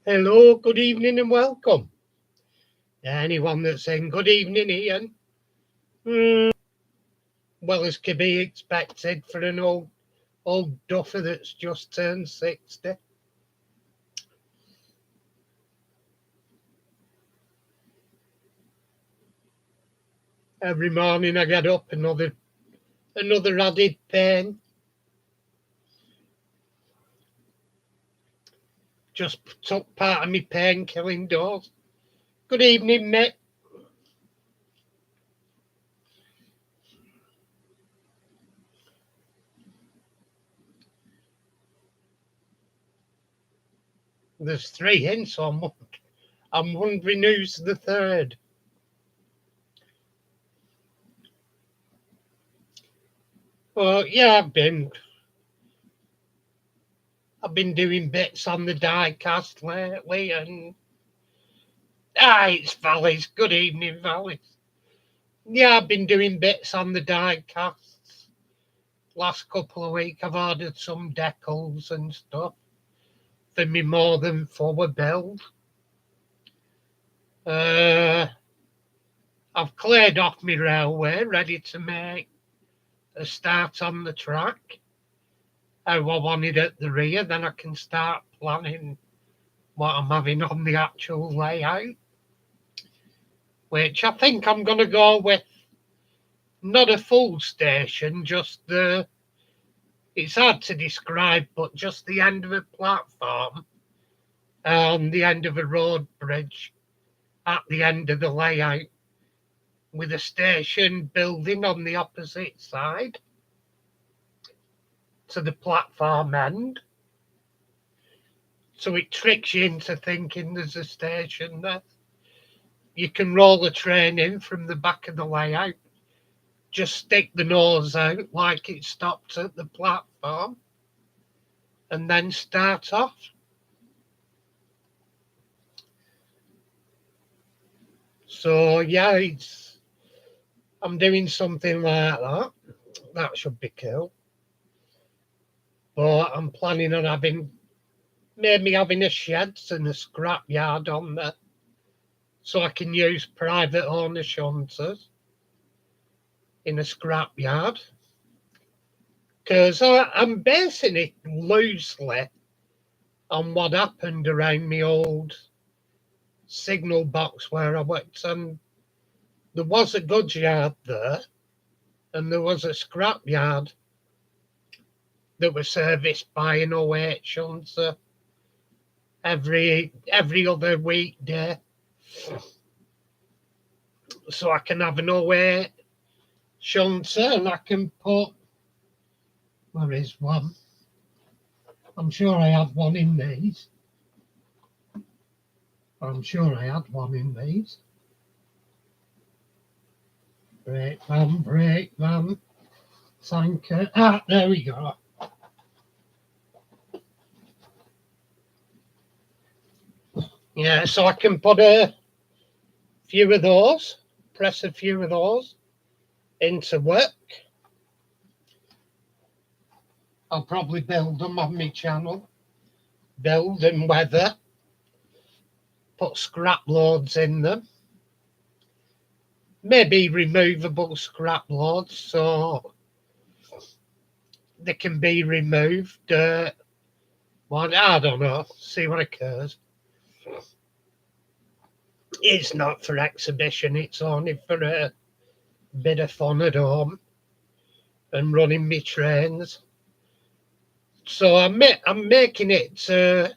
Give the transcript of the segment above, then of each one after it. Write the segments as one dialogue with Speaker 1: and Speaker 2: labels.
Speaker 1: Hello, good evening and welcome. Anyone that's saying good evening, Ian? Hmm, well, as can be expected for an old duffer that's just turned 60. Every morning I get up, another added pain. Just took part of my pain killing dose. Good evening, mate. There's three in, so I'm wondering who's the third. Well, yeah, I've been doing bits on the die cast lately, and it's Valleys. Good evening, Valleys. Yeah, I've been doing bits on the die casts. Last couple of weeks, I've ordered some decals and stuff for me more than forward build. Uh, I've cleared off my railway, ready to make a start on the track. How I want it at the rear, then I can start planning what I'm having on the actual layout, which I think I'm going to go with not a full station, just it's hard to describe, but just the end of a platform on the end of a road bridge at the end of the layout with a station building on the opposite side to the platform end. So it tricks you into thinking there's a station there. You can roll the train in from the back of the layout, just stick the nose out like it stopped at the platform, and then start off. So yeah, I'm doing something like that. That should be cool. But I'm planning on having a sheds and a scrap yard on there, so I can use private owner shunters in a scrap yard. Because I'm basing it loosely on what happened around my old signal box where I worked. And there was a goods yard there, and there was a scrap yard that was serviced by an O8 shunter every other weekday. So I can have an O8 shunter and I can put, where is one? I'm sure I had one in these. I'm sure I had one in these. Brake van, tanker. There we go. Yeah, so I can put a few of those, press a few of those into work. I'll probably build them on my channel. Build and weather. Put scrap loads in them. Maybe removable scrap loads so they can be removed. Well, I don't know. See what occurs. It's not for exhibition. It's only for a bit of fun at home and running me trains. So I'm making it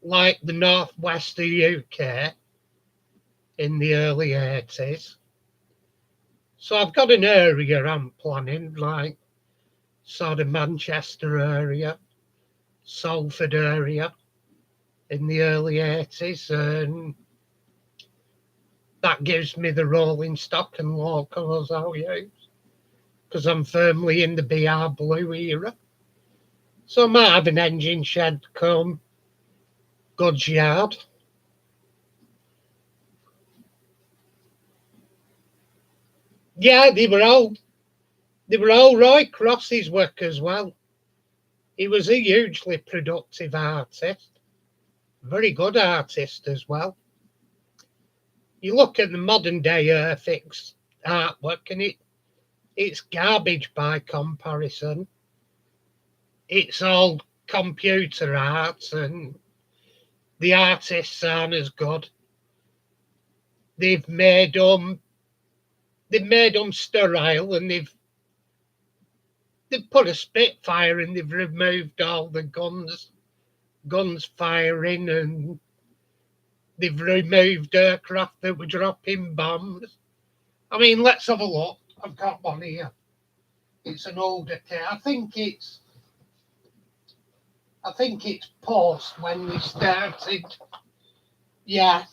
Speaker 1: like the northwest of the UK in the early 80s. So I've got an area I'm planning, like sort of Manchester area, Salford area in the early 80s, and that gives me the rolling stock and locals I'll use because I'm firmly in the BR Blue era. So I might have an engine shed come goods yard. Yeah, they were all Roy Cross's work as well. He was a hugely productive artist. Very good artist as well. You look at the modern day Earthix artwork and it's garbage by comparison. It's all computer art and the artists aren't as good. They've made them sterile and they've put a Spitfire and they've removed all the guns firing, and they've removed aircraft that were dropping bombs. I mean, let's have a look. I've got one here. It's an older kit. I think it's post when we started. Yeah.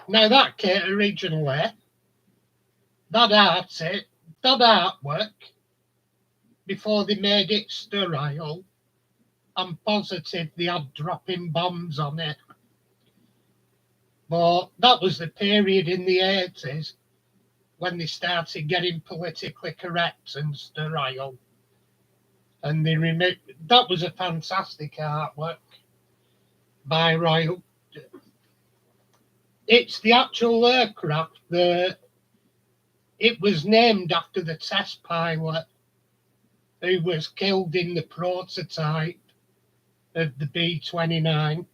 Speaker 1: Now that kit originally, that artwork, before they made it sterile, I'm positive they had dropping bombs on it. But that was the period in the 80s when they started getting politically correct and sterile. And they removed, that was a fantastic artwork by Royal. It's the actual aircraft that it was named after the test pilot who was killed in the prototype of the B-29.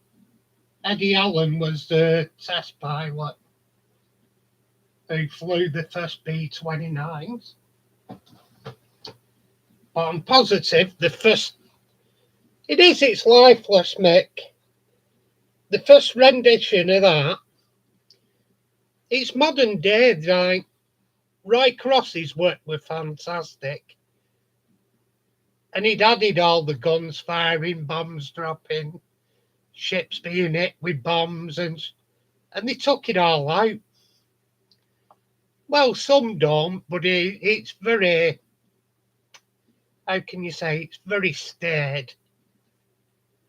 Speaker 1: Eddie Allen was the test pilot who flew the first B-29s. But I'm positive it's lifeless, Mick. The first rendition of that, it's modern day, like Roy Cross's work was fantastic. And he'd added all the guns firing, bombs dropping, ships being hit with bombs, and they took it all out. Well, some don't, but it's very, how can you say, it's very staid.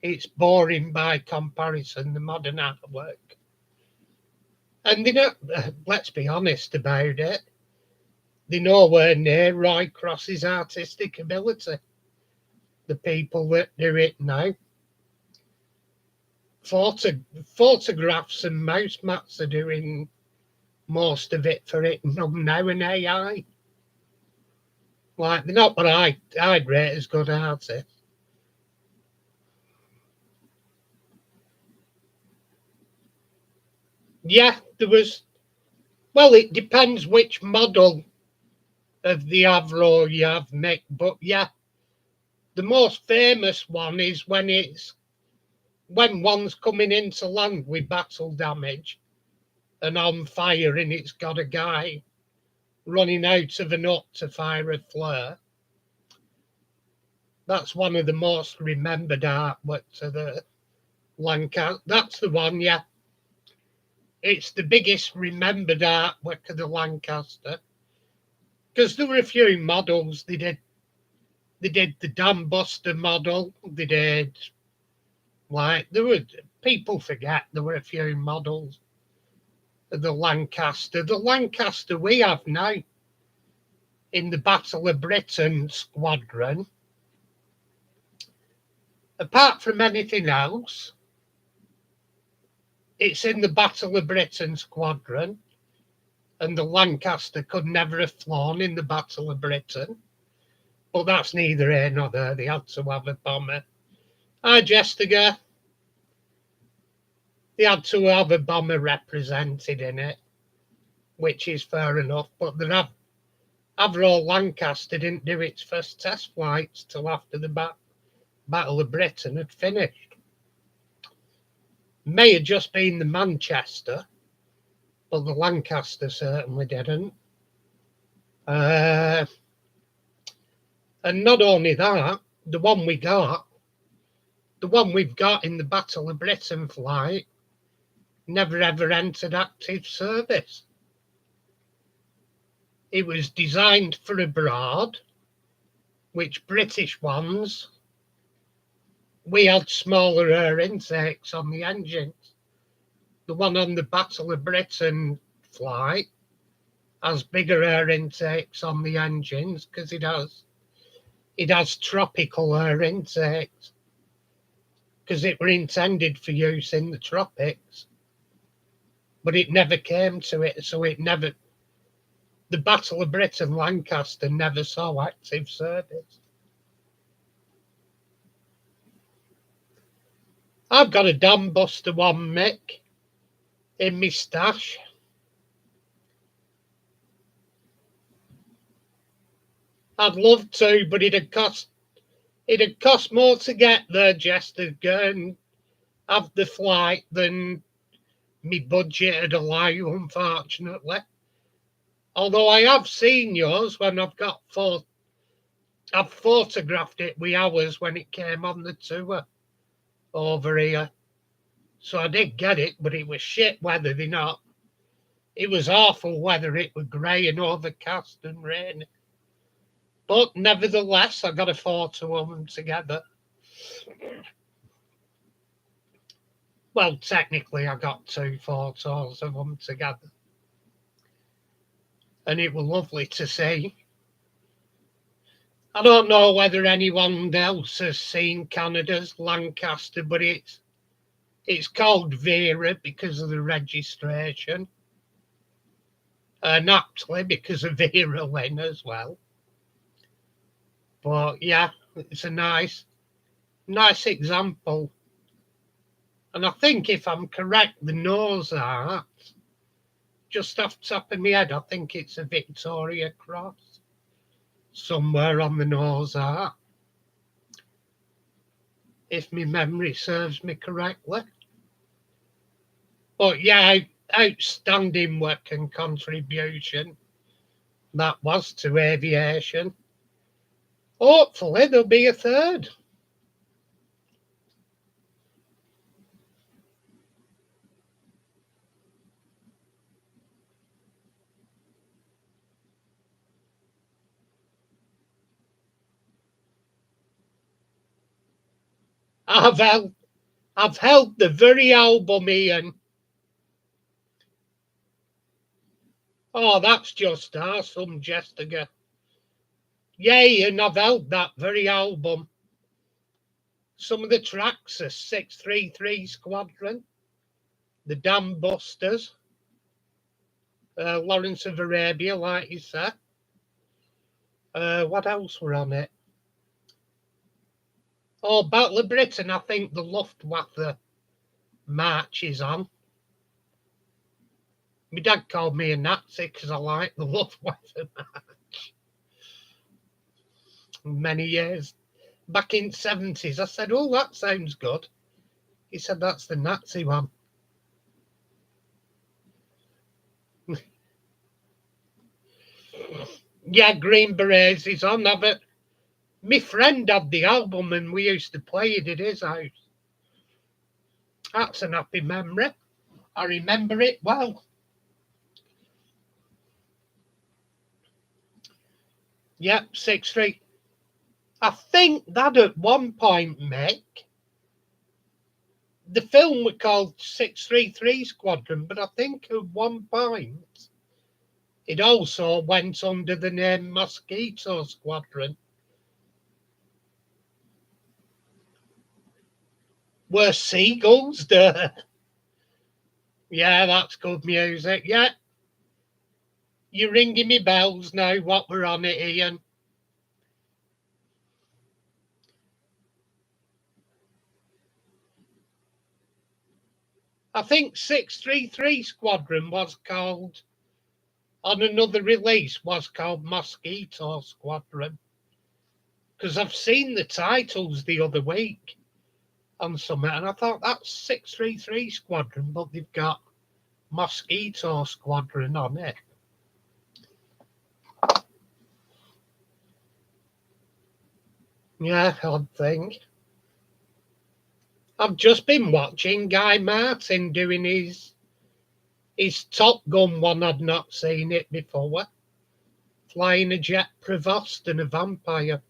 Speaker 1: It's boring by comparison, the modern artwork. And they don't, let's be honest about it, they're nowhere near Roy Cross's artistic ability. The people that do it now. Photographs and mouse mats are doing most of it for it now, and AI. Like, they're not what I'd rate as good artists. Yeah, there was. Well, it depends which model of the Avro you have, Mick. But yeah, the most famous one is when one's coming into land with battle damage and on fire, and it's got a guy running out of an hut to fire a flare. That's one of the most remembered artworks of the Lancaster. That's the one, yeah. It's the biggest remembered artwork of the Lancaster. Because there were a few models. They did the Dam Buster model. They did, like, people forget there were a few models of the Lancaster. The Lancaster we have now in the Battle of Britain squadron, apart from anything else, it's in the Battle of Britain squadron, and the Lancaster could never have flown in the Battle of Britain. But that's neither here nor there. They had to have a bomber. Jessica, they had to have a bomber represented in it, which is fair enough. But the Avro Lancaster didn't do its first test flights till after the Battle of Britain had finished. May have just been the Manchester, but the Lancaster certainly didn't. And not only that, the one we've got in the Battle of Britain flight never ever entered active service. It was designed for abroad, which British ones, we had smaller air intakes on the engines. The one on the Battle of Britain flight has bigger air intakes on the engines because it has tropical air intakes. because it were intended for use in the tropics, but it never came to it, so the Battle of Britain Lancaster never saw active service. I've got a Dam Buster one, Mick, in my stash. I'd love to, but it'd cost more to get there just to go and have the flight than me budget would allow, unfortunately. Although I have seen yours when I've photographed it with ours when it came on the tour over here. So I did get it, but it was shit weather, It was awful weather. It was grey and overcast and rainy. But nevertheless, I got a photo of them together. Well, technically, I got 2 photos of them together. And it was lovely to see. I don't know whether anyone else has seen Canada's Lancaster, but it's called Vera because of the registration. And aptly because of Vera Lynn as well. But yeah, it's a nice example. And I think if I'm correct, the nose art, just off the top of my head, I think it's a Victoria Cross somewhere on the nose art, if my memory serves me correctly. But yeah, outstanding work and contribution that was to aviation. Hopefully there'll be a third. I've held the very album, Ian. Oh, that's just awesome, Jessica. Yay, and I've held that very album. Some of the tracks are 633 Squadron, the Dam Busters, Lawrence of Arabia, like you said. What else were on it? Oh, Battle of Britain, I think the Luftwaffe march is on. My dad called me a Nazi because I like the Luftwaffe march. Many years back in the 70s, I said, oh, that sounds good. He said, that's the Nazi one. Yeah, Green Berets is on. My friend had the album and we used to play it at his house. That's an happy memory. I remember it well. Yep, 6-3. I think that at one point, Mick, the film was called 633 Squadron, but I think at one point it also went under the name Mosquito Squadron. Were seagulls there? Yeah, that's good music. Yeah. You're ringing me bells now, what we're on it, Ian. I think 633 Squadron was called, on another release, was called Mosquito Squadron. Because I've seen the titles the other week on something, and I thought that's 633 Squadron, but they've got Mosquito Squadron on it. Yeah, odd thing. I've just been watching Guy Martin doing his Top Gun one. I'd not seen it before. Flying a jet Provost and a vampire.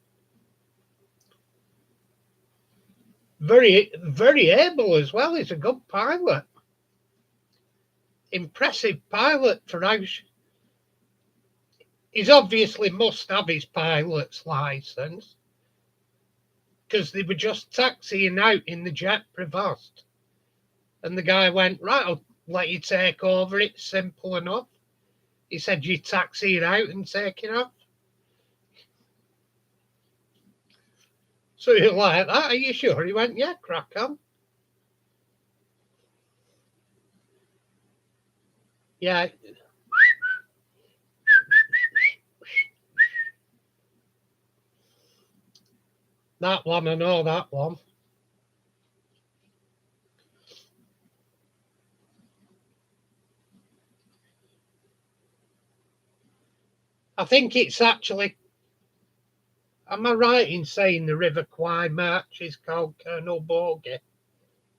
Speaker 1: Very, very able as well. He's a good pilot. Impressive pilot for how. He's obviously must have his pilot's license. because they were just taxiing out in the jet provost. And the guy went, right, I'll let you take over. It's simple enough. He said, you taxi it out and take it off. So you're like that, are you sure? He went, yeah, crack on. Yeah. That one, I know that one. I think it's actually, am I right in saying the River Kwai March is called Colonel Bogey?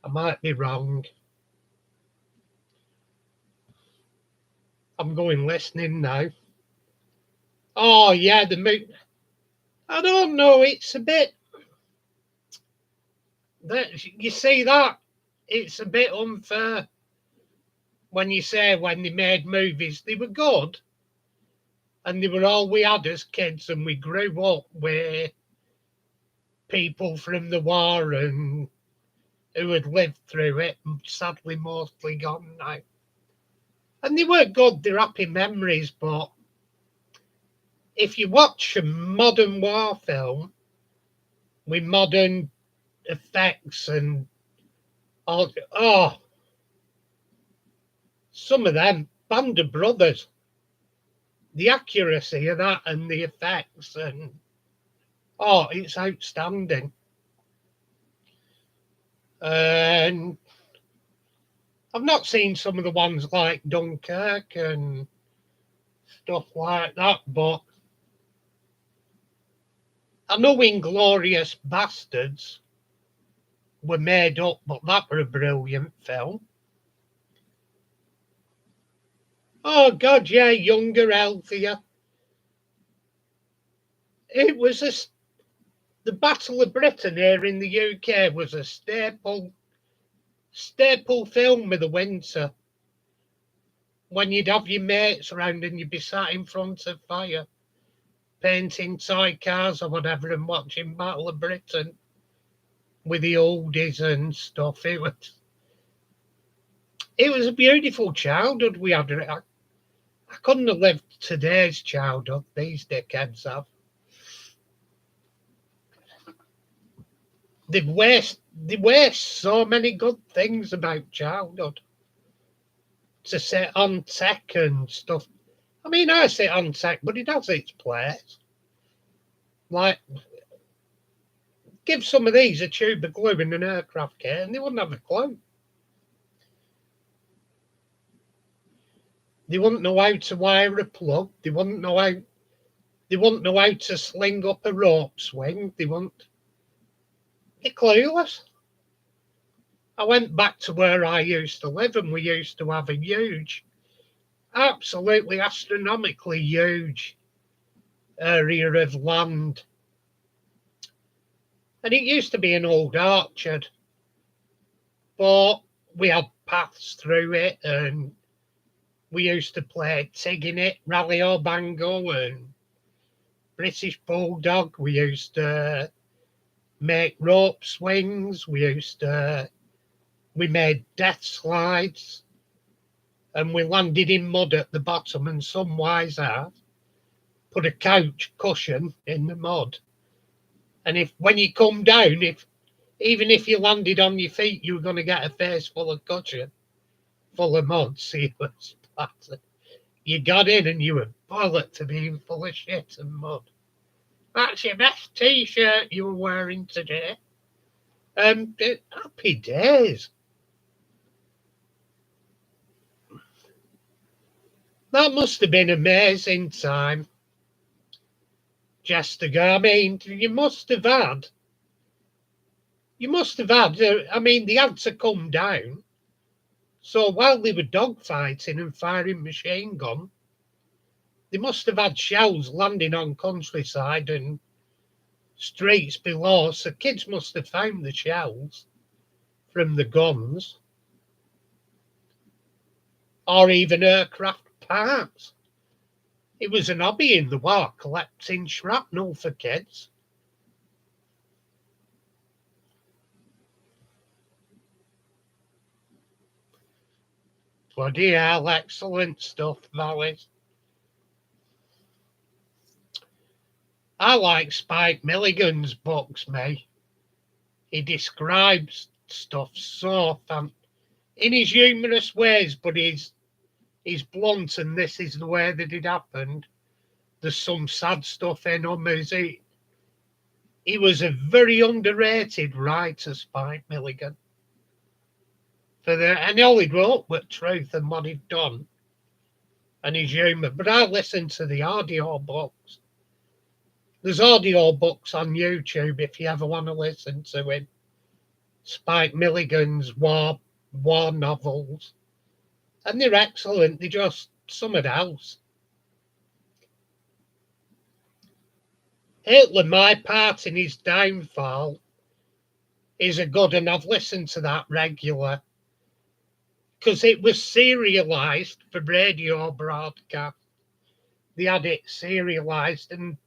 Speaker 1: I might be wrong. I'm going listening now. Oh, yeah, the moon. I don't know, it's a bit, you see that? It's a bit unfair when you say when they made movies, they were good and they were all we had as kids, and we grew up with people from the war and who had lived through it, and sadly mostly gone now. And they were good, they're happy memories, but if you watch a modern war film with modern effects and all, oh, some of them, Band of Brothers, the accuracy of that and the effects, and oh, it's outstanding. And I've not seen some of the ones like Dunkirk and stuff like that, but I know Inglorious Bastards were made up, but that were a brilliant film. Oh God, yeah, younger, healthier. It was the Battle of Britain here in the UK was a staple film of the winter, when you'd have your mates around and you'd be sat in front of fire, painting toy cars or whatever and watching Battle of Britain with the oldies and stuff. It was a beautiful childhood we had. I couldn't have lived today's childhood these dickheads have. They waste so many good things about childhood to sit on tech and stuff. I mean, I sit on tech, but it has its place. Like, give some of these a tube of glue in an aircraft kit and they wouldn't have a clue. They wouldn't know how to wire a plug. They wouldn't know how to sling up a rope swing. They're clueless. I went back to where I used to live and we used to have a huge, absolutely astronomically huge area of land. And it used to be an old orchard, but we had paths through it and we used to play tig in it, rally or bango and British bulldog. We used to make rope swings. We made death slides and we landed in mud at the bottom, and some wise ass put a couch cushion in the mud. And if when you come down, even if you landed on your feet, you were going to get a face full of cushion, full of mud, so you were splattered. You got in and you were bullet to being full of shit and mud. That's your best t-shirt you were wearing today. Happy days. That must have been amazing time just to go. I mean, I mean, they had to come down. So while they were dogfighting and firing machine gun, they must have had shells landing on countryside and streets below. So kids must have found the shells from the guns, or even aircraft parts. It was an hobby in the war, collecting shrapnel for kids. Bloody hell, excellent stuff, Valleys. I like Spike Milligan's books, mate. He describes stuff so fun in his humorous ways, but he's blunt, and this is the way that it happened. There's some sad stuff in him. He was a very underrated writer, Spike Milligan. And all he wrote was truth and what he'd done and his humour. But I listened to the audio books. There's audio books on YouTube if you ever want to listen to him. Spike Milligan's war novels. And they're excellent. They're just something else. Hitler, My Part in His Downfall, is a good, and I've listened to that regular because it was serialised for radio broadcast. They had it serialised, and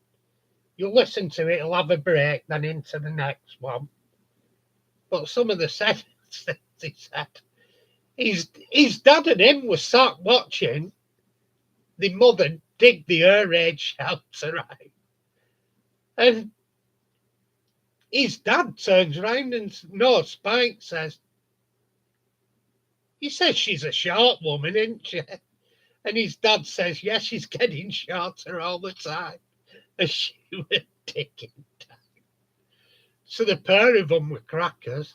Speaker 1: you'll listen to it, it'll have a break, then into the next one. But some of the sentences he said, his dad and him were sat watching the mother dig the air raid shelter out. And his dad turns around and Spike says, he says she's a short woman, isn't she? And his dad says, yes, she's getting shorter all the time. And she was digging down. So the pair of them were crackers.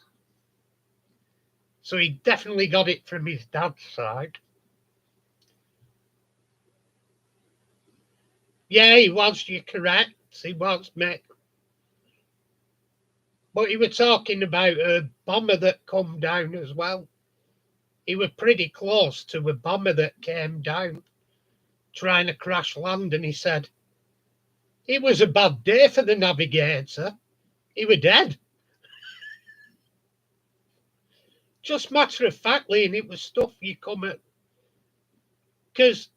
Speaker 1: So he definitely got it from his dad's side. Yeah, he was, you're correct. He was, mate. But he was talking about a bomber that come down as well. He was pretty close to a bomber that came down trying to crash land, and he said, it was a bad day for the navigator. He was dead. Just matter of factly, and it was stuff you come at. Because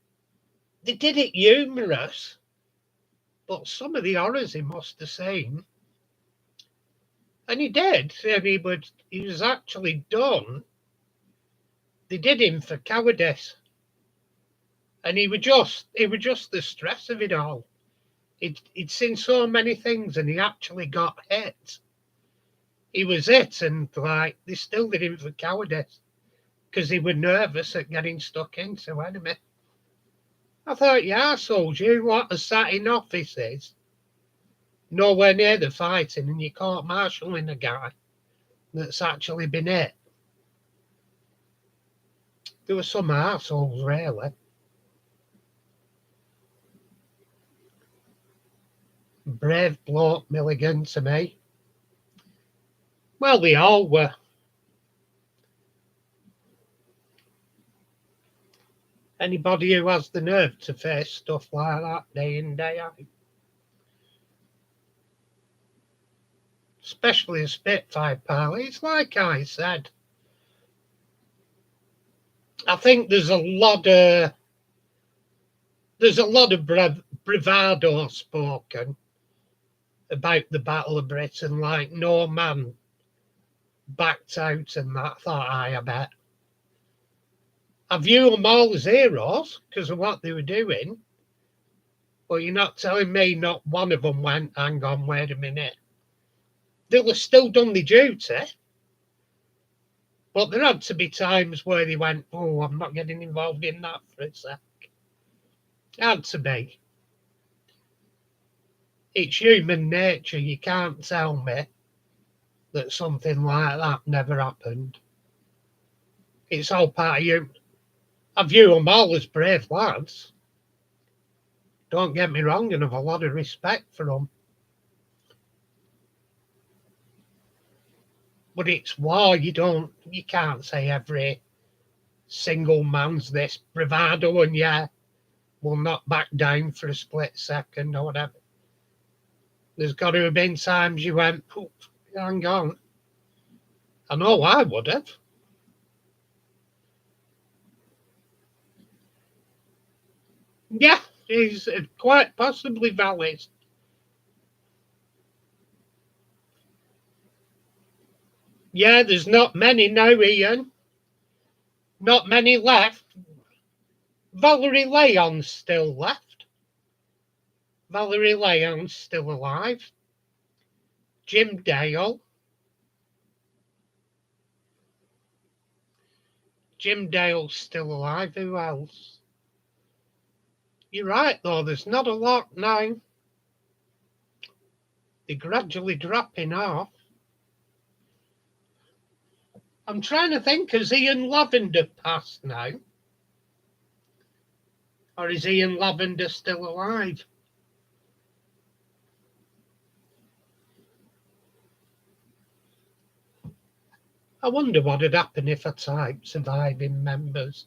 Speaker 1: they did it humorous, but some of the horrors he must have seen. And he did. And he was actually done. They did him for cowardice. And he was just the stress of it all. He'd seen so many things, and he actually got hit. He was hit, and they still did him for cowardice because they were nervous at getting stuck into enemy. I thought, yeah, arseholes, you what are sat in offices nowhere near the fighting, and you court marshalling a guy that's actually been hit. There were some arseholes, really. Brave bloke, Milligan, to me. Well, they all were. Anybody who has the nerve to face stuff like that day in, day out. Especially a Spitfire pilot. It's like I said. I think there's a lot of bravado spoken about the Battle of Britain, like no man backed out and that. I bet. I view them all as heroes because of what they were doing, but you're not telling me not one of them went, hang on, wait a minute. They'll have still done the duty, but there had to be times where they went, oh, I'm not getting involved in that for a sec. Had to be. It's human nature. You can't tell me that something like that never happened. It's all part of you. I view them all as brave lads. Don't get me wrong, and have a lot of respect for them. But it's war. You can't say every single man's this bravado and yeah, will not back down for a split second or whatever. There's got to have been times you went, poof, hang on. I know I would have. Yeah, he's quite possibly valid. Yeah, there's not many now, Ian. Not many left. Valerie Layon's still left. Valerie Layon's still alive. Jim Dale. Jim Dale's still alive. Who else? You're right, though. There's not a lot now. They're gradually dropping off. I'm trying to think, has Ian Lavender passed now? Or is Ian Lavender still alive? I wonder what would happen if I typed surviving members.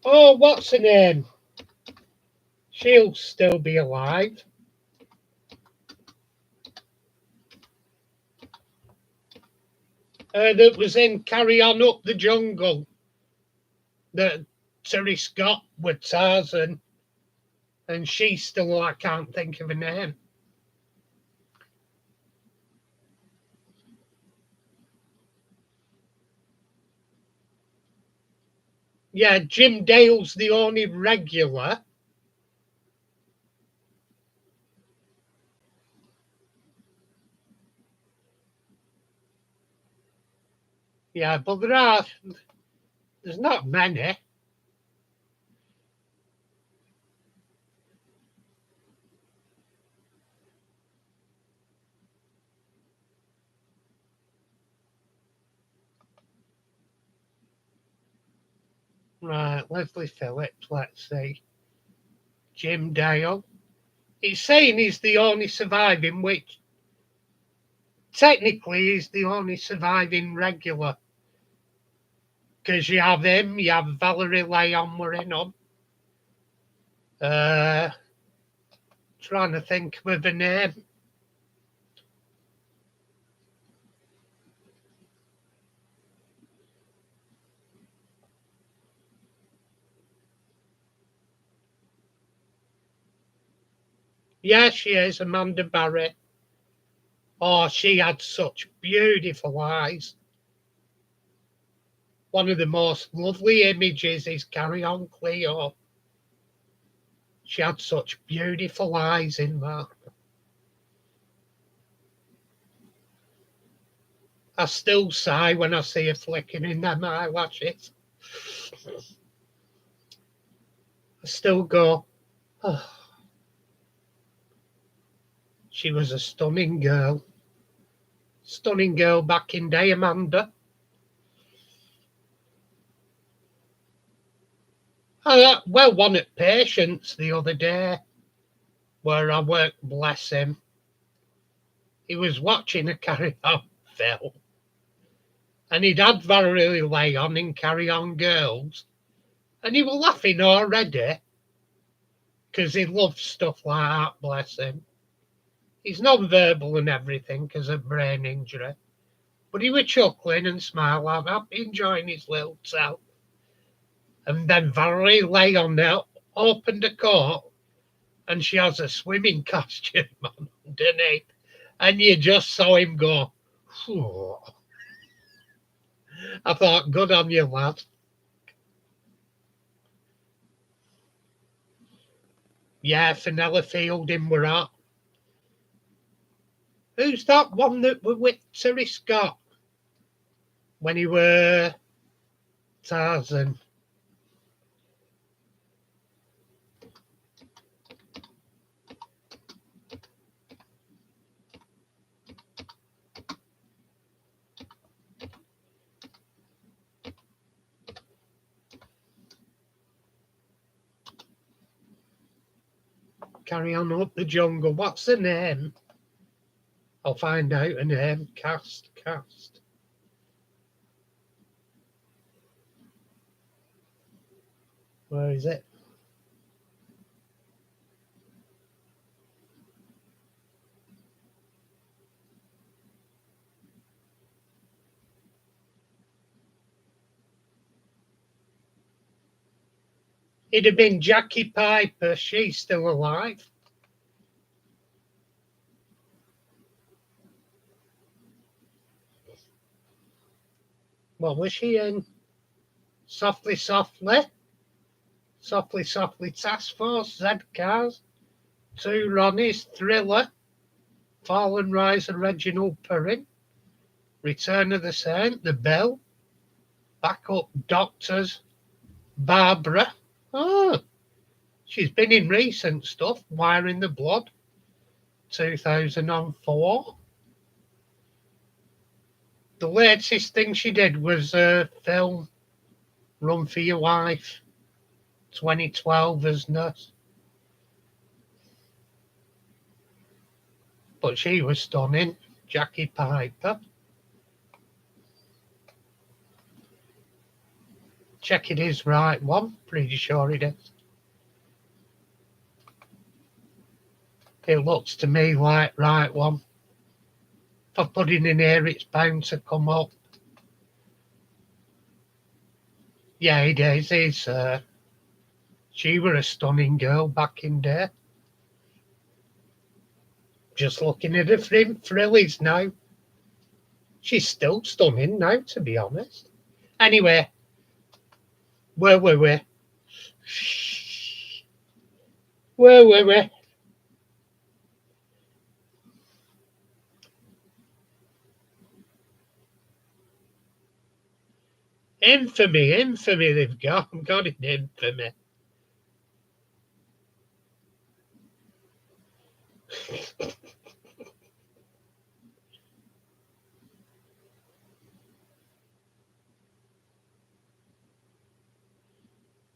Speaker 1: Oh, what's her name? She'll still be alive. That was in Carry On Up the Jungle. That Terry Scott with Tarzan. And she's still, I can't think of her name. Yeah, Jim Dale's the only regular. Yeah, but there's not many. Right, Leslie Phillips, let's see. Jim Dale. He's saying he's the only surviving, which technically he's the only surviving regular. Because you have him, you have Valerie Leon we're in on. Trying to think of a name. Yeah, she is, Amanda Barrett. Oh, she had such beautiful eyes. One of the most lovely images is Carry On Cleo. She had such beautiful eyes in that. I still sigh when I see her flicking in them eyelashes. I still go, oh. She was a stunning girl. Stunning girl back in day, Amanda. Well, one at Patience the other day, where I worked, bless him. He was watching a Carry On film, and he'd had Valerie Lay on in Carry On Girls, and he was laughing already, because he loves stuff like that, bless him. He's non-verbal and everything because of brain injury, but he was chuckling and smiling, happy, enjoying his little self. And then Valerie lay on there, opened the coat, and she has a swimming costume on underneath. And you just saw him go, whew. I thought, good on you, lad. Yeah, Fenella Fielding were at. Who's that one that were with Terry Scott when he were Tarzan? Carry On Up the Jungle. What's the name? I'll find out a name. Cast. Where is it? It'd have been Jackie Piper. She's still alive. What was she in? Softly, Softly, Softly, Softly Task Force, Z Cars, Two Ronnies, Thriller, Fall and Rise of Reginald Perrin, Return of the Saint, The Bell, Backup Doctors, Barbara. Oh, she's been in recent stuff. Wiring the Blood, 2004. The latest thing she did was a film, Run for Your Life, 2012 as Nurse. But she was stunning. Jackie Piper. Check it is right one. Pretty sure it is. It looks to me like right one. If I put it in here, it's bound to come up. Yeah, it is. She were a stunning girl back in there. Just looking at her frillies now. She's still stunning now, to be honest. Anyway, where were we? Where were we? Infamy, they've got it in infamy.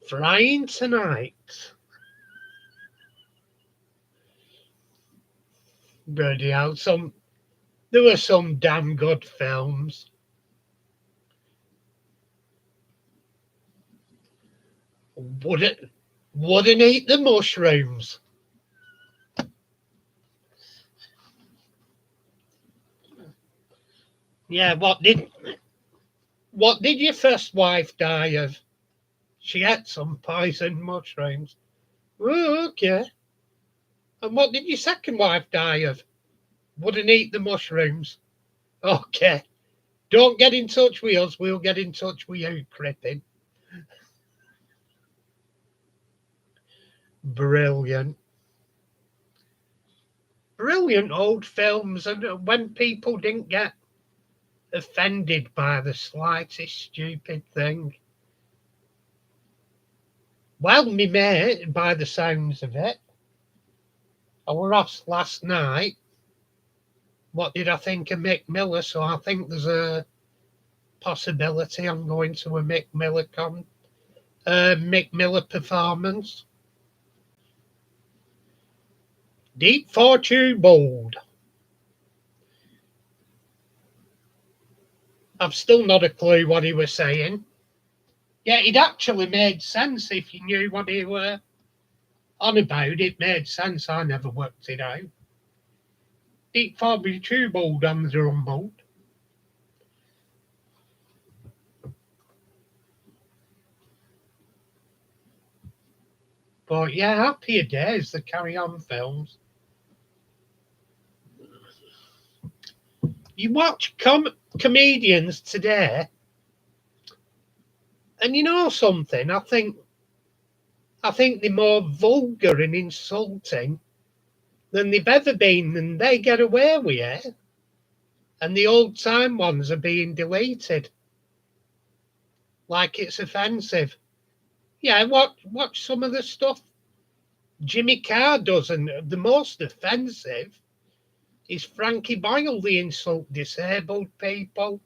Speaker 1: Flying Tonight. Bloody hell, there were some damn good films. Wouldn't eat the mushrooms. Yeah, what did your first wife die of? She ate some poisoned mushrooms. Oh, okay. And what did your second wife die of? Wouldn't eat the mushrooms. Okay. Don't get in touch with us. We'll get in touch with you, Crippin. Brilliant. Brilliant old films. And when people didn't get offended by the slightest stupid thing. Well, me mate, by the sounds of it, I were asked last night, what did I think of Mick Miller? So I think there's a possibility I'm going to a Mick Miller performance. Deep Fortune Bold. I've still not a clue what he was saying. Yeah, it actually made sense if you knew what he were on about. It made sense. I never worked it out. Deep Fortune Bold on the drum board. But yeah, happier days, the Carry On films. You watch comedians today, and you know something? I think they're more vulgar and insulting than they've ever been, and they get away with it. And the old time ones are being deleted, like it's offensive. Yeah, watch some of the stuff Jimmy Carr does, and the most offensive is Frankie Boyle. They insult disabled people,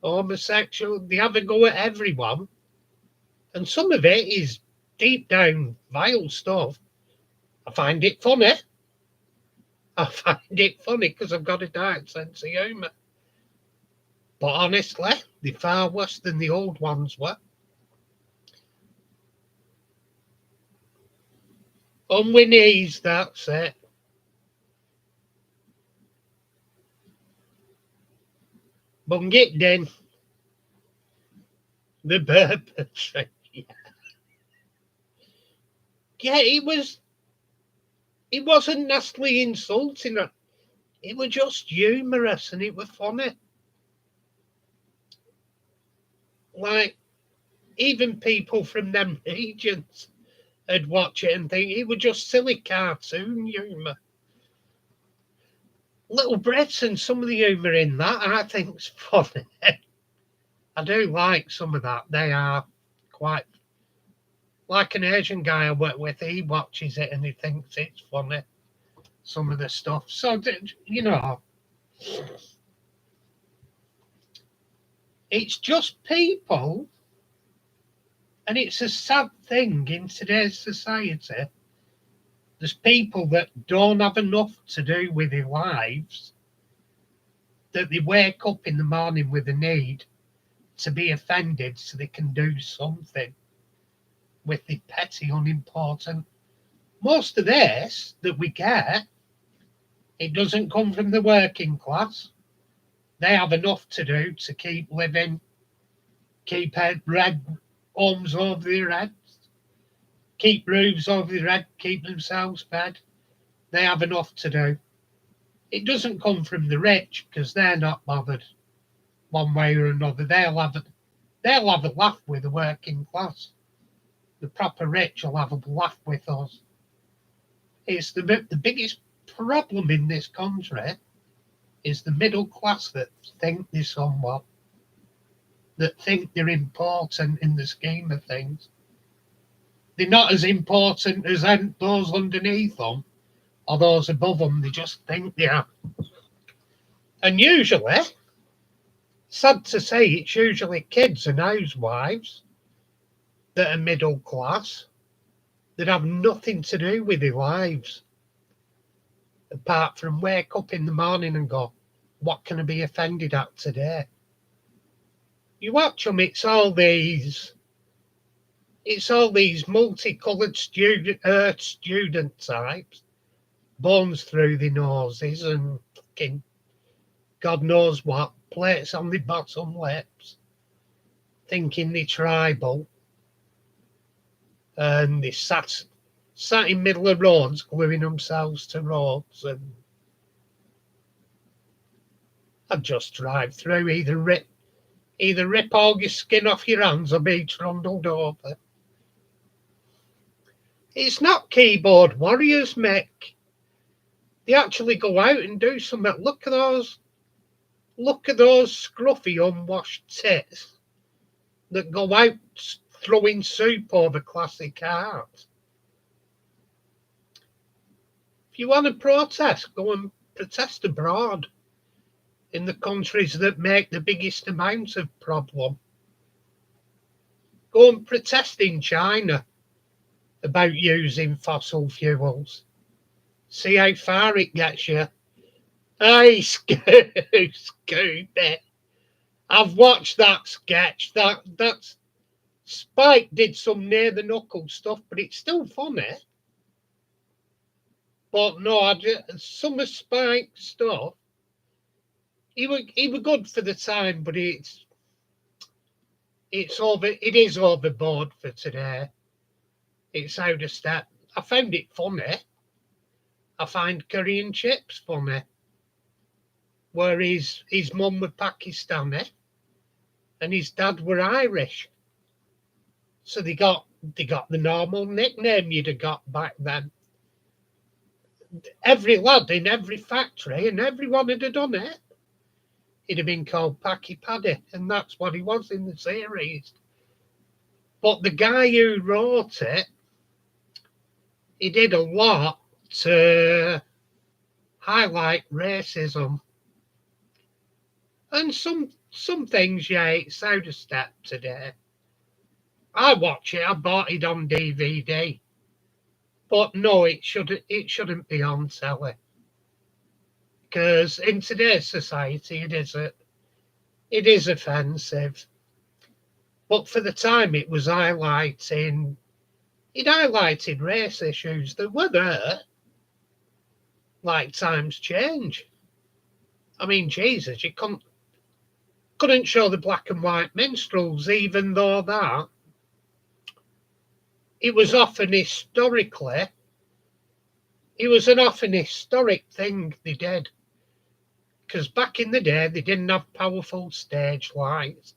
Speaker 1: homosexual. They have a go at everyone, and some of it is deep down vile stuff. I find it funny. I find it funny because I've got a dark sense of humour. But honestly, they're far worse than the old ones were. On my knees, that's it. Bung it then. The perpetrator. Yeah, it wasn't nastily insulting her. It was just humorous and it was funny. like, even people from them regions would watch it and think it was just silly cartoon humour. Little Brits and some of the humour in that I think's funny. I do like some of that. They are quite, like an Asian guy I work with, he watches it and he thinks it's funny, some of the stuff. So, you know, it's just people, and it's a sad thing in today's society. There's people that don't have enough to do with their lives, that they wake up in the morning with a need to be offended so they can do something with the petty, unimportant. Most of this that we get, it doesn't come from the working class. They have enough to do to keep living, keep red homes over their heads, keep roofs over their head, keep themselves fed. They have enough to do. It doesn't come from the rich because they're not bothered one way or another. They'll have a laugh with the working class. The proper rich will have a laugh with us. It's the biggest problem in this country is the middle class that think they're somewhat, that think they're important in the scheme of things. They're not as important as those underneath them or those above them. They just think they are. And usually, sad to say, it's usually kids and housewives that are middle class that have nothing to do with their lives apart from wake up in the morning and go, what can I be offended at today? You watch them, it's all these multicoloured student types, bones through their noses and fucking God knows what, plates on their bottom lips, thinking they're tribal, and they sat in middle of roads gluing themselves to roads, and I'd just drive through, either rip all your skin off your hands or be trundled over. It's not keyboard warriors, Mick. They actually go out and do something. Look at those scruffy, unwashed tits that go out throwing soup over classic art. If you want to protest, go and protest abroad in the countries that make the biggest amount of problem. Go and protest in China about using fossil fuels. See how far it gets you. Hey, Scooby. I've watched that sketch. That's Spike did some near the knuckle stuff, but it's still funny. But no, some of Spike's stuff, he were good for the time, but it is overboard for today. It's out of step. I found it funny. I find Korean chips funny, where his mum were Pakistani and his dad were Irish. So they got the normal nickname you'd have got back then. Every lad in every factory and everyone had have done it. He'd have been called Packy Paddy, and that's what he was in the series. But the guy who wrote it, he did a lot to highlight racism. And some things, yeah, it's out of step today. I watch it, I bought it on DVD. But no, it shouldn't be on telly. Because in today's society it is offensive. But for the time it highlighted race issues that were there. Like times change. I mean, Jesus, you couldn't show the black and white minstrels, even though that it was often historically, it was an often historic thing they did. Because back in the day, they didn't have powerful stage lights.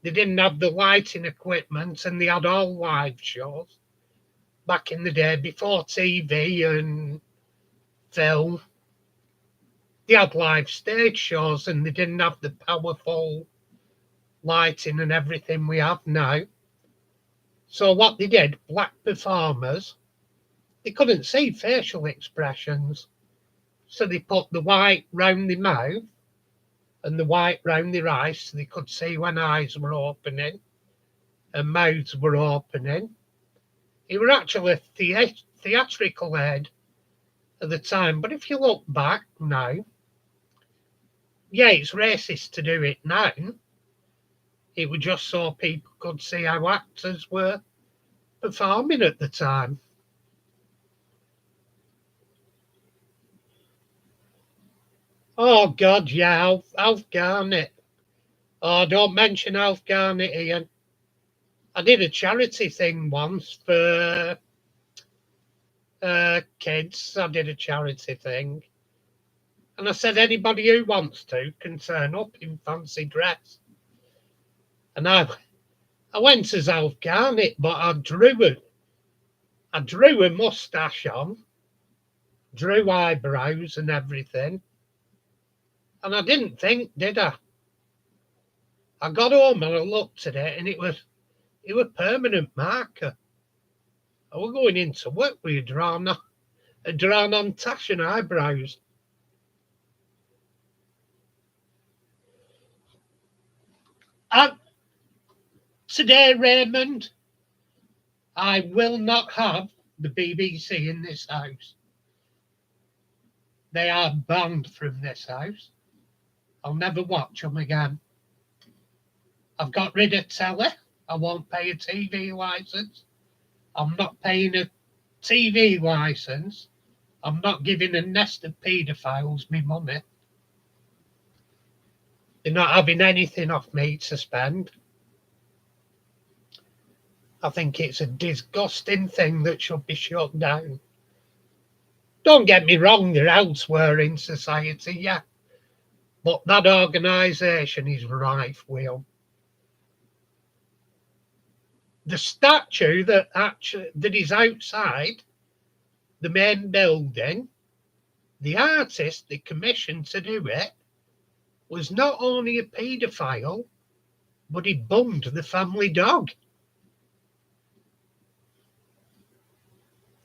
Speaker 1: They didn't have the lighting equipment, and they had all live shows back in the day before TV and film. They had live stage shows, and they didn't have the powerful lighting and everything we have now. So what they did, black performers, they couldn't see facial expressions. So they put the white round the mouth and the white round their eyes so they could see when eyes were opening and mouths were opening. It were actually a theatrical aid at the time. But if you look back now, yeah, it's racist to do it now. It was just so people could see how actors were performing at the time. Oh God, yeah, Alf Garnett. Oh, don't mention Alf Garnett, Ian. I did a charity thing once for kids. I did a charity thing, and I said anybody who wants to can turn up in fancy dress. And I went as Alf Garnett, but I drew a mustache on, drew eyebrows and everything, and I didn't think, did I? I got home and I looked at it, and it was permanent marker. I was going into work with a drawn on tash and eyebrows. And today, Raymond, I will not have the BBC in this house. They are banned from this house. I'll never watch them again. I've got rid of telly. I won't pay a TV license. I'm not paying a TV license. I'm not giving a nest of paedophiles me money. They're not having anything off me to spend. I think it's a disgusting thing that should be shut down. Don't get me wrong, they're elsewhere in society, yeah. But that organisation is rife with them. The statue that is outside the main building, the artist they commissioned to do it was not only a paedophile, but he bummed the family dog.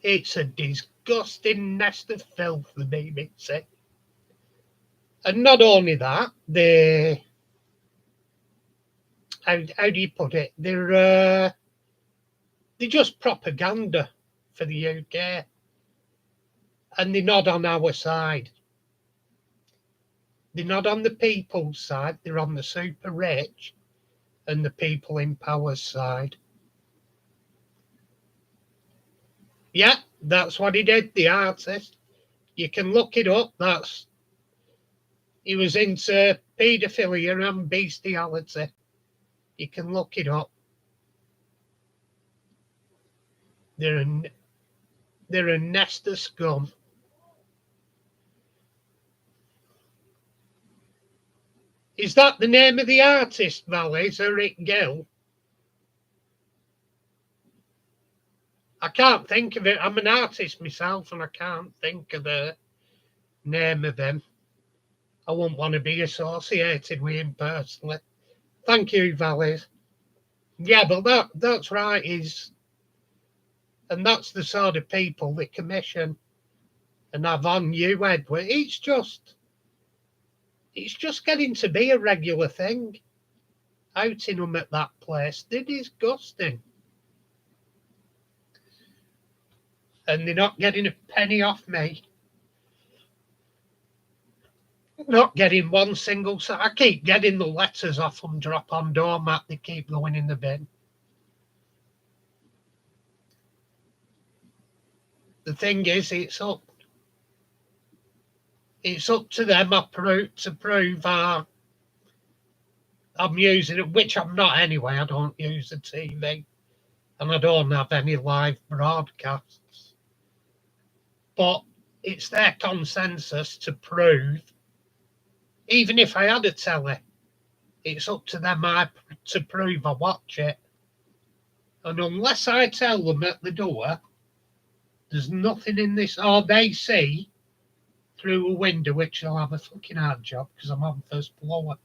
Speaker 1: It's a disgusting nest of filth, the BBC. And not only that, how do you put it? They're just propaganda for the UK, and they're not on our side. They're not on the people's side. They're on the super rich and the people in power's side. Yeah, that's what he did. The artist. You can look it up. He was into paedophilia and bestiality. You can look it up. They're a nest of scum. Is that the name of the artist, Val? Is Rick Gill? I can't think of it. I'm an artist myself, and I can't think of the name of him. I wouldn't want to be associated with him personally. Thank you, Valleys. Yeah, but that's right. And that's the sort of people they commission and have on you, Edward. It's just getting to be a regular thing. Outing them at that place, they're disgusting. And they're not getting a penny off me. Not getting one single. I keep getting the letters off them, drop on doormat. They keep going in the bin. The thing is, it's up to them to prove I'm using it, which I'm not anyway. I don't use the TV, and I don't have any live broadcasts. But it's their consensus to prove, even if I had a telly, It's up to them to prove I watch it. And unless I tell them at the door, there's nothing in this, or they see through a window, which they'll have a fucking hard job because I'm on first floor.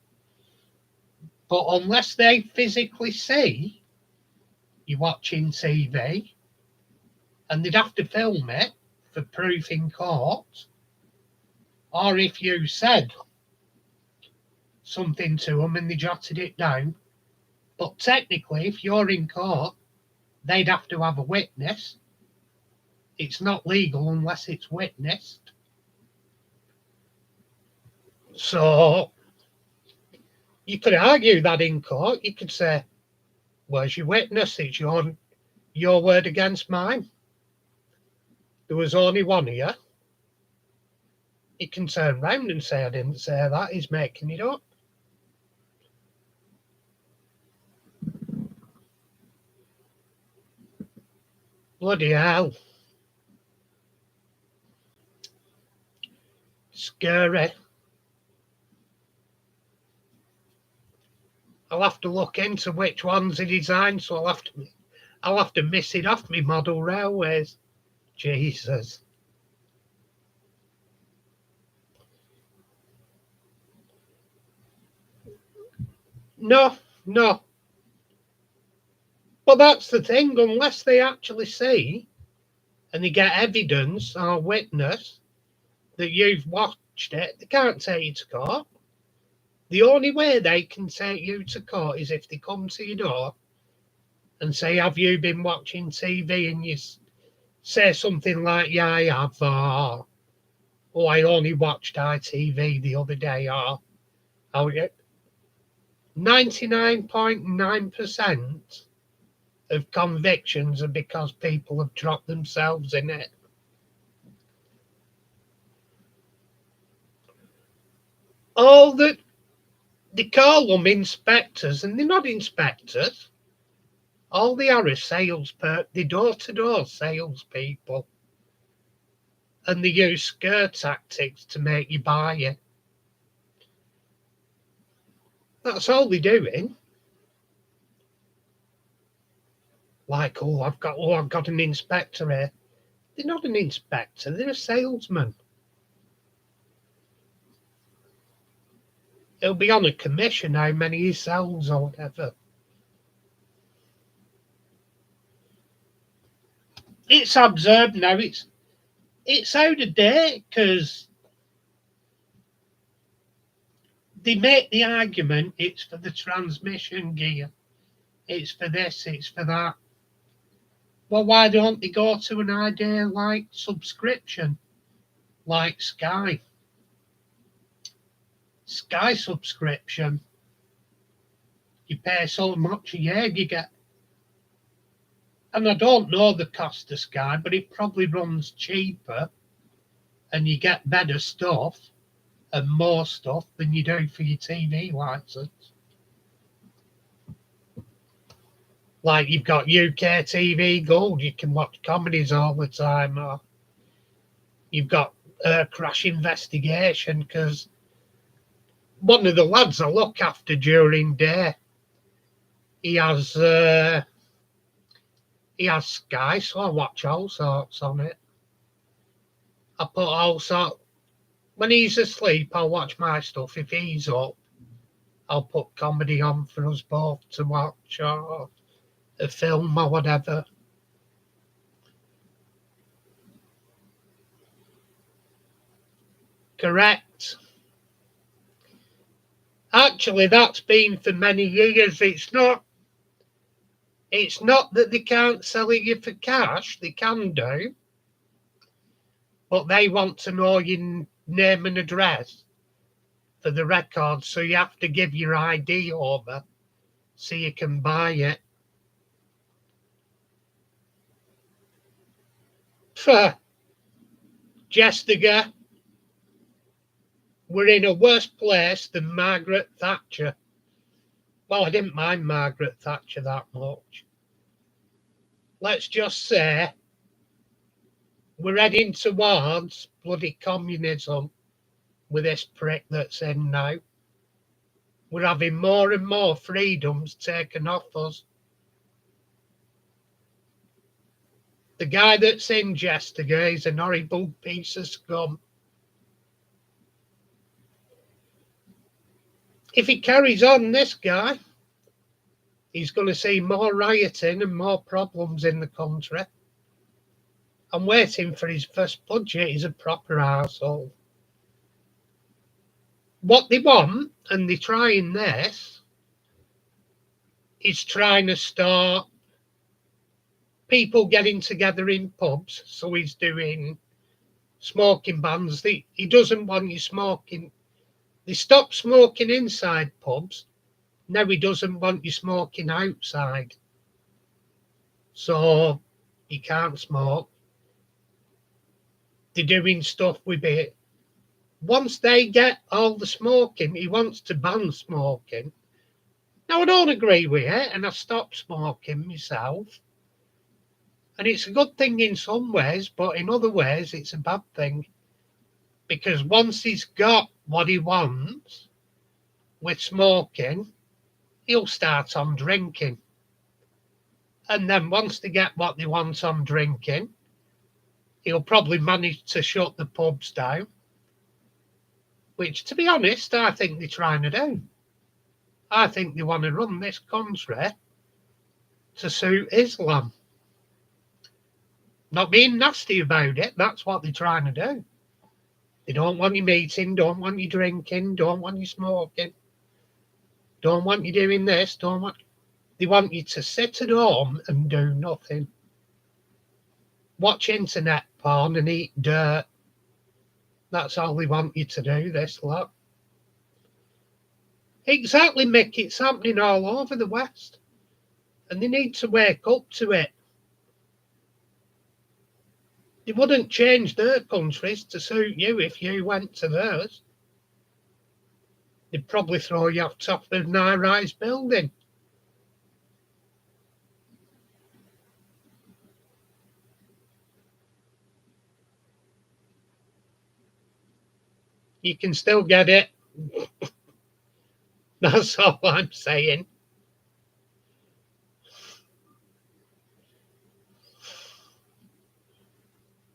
Speaker 1: But unless they physically see you're watching TV, and they'd have to film it for proof in court, or if you said something to them and they jotted it down. But technically, if you're in court, they'd have to have a witness. It's not legal unless it's witnessed. So you could argue that in court. You could say, where's your witness? It's your word against mine. There was only one here. He can turn round and say, I didn't say that. He's making it up. Bloody hell. Scary. I'll have to look into which ones he designed, so I'll have to miss it off me model railways. Jesus. No. But that's the thing, unless they actually see and they get evidence or witness that you've watched it, they can't take you to court. The only way they can take you to court is if they come to your door and say, have you been watching TV? And you say something like, yeah, I have, or, oh, I only watched ITV the other day, or 99.9% of convictions are because people have dropped themselves in it. All that they call them inspectors, and they're not inspectors. All they are they're door-to-door salespeople. And they use scare tactics to make you buy it. That's all they're doing. Like, I've got an inspector here. They're not an inspector, they're a salesman. It'll be on a commission how many he sells or whatever. It's absurd now. It's out of date because they make the argument it's for the transmission gear. It's for this, it's for that. Well, why don't they go to an idea like subscription, like Sky? Sky subscription. You pay so much a year, you get. And I don't know the cost of Sky, but it probably runs cheaper and you get better stuff and more stuff than you do for your TV license. Like you've got UK TV Gold, you can watch comedies all the time, or you've got Crash Investigation, because one of the lads I look after during day, he has Sky, so I watch all sorts on it. I put all sorts. When he's asleep, I'll watch my stuff. If he's up, I'll put comedy on for us both to watch, or a film or whatever. Correct. Actually, that's been for many years. It's not that they can't sell it you for cash. They can do. But they want to know your name and address for the record. So you have to give your ID over so you can buy it. Jessica, we're in a worse place than Margaret Thatcher. Well, I didn't mind Margaret Thatcher that much. Let's just say we're heading towards bloody communism with this prick that's in now. We're having more and more freedoms taken off us. The guy that's in Jessica is an horrible piece of scum. If he carries on, this guy, he's going to see more rioting and more problems in the country. I'm waiting for his first budget. He's a proper arsehole. What they want, and they're trying this, is trying to start people getting together in pubs. So he's doing smoking bans. He doesn't want you smoking. They stopped smoking inside pubs. Now he doesn't want you smoking outside. So you can't smoke. They're doing stuff with it. Once they get all the smoking, he wants to ban smoking. Now, I don't agree with it, and I stopped smoking myself. And it's a good thing in some ways, but in other ways, it's a bad thing. Because once he's got what he wants with smoking, he'll start on drinking. And then once they get what they want on drinking, he'll probably manage to shut the pubs down. Which, to be honest, I think they're trying to do. I think they want to run this country to suit Islam. Not being nasty about it, that's what they're trying to do. They don't want you meeting, don't want you drinking, don't want you smoking, don't want you doing this, They want you to sit at home and do nothing. Watch internet porn and eat dirt. That's all they want you to do, this lot. Exactly, Mick. It's happening all over the West. And they need to wake up to it. They wouldn't change their countries to suit you if you went to theirs. They'd probably throw you off top of an high-rise building. You can still get it. That's all I'm saying.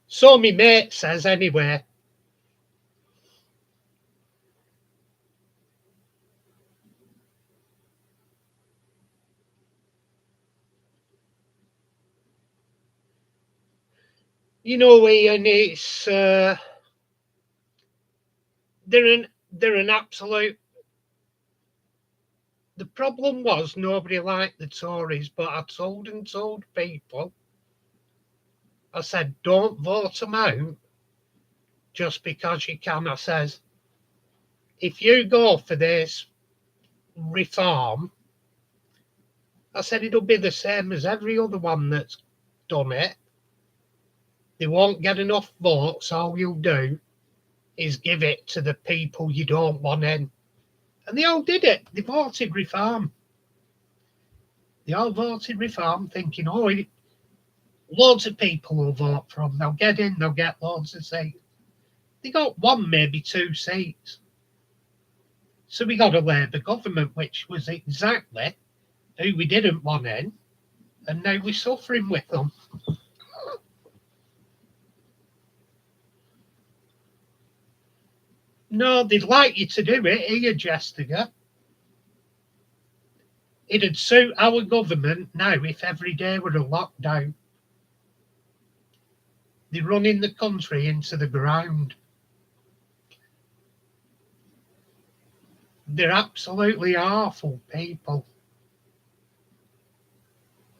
Speaker 1: So my mate says anyway. You know, Ian, it's they're an absolute. The problem was nobody liked the Tories, but I told people. I said, don't vote them out just because you can. I says, if you go for this reform, I said it'll be the same as every other one that's done it. They won't get enough votes. All you'll do is give it to the people you don't want in. And they all did it. They voted reform. They all voted reform thinking, oh, loads of people will vote for them. They'll get in, they'll get loads of seats. They got one, maybe 2 seats. So we got a Labour government, which was exactly who we didn't want in. And now we're suffering with them. No, they'd like you to do it here, Jessica. It'd suit our government now if every day were a lockdown. They're running the country into the ground. They're absolutely awful people.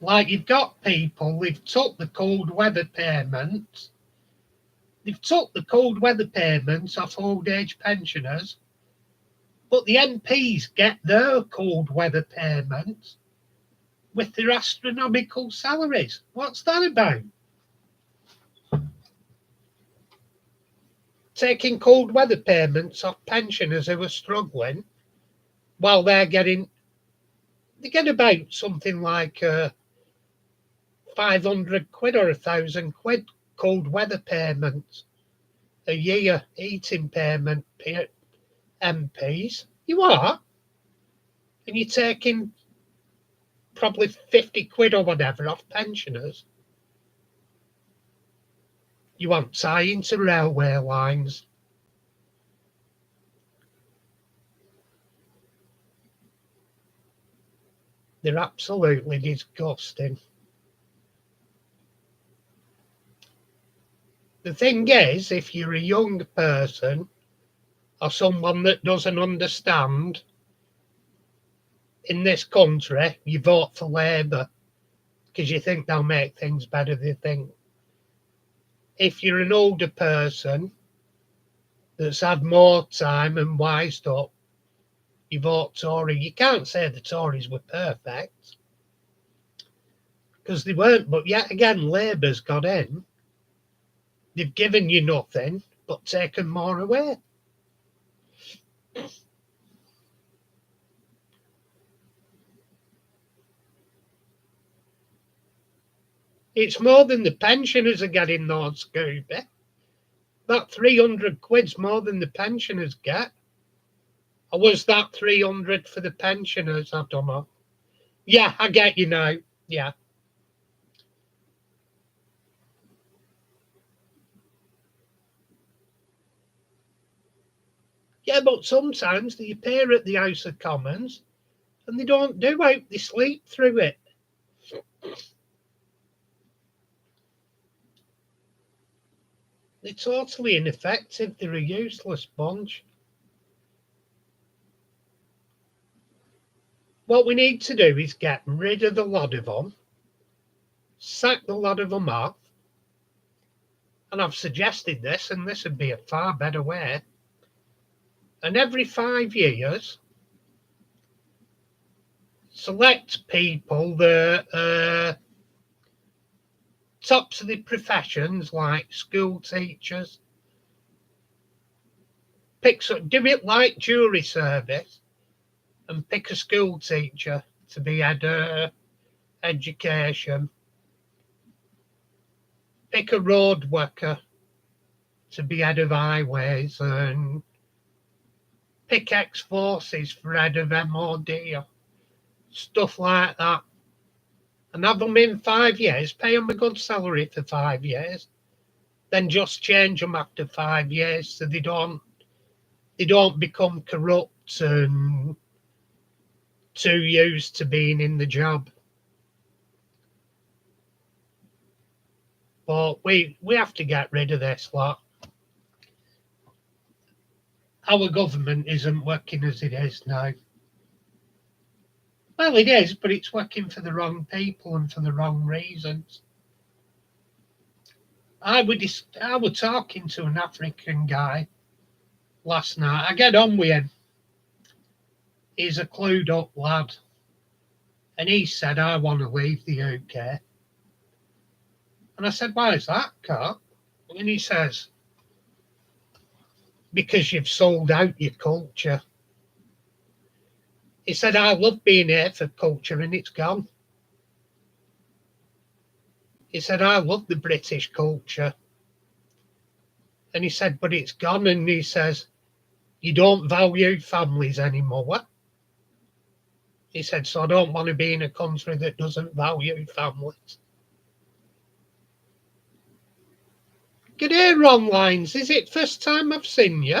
Speaker 1: Like, you've got people, they've took the cold weather payments. They've took the cold weather payments off old age pensioners, but the MPs get their cold weather payments with their astronomical salaries. What's that about? Taking cold weather payments off pensioners who are struggling while they get about something like 500 quid or 1,000 quid cold weather payments a year, eating payment, MPs. You are? and you're taking probably 50 quid or whatever off pensioners. You want tie into railway lines. They're absolutely disgusting. The thing is, if you're a young person or someone that doesn't understand in this country, you vote for Labour because you think they'll make things better. They think if you're an older person that's had more time and wised up, you vote Tory. You can't say the Tories were perfect because they weren't. But yet again, Labour's got in. They've given you nothing but taken more away. It's more than the pensioners are getting, though, Scooby. That 300 quid's more than the pensioners get. Or was that 300 for the pensioners? I don't know. Yeah, I get you now. Yeah. Yeah, but sometimes they appear at the House of Commons and they don't do it. They sleep through it. They're totally ineffective. They're a useless bunch. What we need to do is get rid of the lot of them, sack the lot of them off, and I've suggested this, and this would be a far better way. And every 5 years, select people that are tops of the professions, like school teachers. Do it like jury service, and pick a school teacher to be head of education. Pick a road worker to be head of highways, and pick ex-forces for head of MOD or stuff like that. And have them in 5 years, pay them a good salary for 5 years, then just change them after 5 years so they don't become corrupt and too used to being in the job. But we have to get rid of this lot. Our government isn't working as it is now. Well, it is, but it's working for the wrong people and for the wrong reasons. I was talking to an African guy last night. I get on with him. He's a clued up lad. And he said, I want to leave the UK. And I said, why is that, Carl? And he says, because you've sold out your culture. He said, I love being here for culture and it's gone. He said, I love the British culture. And he said, but it's gone. And he says, you don't value families anymore. He said, so I don't want to be in a country that doesn't value families. Good day, Ron Lines. Is it first time I've seen you?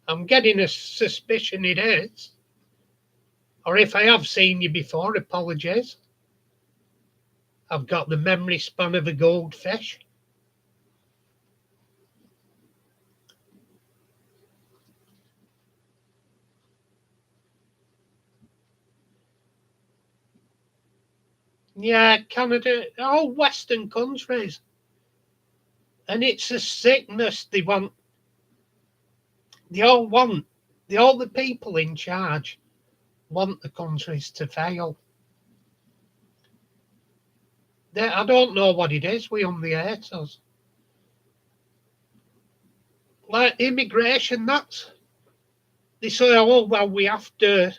Speaker 1: I'm getting a suspicion it is. Or if I have seen you before, apologies. I've got the memory span of a goldfish. Yeah, Canada, all Western countries. And it's a sickness all the people in charge want the countries to fail. I don't know what it is with them, they hate us. Like immigration, they say, oh, well, we have to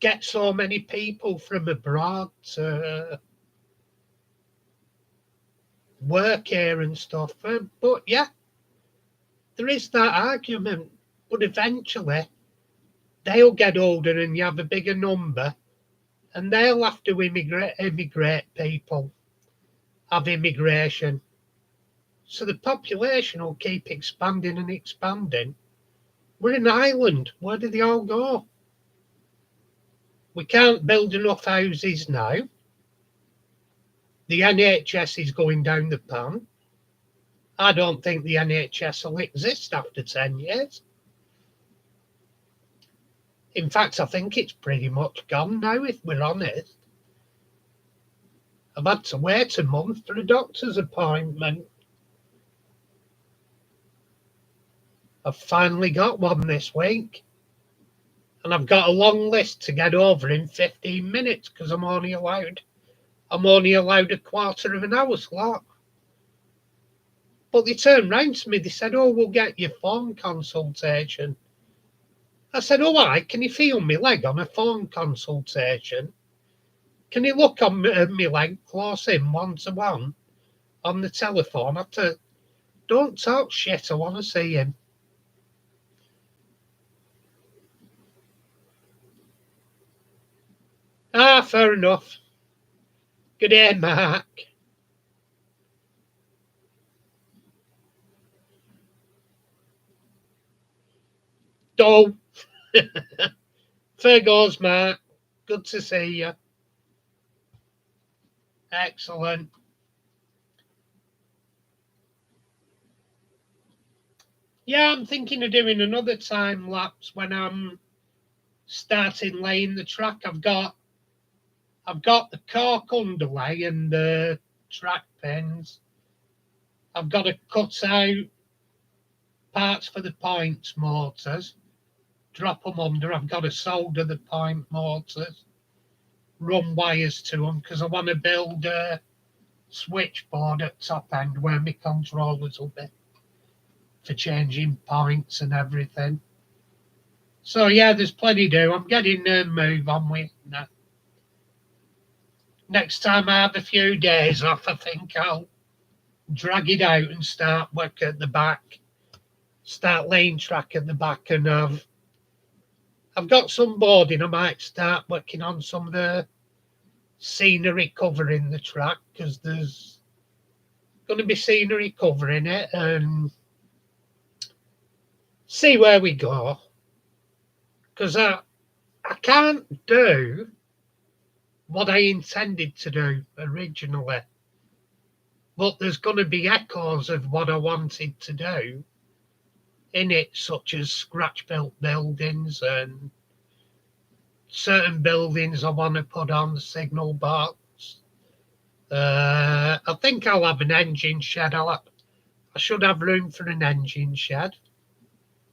Speaker 1: get so many people from abroad to work here and stuff. But yeah, there is that argument. But eventually, they'll get older and you have a bigger number, and they'll have to immigrate people, have immigration. So the population will keep expanding and expanding. We're an island. Where do they all go? We can't build enough houses now. The NHS is going down the pan. I don't think the NHS will exist after 10 years. In fact, I think it's pretty much gone now, if we're honest. I've had to wait a month for a doctor's appointment. I've finally got one this week. And I've got a long list to get over in 15 minutes because I'm only allowed a quarter of an hour slot. But they turned round to me, they said, "Oh, we'll get your phone consultation." I said, "Oh, why? Can you feel my leg on a phone consultation? Can you look on my leg close in one-to-one on the telephone?" I said, "Don't talk shit, I want to see him." Ah, fair enough. Good day, Mark. Do. Fair goes, Mark. Good to see you. Excellent. Yeah, I'm thinking of doing another time lapse when I'm starting laying the track. I've got the cork underlay and the track pins. I've got to cut out parts for the points motors, drop them under. I've got to solder the point motors, run wires to them because I want to build a switchboard at top end where my controllers will be for changing points and everything. So yeah, there's plenty to do. I'm getting a move on with that. Next time I have a few days off, I think I'll drag it out and start work at the back, start laying track at the back, and I've got some boarding. I might start working on some of the scenery covering the track because there's going to be scenery covering it, and see where we go. Because I can't do what I intended to do originally, but there's going to be echoes of what I wanted to do in it, such as scratch built buildings and certain buildings I want to put on the signal box. I think I'll have an engine shed. I should have room for an engine shed.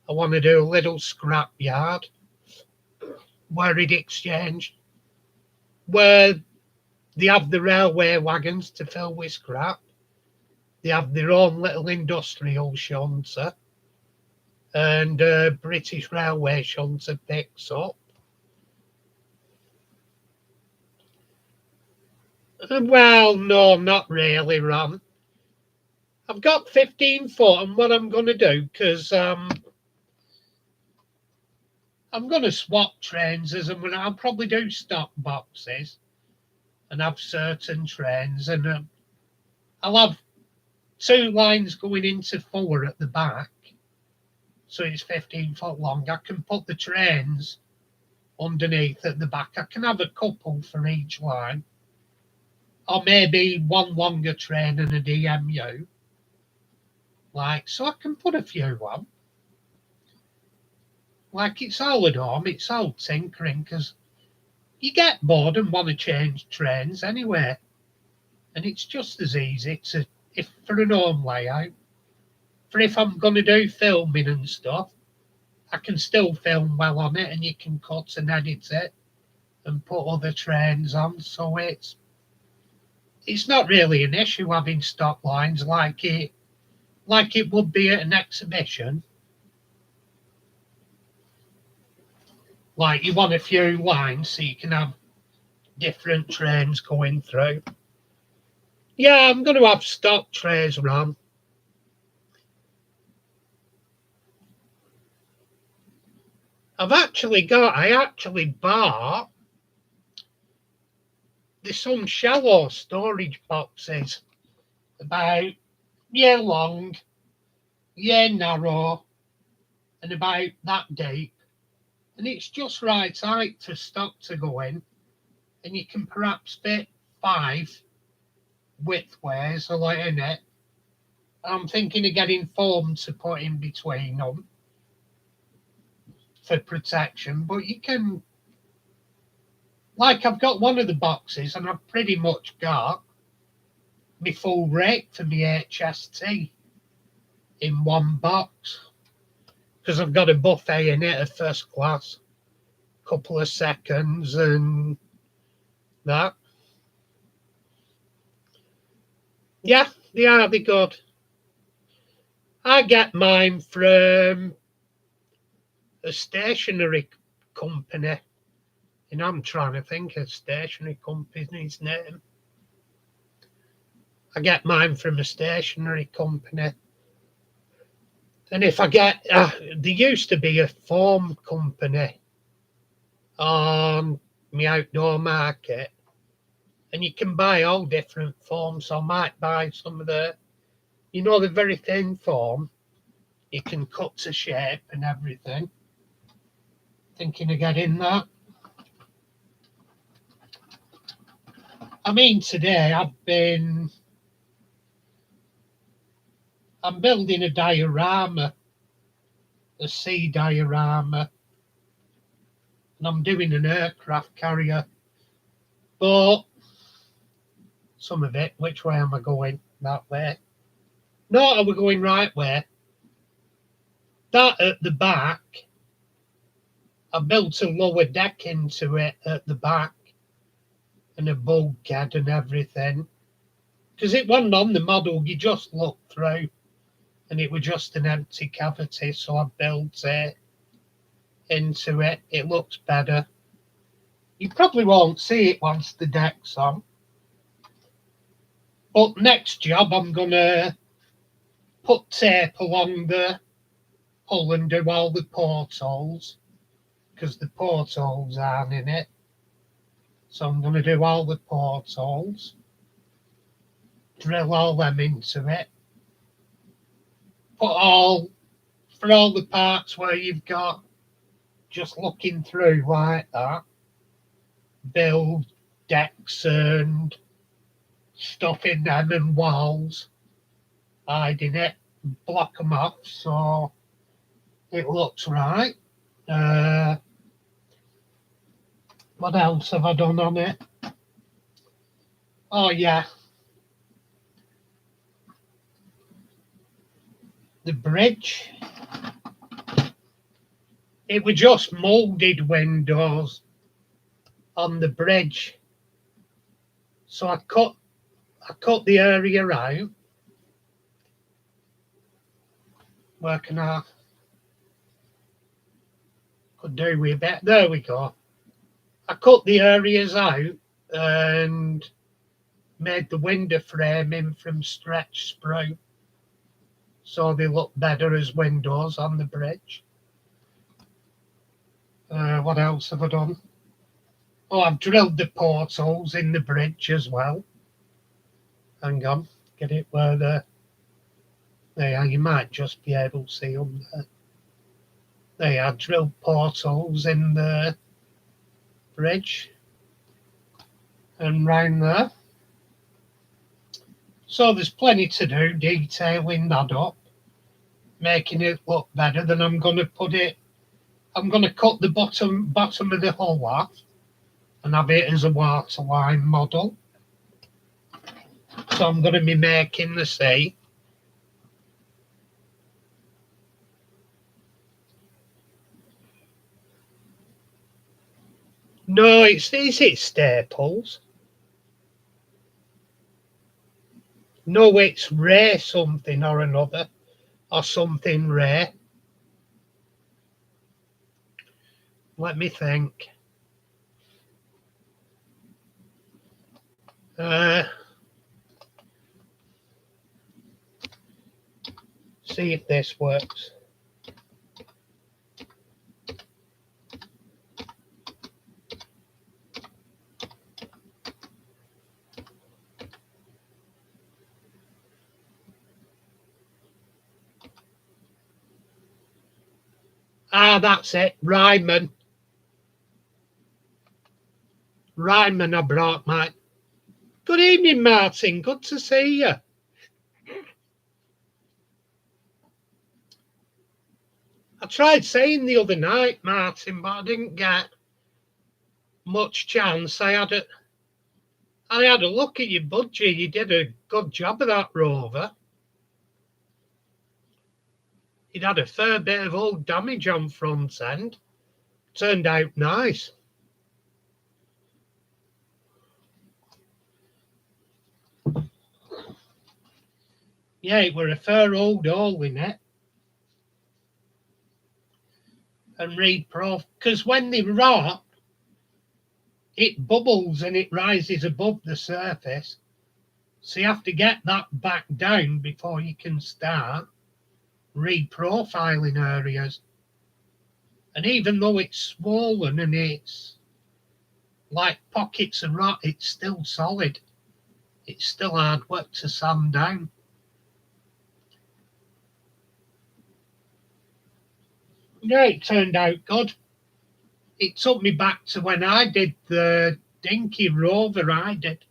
Speaker 1: I want to do a little scrap yard where it exchanged, where they have the railway wagons to fill with scrap. They have their own little industrial shunter, and British Railway shunter picks up. Well, no, not really, Ron. I've got 15 foot, and what I'm going to do, because I'm going to swap trains, I'll probably do stock boxes and have certain trains, and I'll have 2 lines going into 4 at the back, so it's 15 foot long. I can put the trains underneath at the back. I can have a couple for each line, or maybe one longer train and a DMU. So I can put a few on. It's all at home, it's all tinkering, because you get bored and want to change trains anyway. And it's just as easy if for an home layout. For if I'm going to do filming and stuff, I can still film well on it, and you can cut and edit it and put other trains on. So it's not really an issue having stock lines like it would be at an exhibition. You want a few lines so you can have different trains going through. Yeah, I'm going to have stock trays, Ron. I actually bought some shallow storage boxes, about year long, year narrow, and about that deep. And it's just right height for stock to go in. And you can perhaps fit 5 widthways a lot in it. I'm thinking of getting foam to put in between them for protection, but you can, like, I've got one of the boxes and I've pretty much got my full rake for my HST in one box, because I've got a buffet in it, a first class, couple of seconds and that. Yeah, they're good. I get mine from a stationery company, and I'm trying to think of stationery company's name. I get mine from a stationery company. And if I get, there used to be a foam company on my outdoor market, and you can buy all different foams. So I might buy some of the very thin foam. You can cut to shape and everything. Thinking of getting that. I mean, today I'm building a diorama, a sea diorama, and I'm doing an aircraft carrier. But some of it, which way am I going? That way. No, are we going right way? That at the back, I built a lower deck into it at the back and a bulkhead and everything. Because it wasn't on the model, you just looked through and it was just an empty cavity. So I built it into it. It looks better. You probably won't see it once the deck's on. But next job, I'm going to put tape along the hull and do all the portholes, because the portholes aren't in it. So I'm going to do all the portholes, drill all them into it, for all the parts where you've got just looking through like that, build decks and stuff in them and walls, hiding it, block them off so it looks right. What else have I done on it? Oh yeah, the bridge. It was just moulded windows on the bridge. So I cut the area out. Working out. Could do with a bit. There we go. I cut the areas out and made the window framing from stretch sprue, so they look better as windows on the bridge. What else have I done? Oh, I've drilled the portholes in the bridge as well. Hang on, get it where they are. You might just be able to see them there. They are drilled portholes in the bridge and round there. So there's plenty to do detailing that up, making it look better. Then I'm going to cut the bottom of the hull off and have it as a waterline model. So I'm going to be making the sea. No, is it Staples? No, it's Ray something or another, or something Ray. Let me think. See if this works. Ah, that's it. Ryman. Ryman, I brought my. Good evening, Martin. Good to see you. I tried saying the other night, Martin, but I didn't get much chance. I had a look at your budgie. You did a good job of that rover. It had a fair bit of old damage on front end. Turned out nice. Yeah, it were a fair old hole in it. And read pro, because when they rot, it bubbles and it rises above the surface. So you have to get that back down before you can start reprofiling areas. And even though it's swollen and it's like pockets of rot, it's still solid. It's still hard work to sand down. Yeah, it turned out good. It took me back to when I did the dinky rover I did.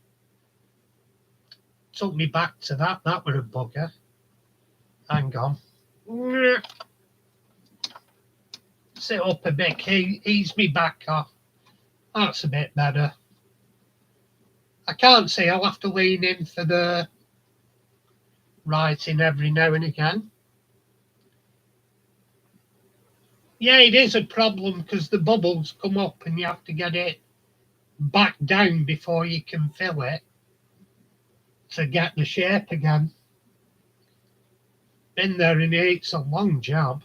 Speaker 1: Took me back to that. That were a bugger. Hang on. Sit up a bit, ease me back off. That's a bit better. I can't see, I'll have to lean in for the writing every now and again. Yeah, it is a problem because the bubbles come up and you have to get it back down before you can fill it to get the shape again. Been there and it's a long job.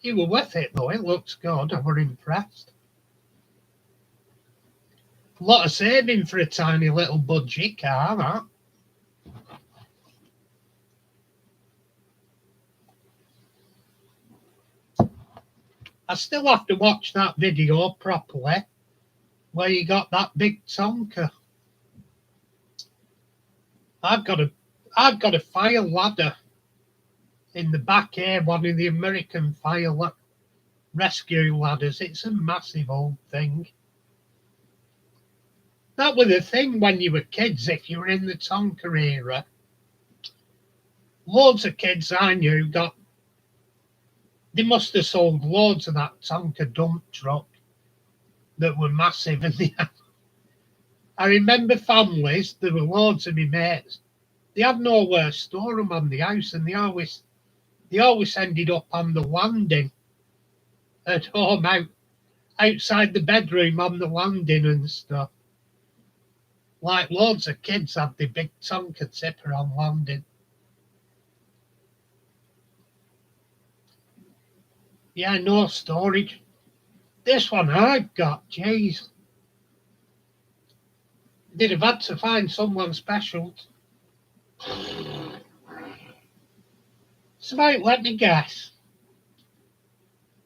Speaker 1: You were worth it though, it looks good, I were impressed. A lot of saving for a tiny little budget car, that. I still have to watch that video properly where you got that big tonker. I've got a fire ladder in the back here, one of the American fire rescue ladders. It's a massive old thing. That was the thing when you were kids, if you were in the tonker era. Loads of kids I knew they must have sold loads of that tonker dump truck that were massive. And I remember families, there were loads of my mates, they had nowhere to store them on the house, and they always ended up on the landing at home, outside the bedroom on the landing and stuff. Like loads of kids had the big tonker tipper on landing. Yeah, no storage. This one I've got, jeez. They'd have had to find someone special. It's about, let me guess.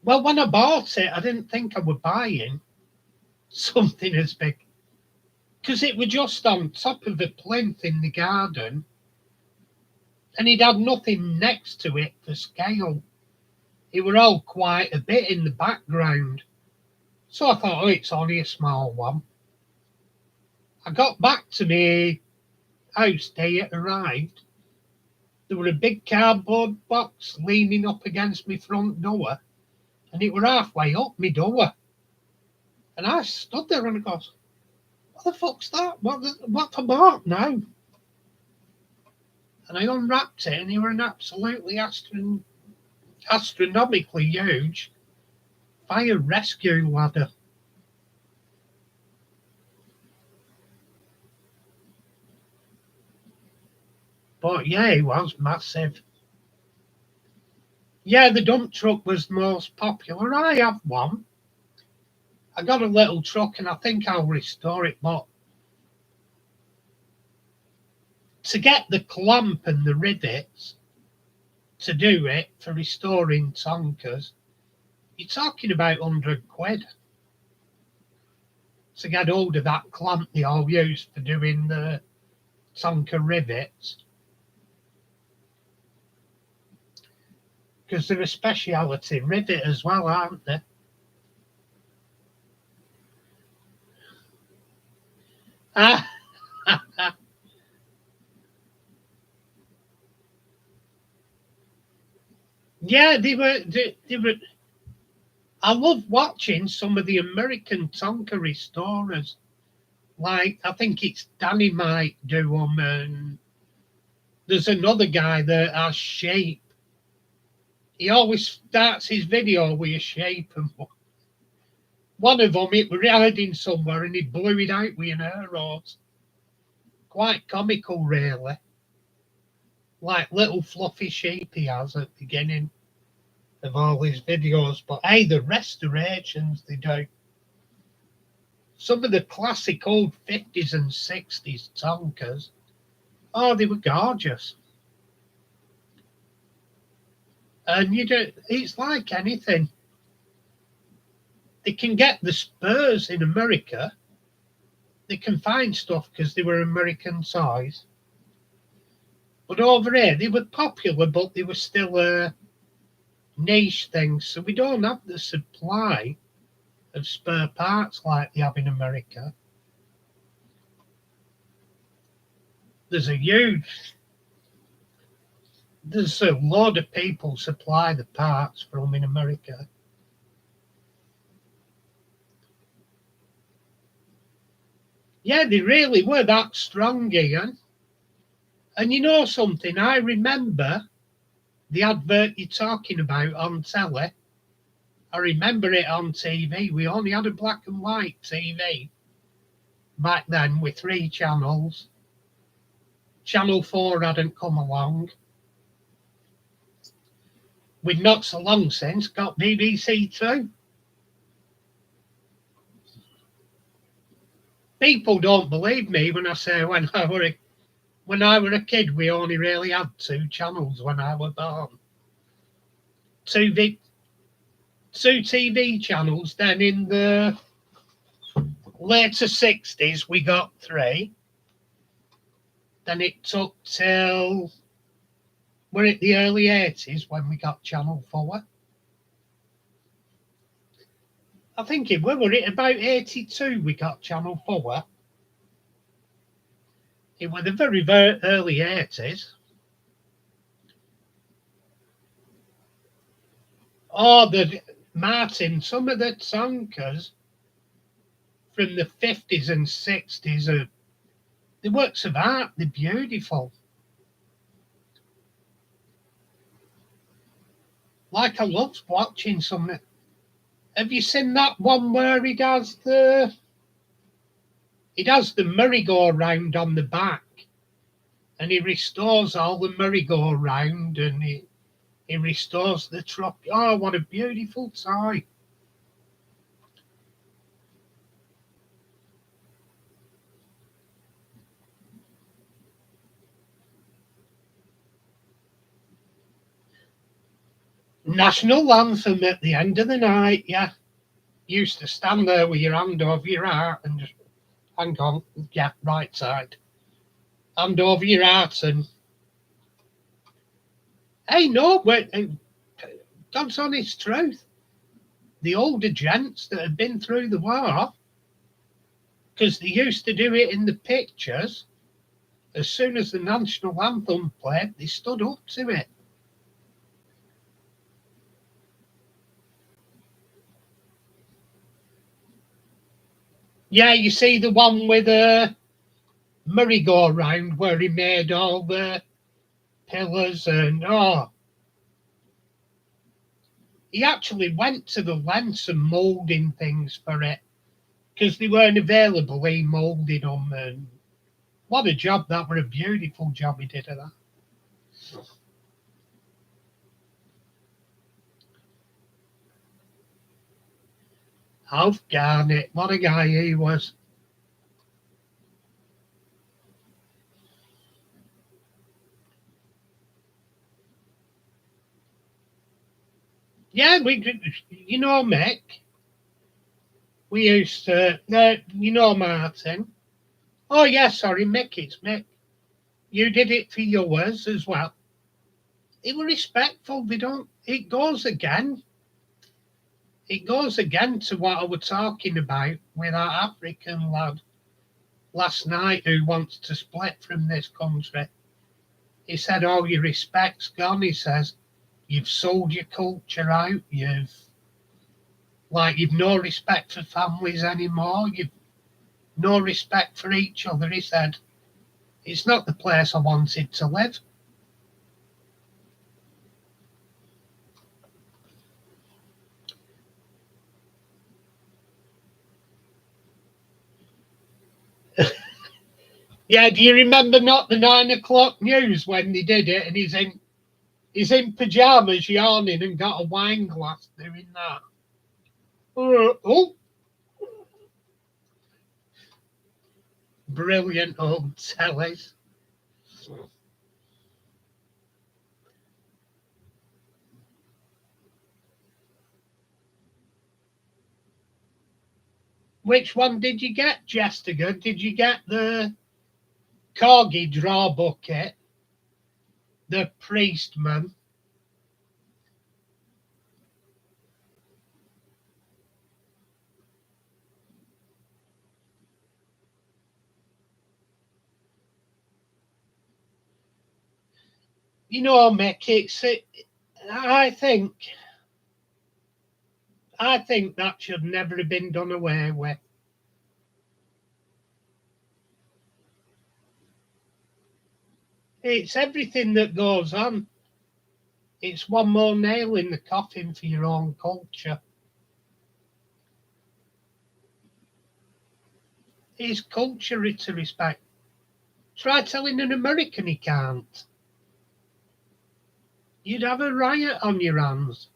Speaker 1: Well, when I bought it, I didn't think I were buying something as big. Because it was just on top of a plinth in the garden. And it had nothing next to it for scale. It were all quite a bit in the background. So I thought, oh, it's only a small one. I got back to my house day it arrived. There were a big cardboard box leaning up against my front door, and it were halfway up my door. And I stood there and I goes, what the fuck's that? What for bought now? And I unwrapped it, and it were an absolutely astronomically huge fire rescue ladder. But yeah, it was massive. Yeah, the dump truck was the most popular. I have one. I got a little truck and I think I'll restore it, but to get the clamp and the rivets to do it for restoring tonkers, you're talking about 100 quid. To get hold of that clamp they all use for doing the tonker rivets. because they're a speciality rivet as well, aren't they? Ah, yeah, they were. I love watching some of the American Tonka restorers. Like, I think it's Danny might do them, and there's another guy that has shape. He always starts his video with a shape, and one of them, it was riding somewhere and he blew it out with an air hose. Quite comical, really. Like little fluffy sheep he has at the beginning of all his videos. But hey, the restorations they do. Some of the classic old 50s and 60s Tonkas, oh, they were gorgeous. And you do, it's like anything. They can get the Spurs in America. They can find stuff because they were American toys. But over here, they were popular, but they were still niche things. So we don't have the supply of spare parts like they have in America. There's a lot of people supply the parts from in America. Yeah, they really were that strong, Ian. And you know something? I remember the advert you're talking about on telly. I remember it on TV. We only had a black and white TV back then with 3 channels. Channel 4 hadn't come along. We've not so long since got BBC 2. People don't believe me when I say when I were a kid, we only really had 2 channels when I was born. Two TV channels. Then in the later 60s, we got 3. Then it took till we're at the early 80s when we got Channel 4. I think it were it about 82 we got Channel 4. It was the very, very early 80s. Oh, Martin, some of the Tonkas from the 50s and 60s are the works of art. They're beautiful. Like I loved watching some. Have you seen that one where it has the merry-go-round on the back, and he restores all the merry-go-round, and he restores the truck. Oh, what a beautiful toy! National anthem at the end of the night. Yeah, you used to stand there with your hand over your heart and just hang on. Yeah, right side. Hand over your heart and hey, no, wait, God's honest truth. The older gents that had been through the war, because they used to do it in the pictures, as soon as the national anthem played, they stood up to it. Yeah, you see the one with a merry-go-round where he made all the pillars and he actually went to the lengths of moulding things for it because they weren't available. He moulded them, and what a job! That was a beautiful job he did of that. Alf Garnett, what a guy he was. Yeah, Mick, we used to, Martin. Oh, yeah, sorry, Mick, it's Mick. You did it for yours as well. They were respectful. They don't. It goes again. It goes again to what I was talking about with that African lad last night who wants to split from this country. He said, "Oh, your respect's gone." He says, "You've sold your culture out. You've no respect for families anymore. You've no respect for each other." He said, "It's not the place I wanted to live." Yeah, do you remember not the 9 o'clock news when they did it and he's in pajamas yawning and got a wine glass doing that? Oh, brilliant old tellies. Which one did you get, Jessica? Did you get the corgi draw bucket, the priestman? Mick, I think, I think that should never have been done away with. It's everything that goes on. It's one more nail in the coffin for your own culture. His culture to respect. Try telling an American he can't. You'd have a riot on your hands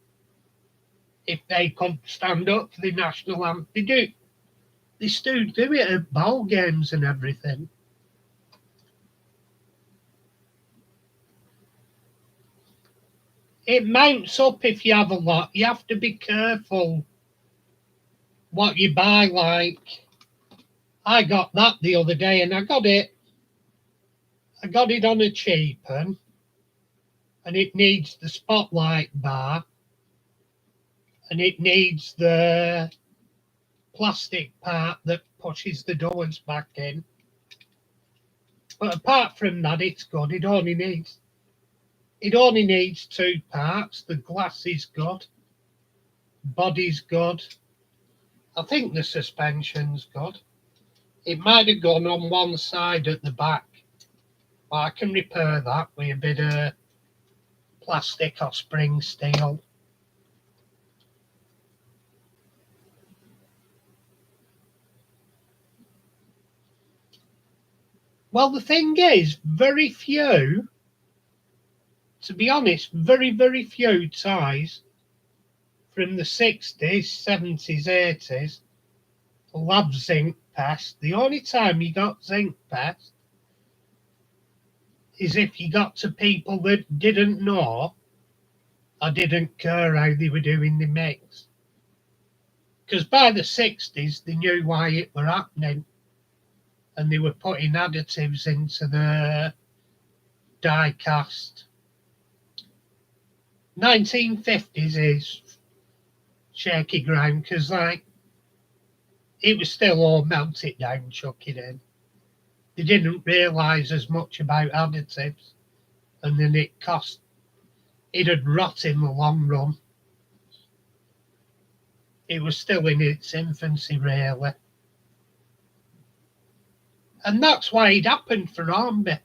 Speaker 1: if they could stand up for the national anthem. They do. They still do it at ball games and everything. It mounts up if you have a lot. You have to be careful what you buy. Like I got that the other day, and I got it. I got it on a cheap one, and it needs the spotlight bar, and it needs the plastic part that pushes the doors back in. But apart from that, it's good. It only needs two parts. The glass is good, body's good. I think the suspension's good. It might have gone on one side at the back, but I can repair that with a bit of plastic or spring steel. Well, the thing is, to be honest, very, very few ties from the 60s, 70s, 80s will have zinc pest. The only time you got zinc pest is if you got to people that didn't know or didn't care how they were doing the mix. Because by the 60s, they knew why it were happening and they were putting additives into the die cast. 1950s is shaky ground because, it was still all melt it down, chuck it in. They didn't realise as much about additives, and then it'd rot in the long run. It was still in its infancy, really. And that's why it happened for Hornby.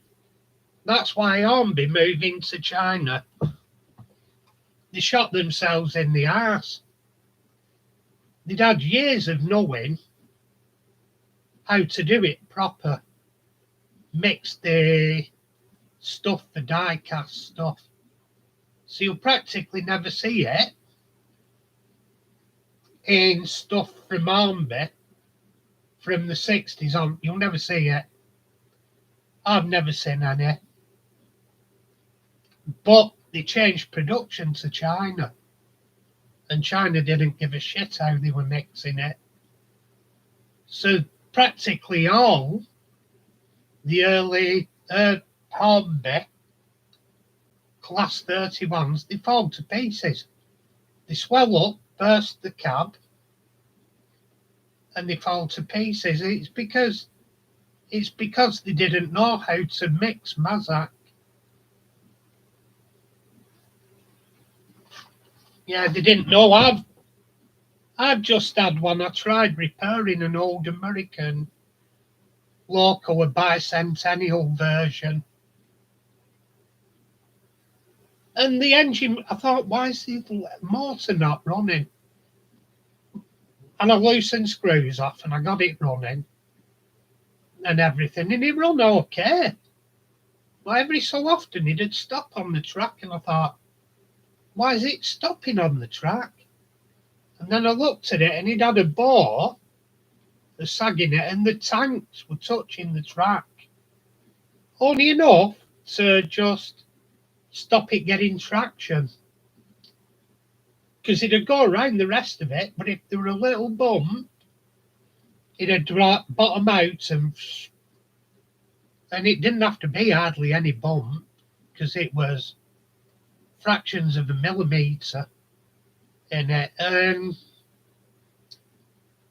Speaker 1: That's why Hornby moving to China. They shot themselves in the arse. They'd had years of knowing how to do it proper. Mix the stuff for die cast stuff. So you'll practically never see it in stuff from Hornby from the 60s on. You'll never see it. I've never seen any. But they changed production to China. And China didn't give a shit how they were mixing it. So practically all the early Hornby Class 31s, they fall to pieces. They swell up, burst the cab, and they fall to pieces. It's because they didn't know how to mix Mazak. Yeah, they didn't know. I've just had one. I tried repairing an old American local, a bicentennial version. And the engine, I thought, why is the motor not running? And I loosened screws off and I got it running and everything. And it run okay. But every so often it'd stop on the track and I thought, why is it stopping on the track? And then I looked at it and it had a bore, the sagging it, and the tanks were touching the track. Only enough to just stop it getting traction. Because it'd go around the rest of it, but if there were a little bump, it'd bottom out and it didn't have to be hardly any bump because it was fractions of a millimetre in it. And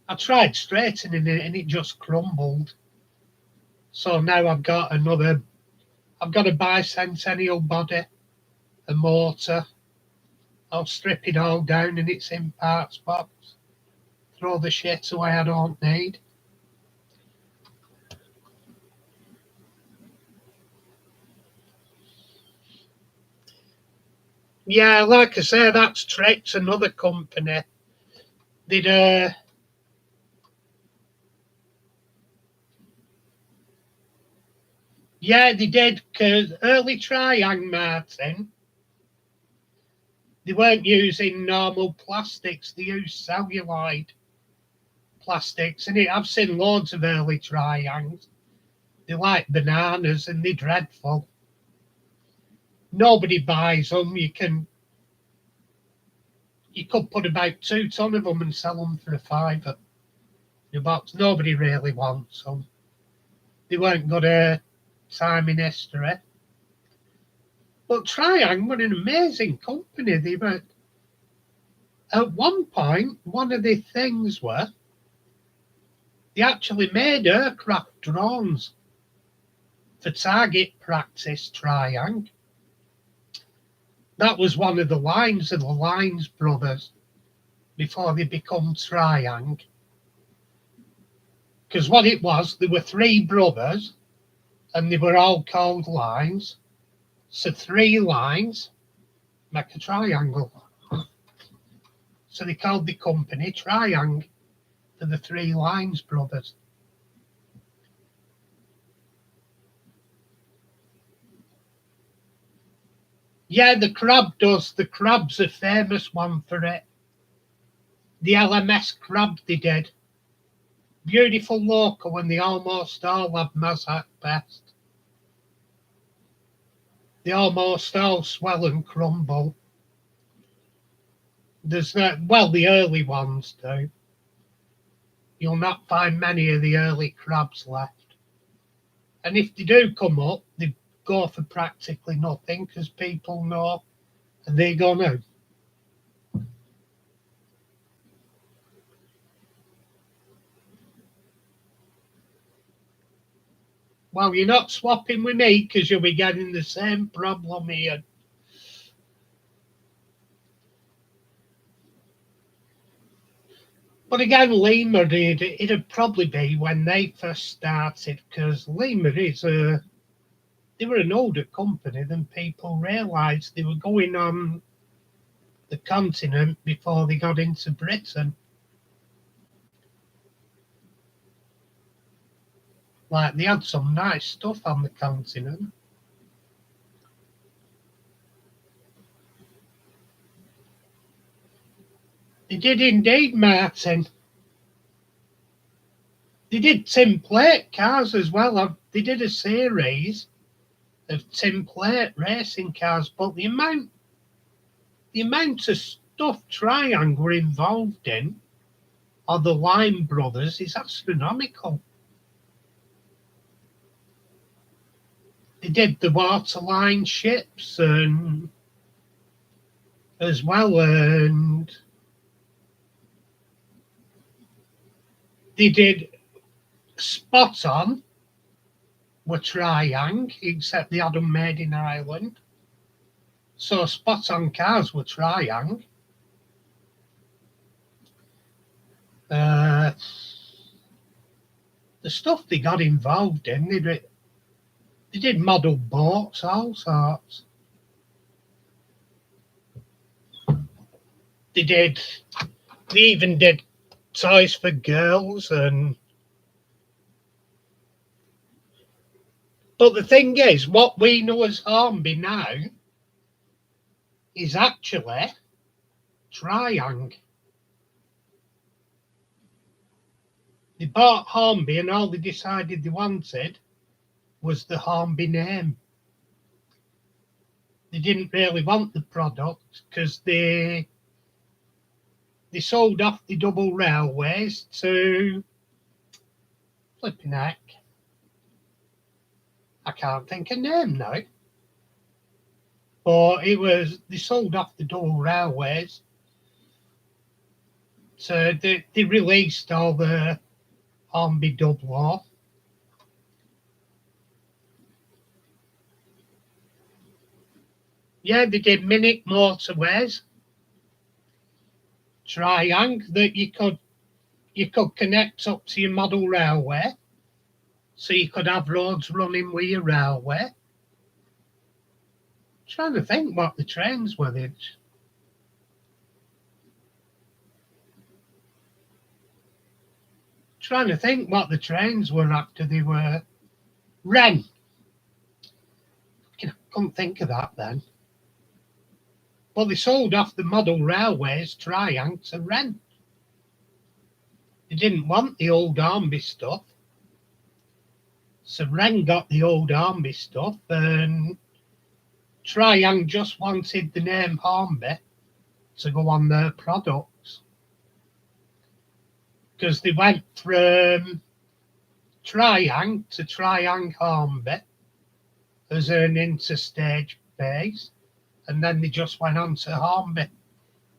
Speaker 1: I tried straightening it and it just crumbled. So now I've got a bicentennial body, a motor. I'll strip it all down and it's in parts box. Throw the shit away I don't need. Yeah, like I say, that's Trex, another company. They'd yeah, they did, because early Triang, Martin, they weren't using normal plastics, they used celluloid plastics. And I've seen loads of early Triangs. They're like bananas and they're dreadful. Nobody buys them. You could put about 2 ton of them and sell them for a £5 in a box. Nobody really wants them. They weren't got a time in history. But Triang were an amazing company. They were, at one point, one of the things were, they actually made aircraft drones for target practice, Triang. That was one of the lines of the Lines brothers before they become Triang. Because what it was, there were 3 brothers and they were all called Lines. So 3 lines make a triangle. So they called the company Triang for the 3 Lines brothers. Yeah, the Crab does. The Crab's a famous one for it. The LMS Crab they did. Beautiful local, and they almost all have Mazak best. They almost all swell and crumble. There's no, well, the early ones do. You'll not find many of the early Crabs left. And if they do come up, they go for practically nothing because people know and they're gonna. Well, you're not swapping with me because you'll be getting the same problem here. But again, Lima, it'd probably be when they first started because Lima they were an older company than people realised. They were going on the continent before they got into Britain. Like, they had some nice stuff on the continent. They did indeed, Martin. They did tin plate cars as well. They did a series of tin plate racing cars, but the amount of stuff Triang were involved in, or the Lime brothers, is astronomical. they did the waterline ships and as well, and they did Spot On were Triang, except they had them made in Ireland. So Spot On cars were Triang. The stuff they got involved in, they did model boats, all sorts. They even did toys for girls and. But the thing is, what we know as Hornby now is actually Triang. They bought Hornby and all they decided they wanted was the Hornby name. They didn't really want the product because they sold off the double railways to flipping heck. I can't think of name now. But they sold off the double railways. So they released all the Hornby double O. Yeah, they did Minute motorways. Triang that you could connect up to your model railway. So you could have roads running with your railway. I'm trying to think what the trains were. Trying to think what the trains were after they were Wren. I couldn't think of that then. But they sold off the model railways Triang to Wren. They didn't want the old Hornby stuff. So Wren got the old Hornby stuff and Triang just wanted the name Hornby to go on their products. Because they went from Triang to Triang Hornby as an interstage base, and then they just went on to Hornby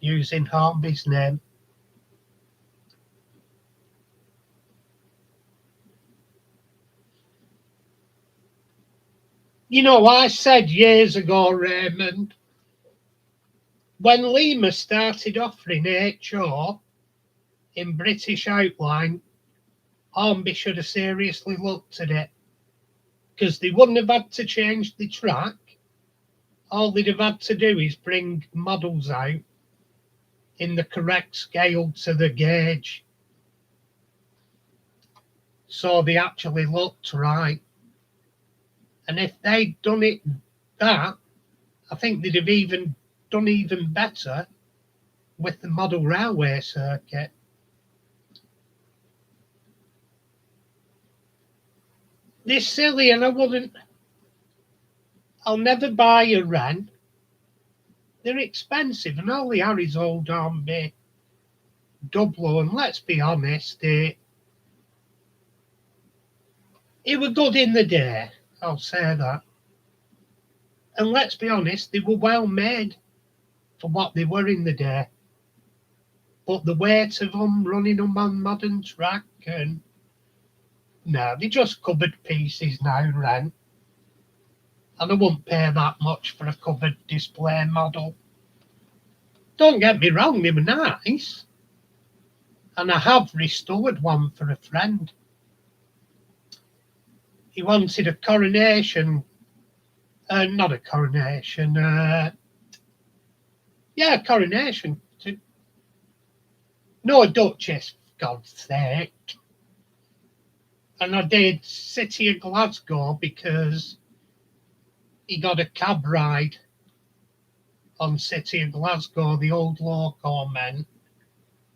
Speaker 1: using Hornby's name. You know, I said years ago, Raymond, when Lima started offering HO in British Outline, Hornby should have seriously looked at it because they wouldn't have had to change the track. All they'd have had to do is bring models out in the correct scale to the gauge. So they actually looked right. And if they'd done it that, I think they'd have even done even better with the model railway circuit. They're silly and I'll never buy a Wren. They're expensive and all they are is old Hornby double. And let's be honest, it were good in the day, I'll say that. And let's be honest, they were well made for what they were in the day. But the weight of them, running them on modern track, and no, they just covered pieces now, Wren. And I wouldn't pay that much for a covered display model. Don't get me wrong, they were nice. And I have restored one for a friend. He wanted a coronation, not a coronation, coronation. No, a duchess, for God's sake. And I did City of Glasgow because he got a cab ride on City of Glasgow. The old loco men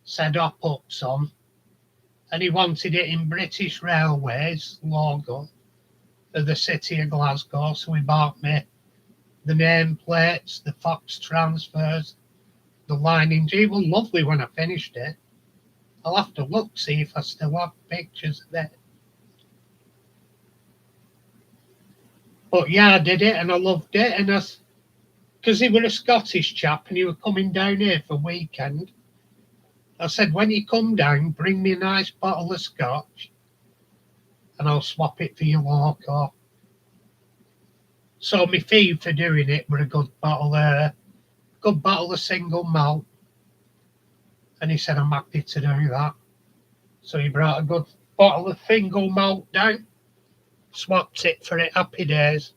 Speaker 1: said up on, and he wanted it in British Railways logo of the City of Glasgow. So he bought me the nameplates, the Fox transfers, the lining. It was lovely when I finished it. I'll have to look, see if I still have pictures of it. But yeah, I did it and I loved it. And because he were a Scottish chap and he were coming down here for weekend, I said, when you come down, bring me a nice bottle of scotch and I'll swap it for your local. So my fee for doing it were a good bottle of single malt. And he said, I'm happy to do that. So he brought a good bottle of single malt down, swapped it for it, happy days.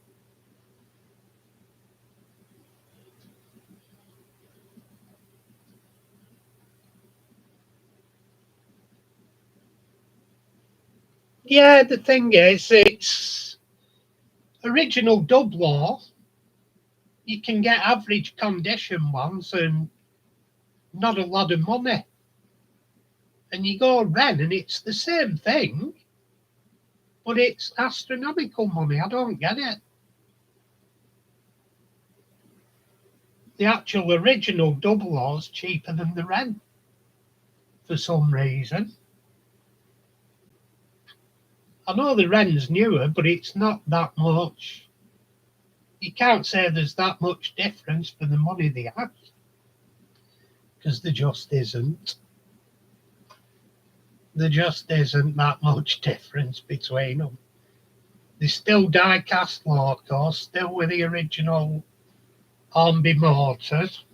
Speaker 1: Yeah, the thing is, it's original dub law. You can get average condition ones and not a lot of money. And you go Ren and it's the same thing, but it's astronomical money. I don't get it. The actual original dub law's cheaper than the Ren for some reason. I know the Ren's newer, but it's not that much. You can't say there's that much difference for the money they have, because there just isn't. There just isn't that much difference between them. They still die cast loco, still with the original Hornby motors.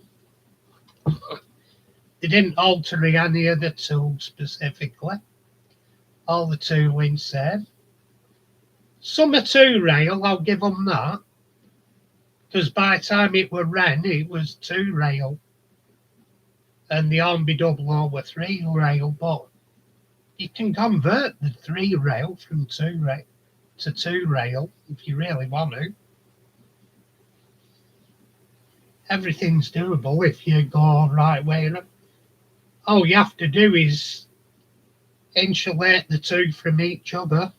Speaker 1: They didn't alter any of the tools specifically. All the tooling same. Some are two rail, I'll give them that. Because by the time it were Ren, it was two rail. And the Hornby double were three rail, but you can convert the three rail from two rail to two rail if you really want to. Everything's doable if you go right way around. All you have to do is insulate the two from each other.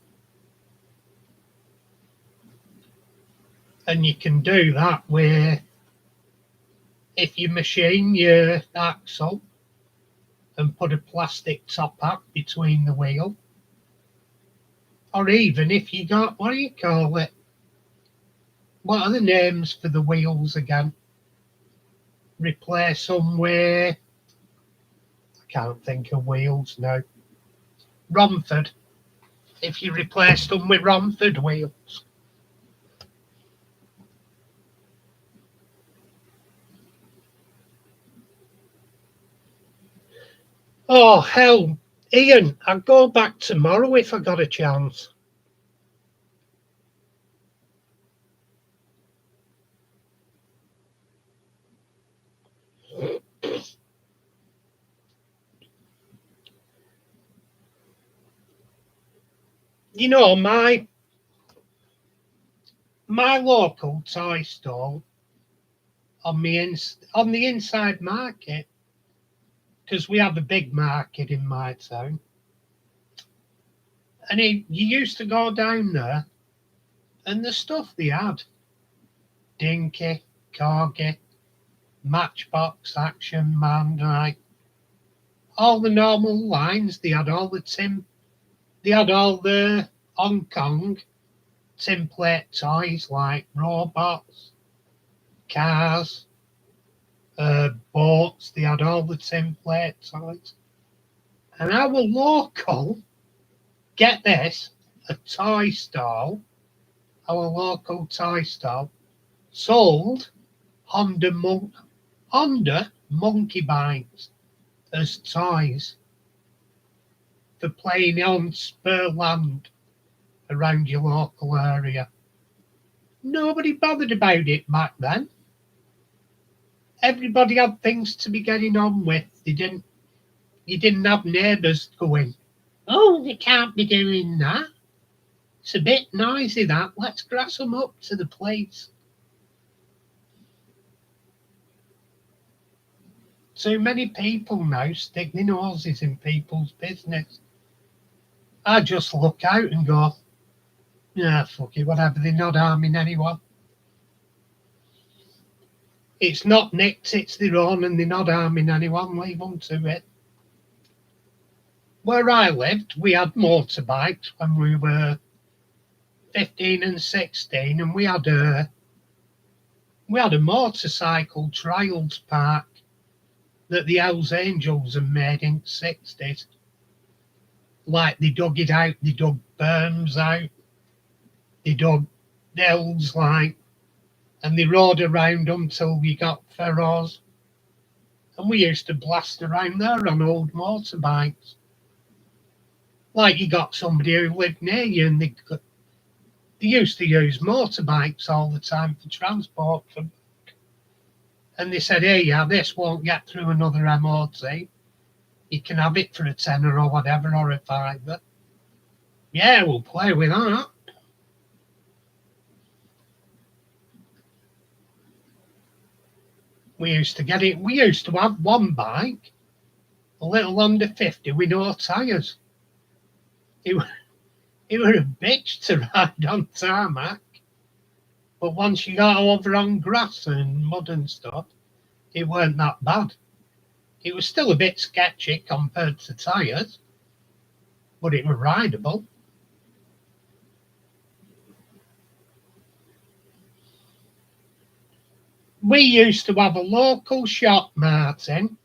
Speaker 1: And you can do that with, if you machine your axle and put a plastic top up between the wheel, or even if you got, what do you call it? What are the names for the wheels again? Replace them with, I can't think of wheels now. Romford. If you replace them with Romford wheels. Oh, hell. Ian, I'd go back tomorrow if I got a chance. You know, my local toy store on the inside market, because we have a big market in my town, and you used to go down there, and the stuff they had, Dinky, Corgi, Matchbox, Action Man, right, all the normal lines. They had all the Hong Kong tin plate toys like robots, cars, boats. They had all the tin plate toys. And our local, get this, a toy stall, our local toy stall, sold Honda monkey bikes as toys for playing on spur land around your local area. Nobody bothered about it back then. Everybody had things to be getting on with. You didn't have neighbours going, oh, they can't be doing that. It's a bit noisy, that. Let's grass them up to the place. Too many people now stick their noses in people's business. I just look out and go, yeah, fuck it, whatever, they're not harming anyone. It's not nicked, it's their own, and they're not harming anyone, leave them to it. Where I lived, we had motorbikes when we were 15 and 16, and we had a motorcycle trials park that the Hells Angels had made in the 60s. Like, they dug it out, they dug berms out, they dug hills, like, and they rode around until we got Ferros. And we used to blast around there on old motorbikes. Like, you got somebody who lived near you, and they used to use motorbikes all the time for transport. And they said, hey, yeah, this won't get through another MOT. You can have it for a tenner or whatever, or a fiver. Yeah, we'll play with that. We used to get it. We used to have one bike, a little under 50 with no tyres. It were a bitch to ride on tarmac. But once you got over on grass and mud and stuff, it weren't that bad. It was still a bit sketchy compared to tyres, but it was rideable. We used to have a local shop, Martin,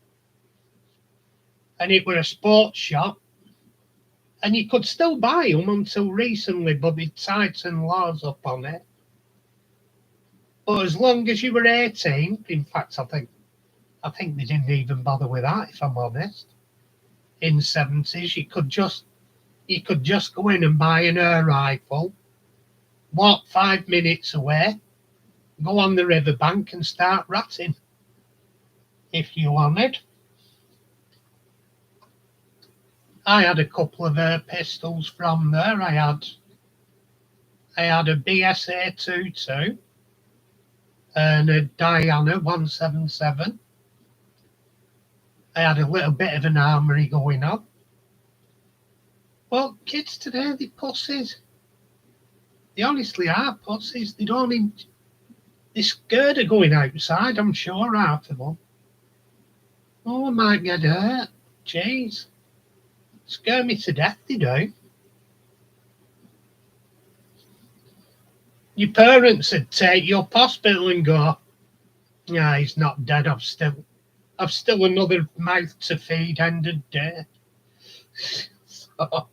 Speaker 1: and it was a sports shop, and you could still buy them until recently, but they tightened laws up on it. But as long as you were 18, in fact, I think they didn't even bother with that, if I'm honest. In the 70s, you could just go in and buy an air rifle, walk 5 minutes away, go on the riverbank and start ratting if you wanted. I had a couple of air pistols from there. I had a BSA 22 and a Diana 177. I had a little bit of an armory going on. Well, kids today, they're pussies. They honestly are pussies. They're scared of going outside, I'm sure, half of them. Oh, I might get hurt. Jeez. Scare me to death, they do. Your parents would take you up hospital and go, yeah, he's not dead, I've still another mouth to feed end of day. So.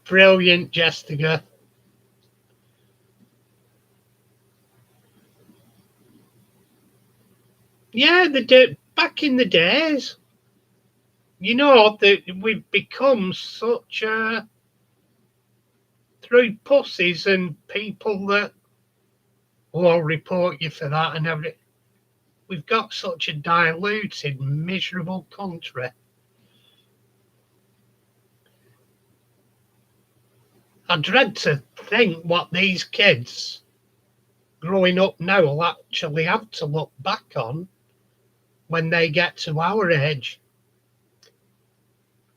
Speaker 1: Brilliant, Jessica. Yeah, back in the days, that we've become such through pussies and people that will report you for that and everything. We've got such a diluted, miserable country. I dread to think what these kids growing up now will actually have to look back on when they get to our age.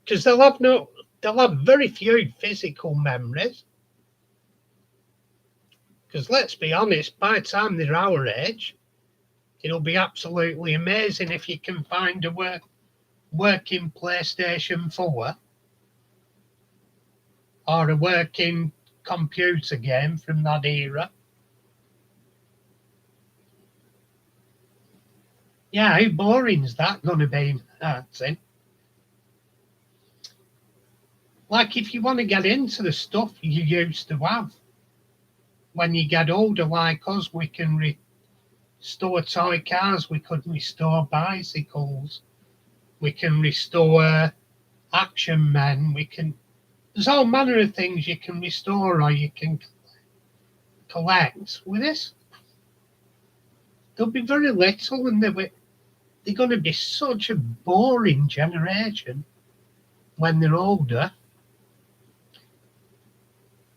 Speaker 1: Because they'll have very few physical memories. Because let's be honest, by the time they're our age, it'll be absolutely amazing if you can find a working PlayStation 4 or a working computer game from that era. Yeah, how boring is that going to be, Martin? Like, if you want to get into the stuff you used to have, when you get older like us, we can restore toy cars, we could restore bicycles, we can restore action men, there's all manner of things you can restore or you can collect. With this, there'll be very little, and they're going to be such a boring generation when they're older.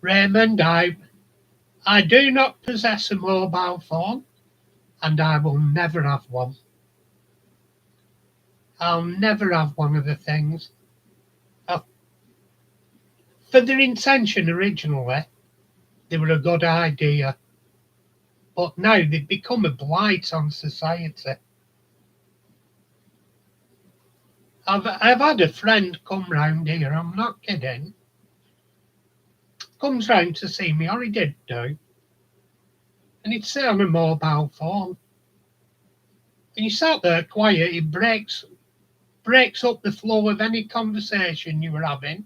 Speaker 1: Raymond, I do not possess a mobile phone, and I will never have one. I'll never have one of the things. For their intention originally, they were a good idea. But now they've become a blight on society. I've had a friend come round here, I'm not kidding. Comes round to see me, or he did do, and he'd sit on a mobile phone. And you sat there quiet, he breaks up the flow of any conversation you were having.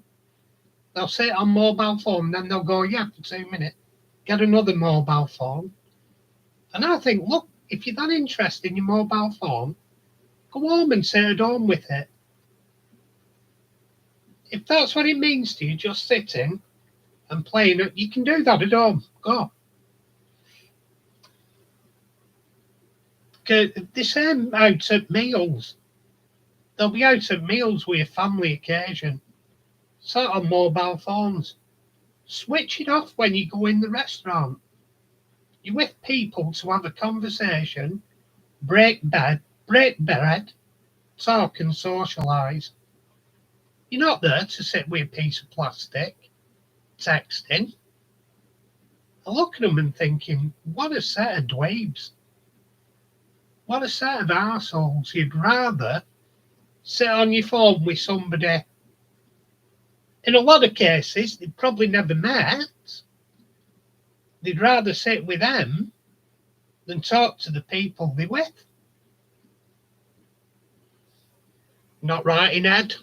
Speaker 1: They'll sit on mobile phone, then they'll go, yeah, for 2 minutes, get another mobile phone. And I think, look, if you're that interested in your mobile phone, go home and sit at home with it. If that's what it means to you, just sitting and playing it, you can do that at home. Go. The same out at meals. They'll be out at meals with a family occasion, sat on mobile phones. Switch it off when you go in the restaurant. You're with people to have a conversation, break bread, talk and socialise. You're not there to sit with a piece of plastic, texting. I look at them and thinking, what a set of dweebs. What a set of arseholes. You'd rather sit on your phone with somebody. In a lot of cases, they'd probably never met. They'd rather sit with them than talk to the people they're with. Not right in head.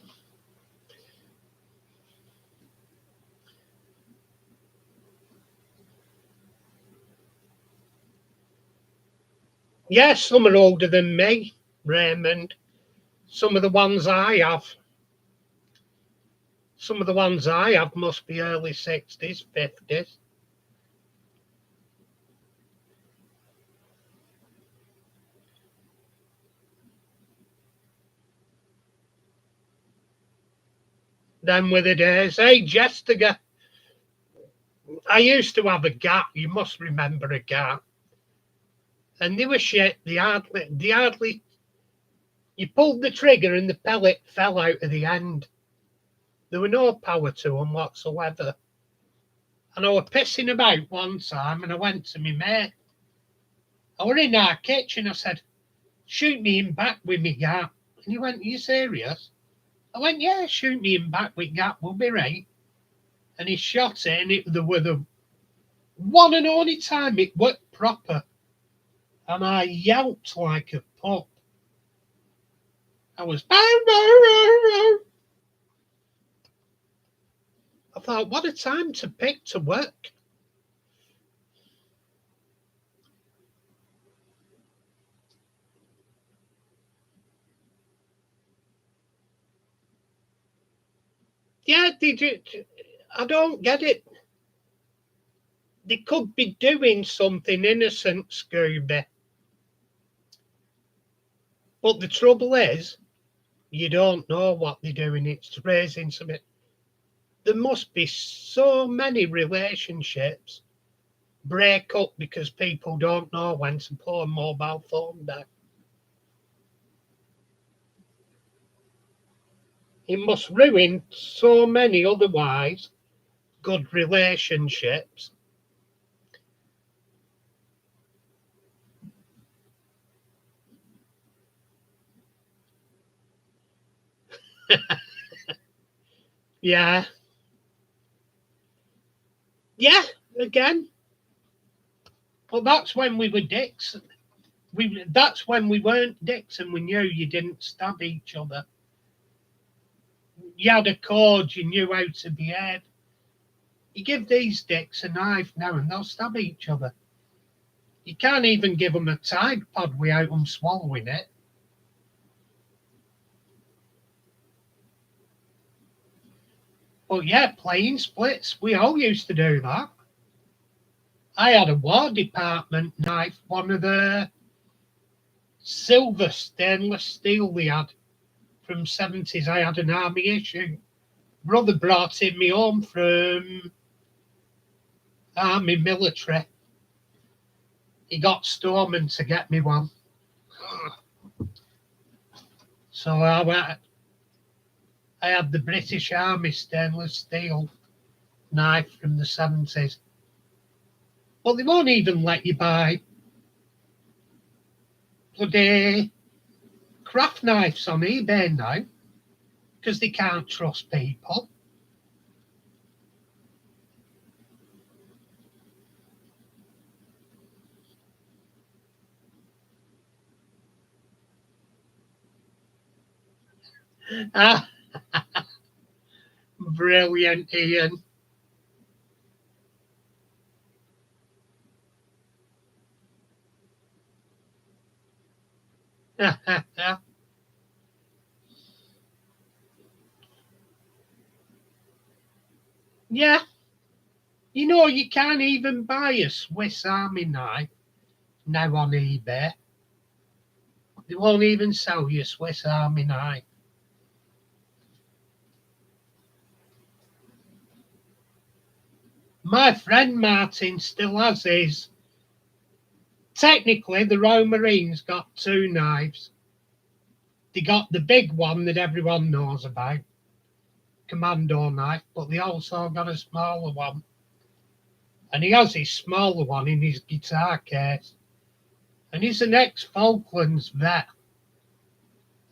Speaker 1: Yes, some are older than me, Raymond. Some of the ones I have. Some of the ones I have must be early 60s, 50s. Them were the days. Hey, Jessica, I used to have a Gat. You must remember a Gat. And they were shit. They hardly. You pulled the trigger and the pellet fell out of the end. There were no power to them whatsoever. And I was pissing about one time, and I went to my mate. I were in our kitchen. I said, "Shoot me in back with me Gat." And he went, "Are you serious?" I went, "Yeah, shoot me in back with Gat. We'll be right." And he shot it, and it was the one and only time it worked proper. And I yelped like a pup. I was. I thought, what a time to pick to work. Yeah, I don't get it. They could be doing something innocent, Scooby. But the trouble is, you don't know what they're doing. It's raising something. There must be so many relationships break up because people don't know when to put a mobile phone down. It must ruin so many otherwise good relationships. Yeah. Yeah, again. Well, that's when we were dicks. That's when we weren't dicks and we knew you didn't stab each other. You had a code, you knew how to behave. You give these dicks a knife now and they'll stab each other. You can't even give them a Tide Pod without them swallowing it. But yeah, playing splits, we all used to do that. I had a War Department knife, one of the silver stainless steel they had from 70s. I had an army issue. Brother brought in me home from army military. He got Storman to get me one. So I had the British Army stainless steel knife from the 70s. Well, they won't even let you buy bloody craft knives on eBay now. because they can't trust people. Ah, brilliant, Ian. Yeah, you know, you can't even buy a Swiss Army knife now on eBay. They won't even sell you a Swiss Army knife. My friend Martin still has his. Technically, the Royal Marines got two knives. They got the big one that everyone knows about, commando knife, but they also got a smaller one. And he has his smaller one in his guitar case. And he's an ex-Falklands vet.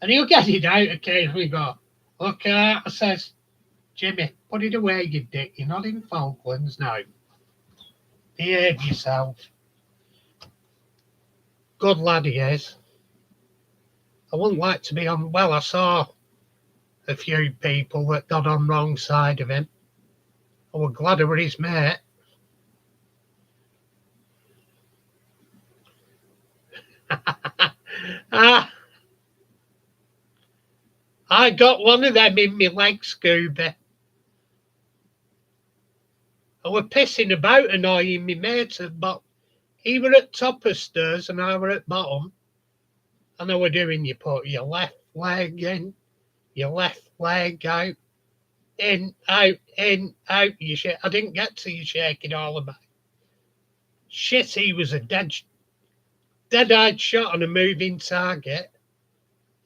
Speaker 1: And he'll get it out occasionally and go, look, I says, Jimmy, put it away, you dick. You're not in Falklands now. Behave yourself. Good lad he is. I wouldn't like to be on, well, I saw a few people that got on wrong side of him. I was glad I were his mate. Ah, I got one of them in my leg, Scooby. I were pissing about annoying me mate, but he were at top of stairs and I were at bottom. And I were doing, you put your left leg in, your left leg out, in, out, you shake. I didn't get to you shaking all about. Shit, he was a dead-eyed shot on a moving target.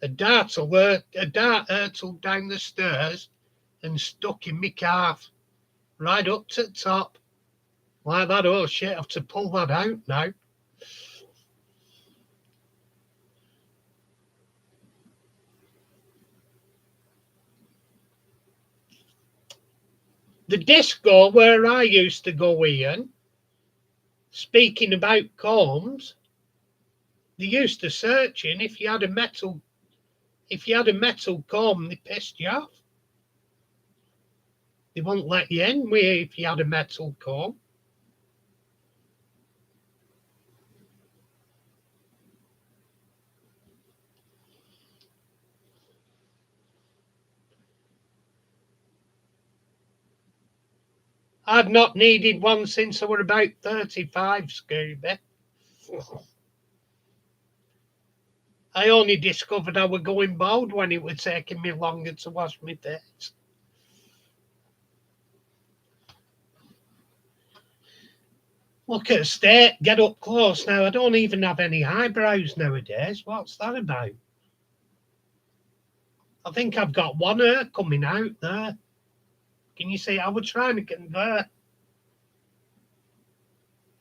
Speaker 1: A dart hurtled down the stairs and stuck in me calf, right up to the top. Like that, oh shit, I have to pull that out now. The disco where I used to go, Ian, speaking about combs, they used to search in if you had a metal comb, they pissed you off. They wouldn't let you in if you had a metal comb. I've not needed one since I were about 35, Scooby. I only discovered I were going bald when it was taking me longer to wash my face. Look at state, get up close now. I don't even have any eyebrows nowadays. What's that about? I think I've got one hair coming out there. Can you see? I was trying to convert.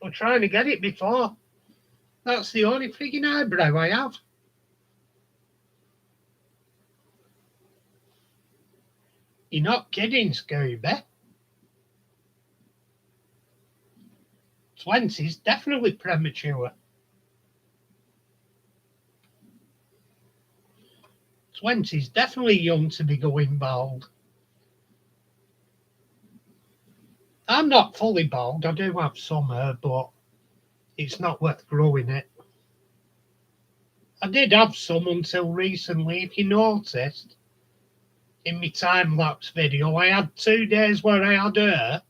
Speaker 1: I was trying to get it before. That's the only frigging eyebrow I have. You're not kidding, Scooby. 20's definitely premature. 20's definitely young to be going bald. I'm not fully bald. I do have some hair, but it's not worth growing it. I did have some until recently. If you noticed in my time lapse video, I had 2 days where I had hair,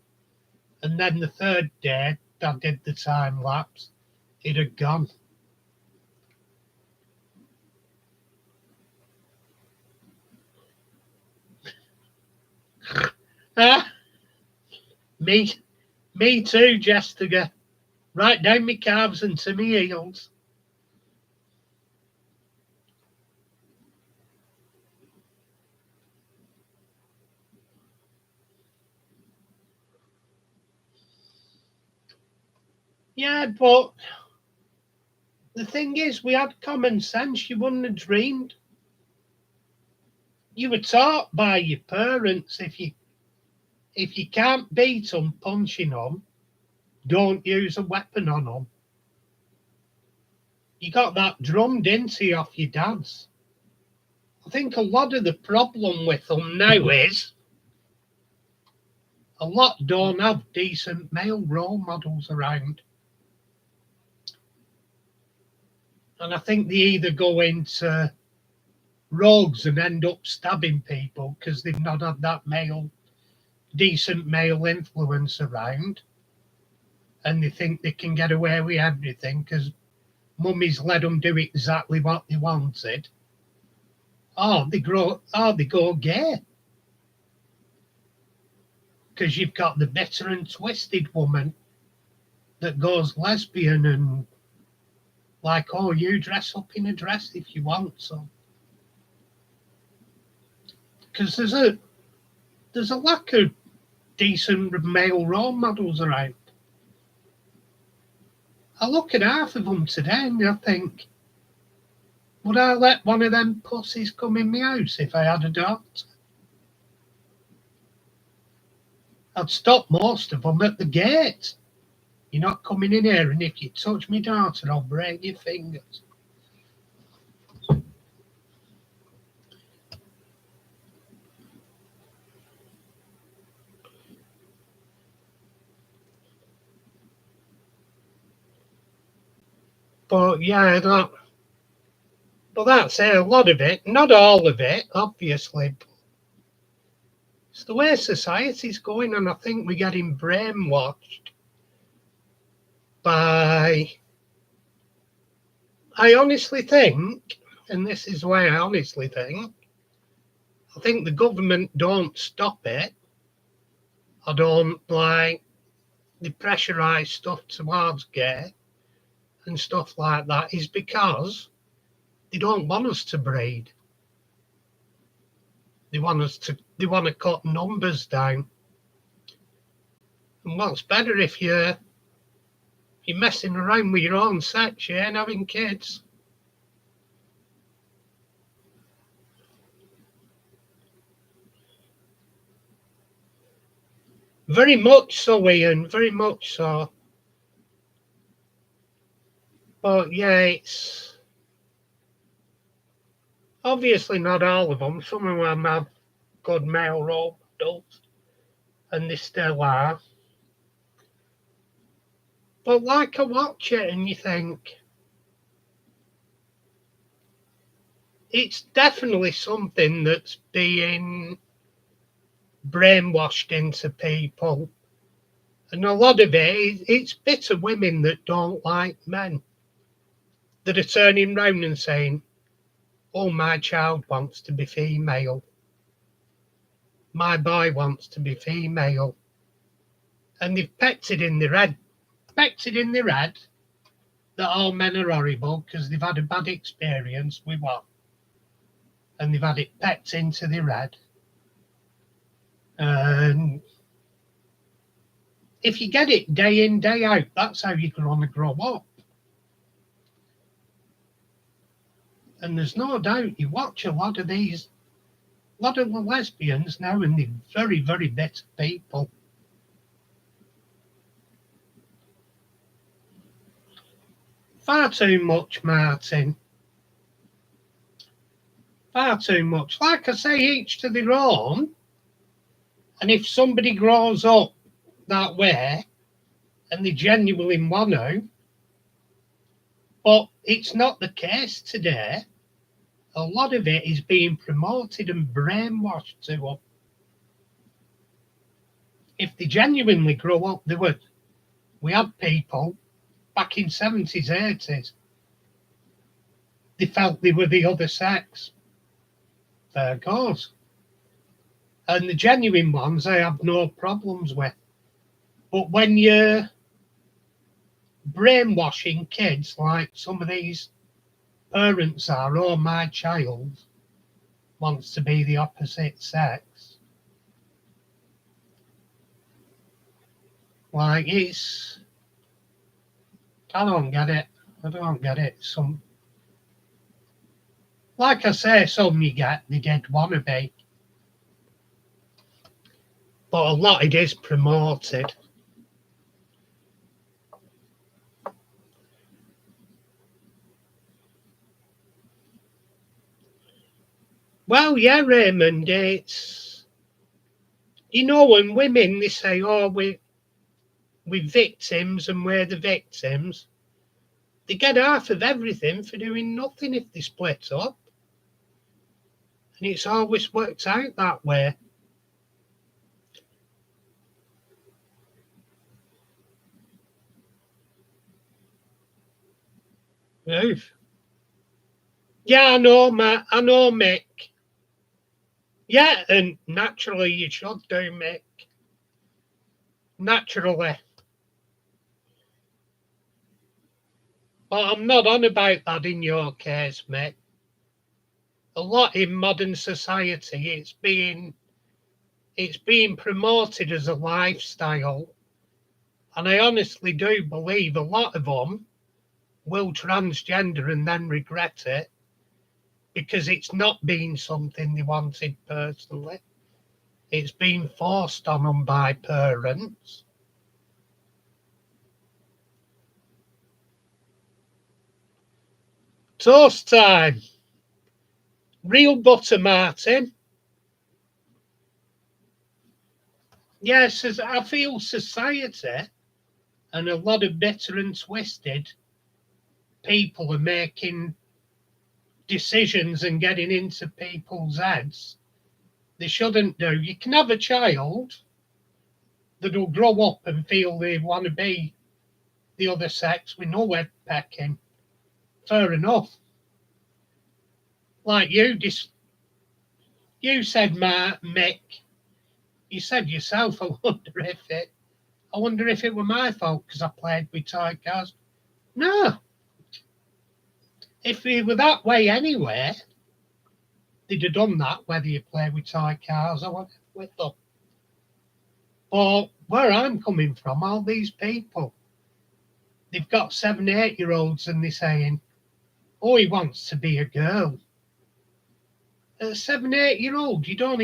Speaker 1: and then the third day I did the time lapse, it had gone. Ah, me, me too, Jessica. Right down my calves and to me heels. Yeah, but the thing is, we had common sense. You wouldn't have dreamed. You were taught by your parents, if you can't beat them, punching them, don't use a weapon on them. You got that drummed into you off your dads. I think a lot of the problem with them now is a lot don't have decent male role models around. And I think they either go into rogues and end up stabbing people because they've not had that decent male influence around. And they think they can get away with everything because mummies let them do exactly what they wanted. They go gay. Because you've got the bitter and twisted woman that goes lesbian and like, oh, you dress up in a dress if you want. So, because there's a lack of decent male role models around. I look at half of them today and I think, would I let one of them pussies come in my house if I had a daughter? I'd stop most of them at the gate. You're not coming in here, and if you touch my daughter, I'll break your fingers. But yeah, that's it. A lot of it, not all of it, obviously. But it's the way society's going, and I think we're getting brainwashed by. I honestly think, and this is why I honestly think, I think the government don't stop it. I don't like the pressurised stuff towards gay and stuff like that is because they don't want us to breed. They want to cut numbers down. And what's better if you're messing around with your own sex, you ain't having kids. Very much so, Ian, very much so. But yeah, it's obviously not all of them. Some of them have good male role models, and they still are. But like I watch it and you think, it's definitely something that's being brainwashed into people. And a lot of it's bitter women that don't like men that are turning round and saying, oh, my child wants to be female. My boy wants to be female. And they've pecked it in their head that all men are horrible because they've had a bad experience with one. And they've had it pecked into their head. And if you get it day in, day out, that's how you're going to grow up. And there's no doubt you watch a lot of the lesbians now, and they're very, very bitter people. Far too much, Martin. Far too much. Like I say, each to their own. And if somebody grows up that way and they genuinely want to, but it's not the case today. A lot of it is being promoted and brainwashed to them. If they genuinely grow up, we had people back in 70s, 80s, they felt they were the other sex. There goes. And the genuine ones I have no problems with. But when you're brainwashing kids like some of these parents are, oh, my child wants to be the opposite sex. Like, I don't get it. I don't get it. Like I say, some you get, they did want to be. But a lot it is promoted. Well, yeah, Raymond, it's, when women, they say, oh, we're victims and we're the victims, they get half of everything for doing nothing if they split up. And it's always worked out that way. Oof. Yeah, I know, Matt. I know, Mick. Yeah, and naturally you should do, Mick. Naturally. But I'm not on about that in your case, Mick. A lot in modern society, it's being promoted as a lifestyle, and I honestly do believe a lot of them will transgender and then regret it because it's not been something they wanted personally. It's been forced on them by parents. Toast time. Real butter, Martin. Yes, as I feel society and a lot of bitter and twisted people are making decisions and getting into people's heads they shouldn't do. You can have a child that'll grow up and feel they want to be the other sex with no head pecking. Fair enough. Like you said, Mick. You said yourself. I wonder if it were my fault because I played with toy cars. No, if we were that way anyway, they'd have done that. Whether you play with toy cars or whatever with them. But where I'm coming from, all these people, they've got 7, 8-year-olds and they're saying, "Oh, he wants to be a girl." At a 7, 8-year-old, you don't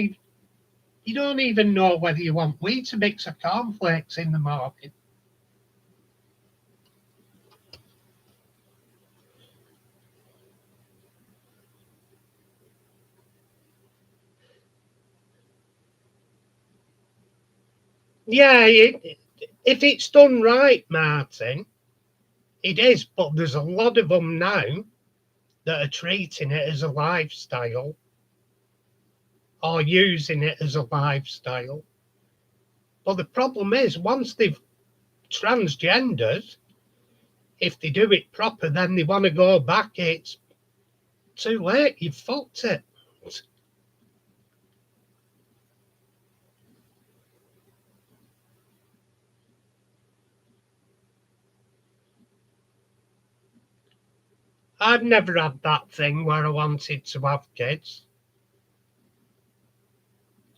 Speaker 1: even know whether you want Weetabix or cornflakes in the morning. Yeah, if it's done right, Martin, it is. But there's a lot of them now that are treating it as a lifestyle or using it as a lifestyle. But the problem is, once they've transgendered, if they do it proper, then they want to go back. It's too late. You've fucked it. I've never had that thing where I wanted to have kids.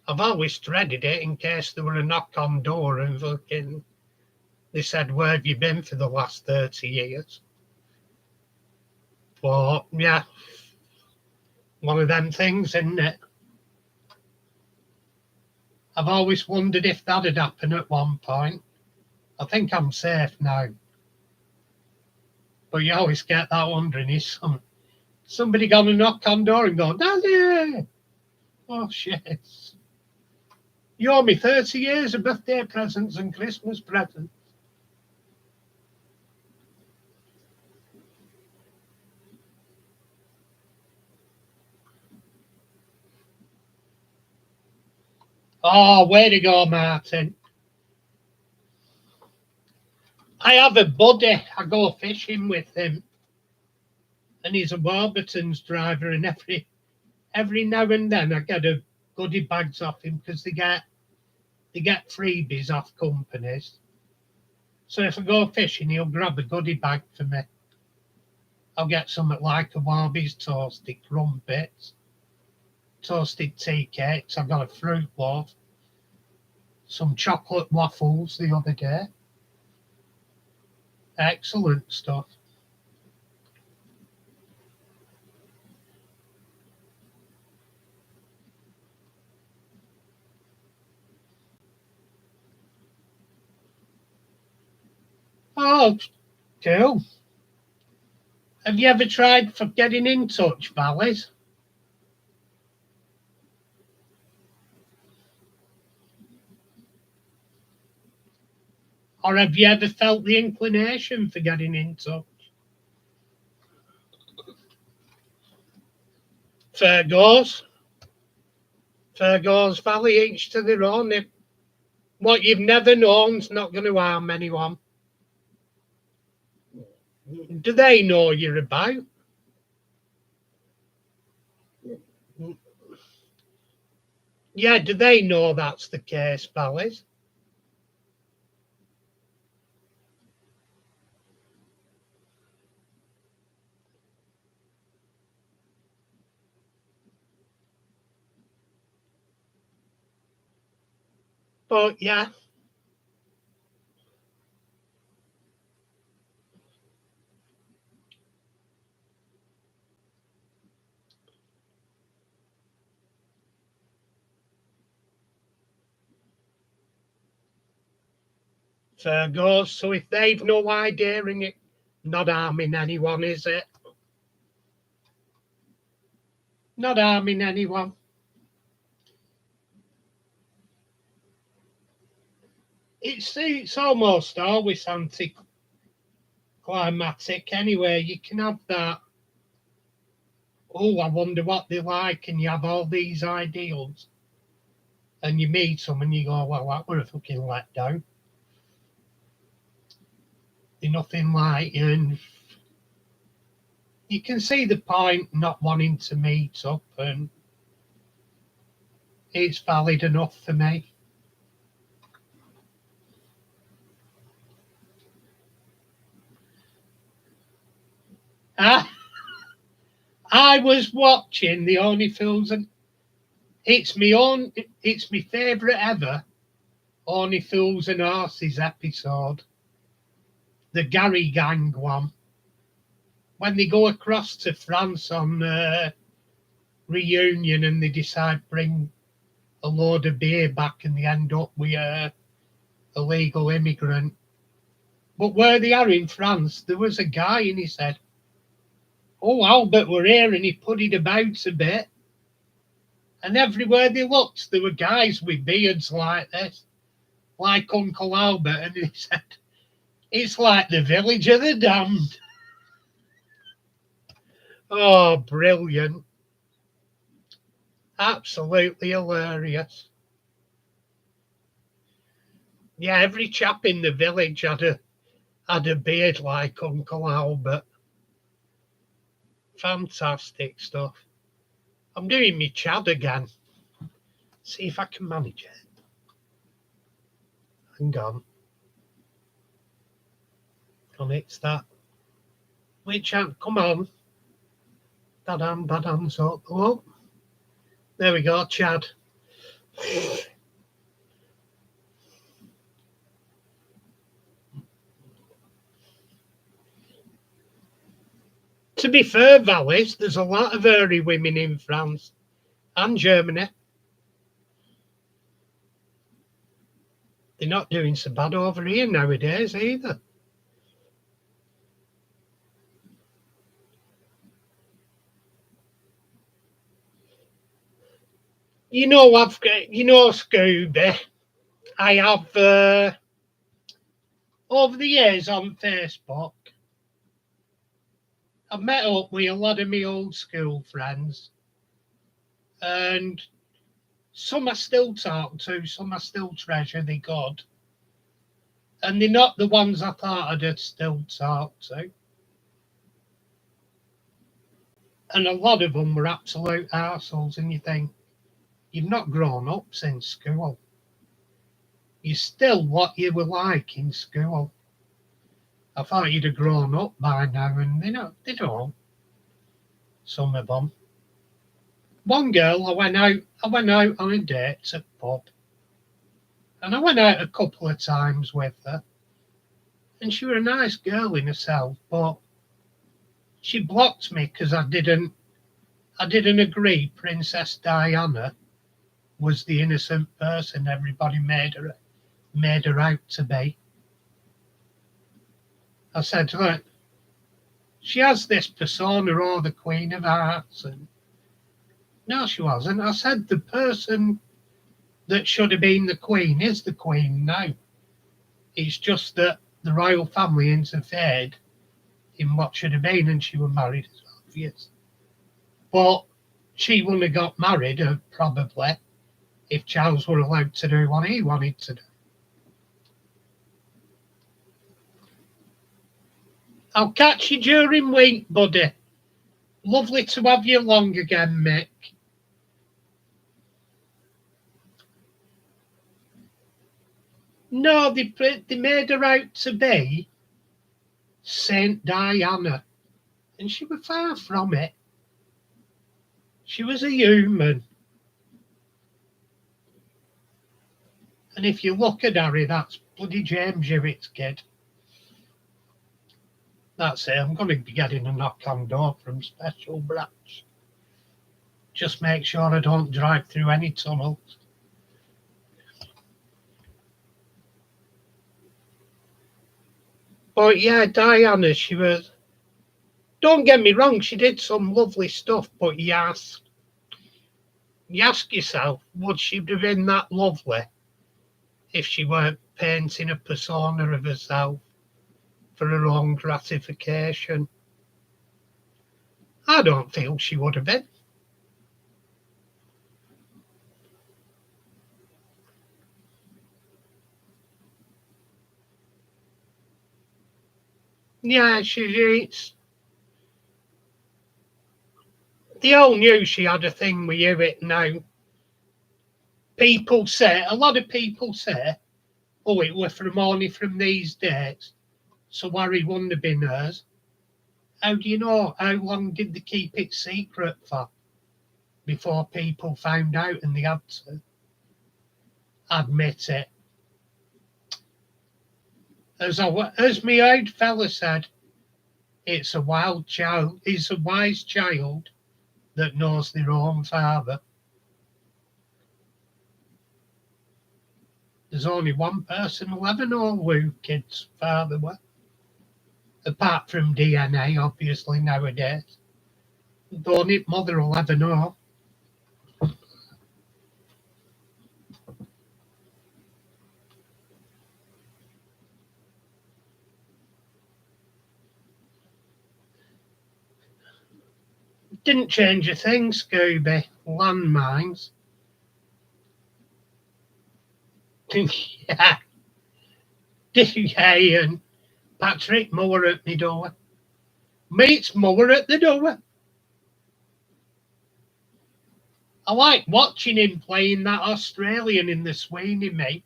Speaker 1: I've always dreaded it in case there were a knock on door and fucking they said, "Where have you been for the last 30 years?" But yeah, one of them things, isn't it? I've always wondered if that had happened at one point. I think I'm safe now. But you always get that wondering, is somebody going to knock on door and go, "Daddy!" Oh, shit. You owe me 30 years of birthday presents and Christmas presents. Oh, way to go, Martin. I have a buddy. I go fishing with him, and he's a Warburton's driver. And every now and then, I get a goodie bags off him because they get freebies off companies. So if I go fishing, he'll grab a goodie bag for me. I'll get something like a Warby's toasted crumpets, toasted tea cakes. I got a fruit loaf, some chocolate waffles the other day. Excellent stuff. Oh, cool. Have you ever tried for getting in touch, Valleys? Or have you ever felt the inclination for getting in touch? Fair goes. Fair goes, Valley, each to their own. If what you've never known's not going to harm anyone. Do they know you're about? Yeah, do they know that's the case, Valleys? But yeah, fair goes. So if they've no idea and it not harming anyone, is it? Not harming anyone. It's almost always anticlimactic anyway. You can have that, oh, I wonder what they like, and you have all these ideals, and you meet them and you go, well, that were a fucking letdown. They're nothing like you, and you can see the point not wanting to meet up, and it's valid enough for me. Ah, I was watching The Only Fools, and it's my favourite ever Only Fools and Horses episode, the Gary Gang one, when they go across to France on reunion and they decide to bring a load of beer back and they end up with a illegal immigrant. But where they are in France, there was a guy and he said, oh, Albert were here, and he put it about a bit. And everywhere they looked, there were guys with beards like this, like Uncle Albert. And he said, it's like the village of the damned. Oh, brilliant. Absolutely hilarious. Yeah, every chap in the village had a beard like Uncle Albert. Fantastic stuff. I'm doing me Chad again. See if I can manage it. Hang on. And it's that. Which hand? Come on. That hand's up. Oh, there we go, Chad. To be fair, Valleys, there's a lot of hairy women in France and Germany. They're not doing so bad over here nowadays either. Scooby. I have over the years on Facebook, I've met up with a lot of my old school friends, and some I still talk to, some I still treasure. They're good, and they're not the ones I thought I'd still talk to. And a lot of them were absolute arseholes, and you think, you've not grown up since school. You're still what you were like in school. I thought you'd have grown up by now, and they don't. Some of them. One girl, I went out on a date at the pub, and I went out a couple of times with her, and she was a nice girl in herself, but she blocked me because I didn't agree Princess Diana was the innocent person everybody made her out to be. I said, look, she has this persona, oh, the Queen of Hearts. And no, she wasn't. I said, the person that should have been the Queen is the Queen now. It's just that the royal family interfered in what should have been, and she was married as well, yes. But she wouldn't have got married, probably, if Charles were allowed to do what he wanted to do. I'll catch you during week, buddy. Lovely to have you along again, Mick. No, they made her out to be Saint Diana, and she was far from it. She was a human. And if you look at Harry, that's bloody James Hewitt's kid. That's it. I'm going to be getting a knock on door from Special Branch. Just make sure I don't drive through any tunnels. But yeah, Diana, she was... Don't get me wrong, she did some lovely stuff, but you ask yourself, would she have been that lovely if she weren't painting a persona of herself for her own gratification? I don't feel she would have been. Yeah, she's... They all knew she had a thing with Hewitt now. A lot of people say, oh, it was from only from these dates, so Harry wouldn't have been hers. How do you know? How long did they keep it secret for before people found out and they had to admit it? As my old fella said, it's a wild child, it's a wise child that knows their own father. There's only one person who'll ever know who kids' father were, apart from DNA, obviously, nowadays. The only mother will ever know. Didn't change a thing, Scooby. Landmines. Yeah. Yeah, and Patrick Moore at my door. Meets Moore at the door. I like watching him playing that Australian in the Sweeney, mate.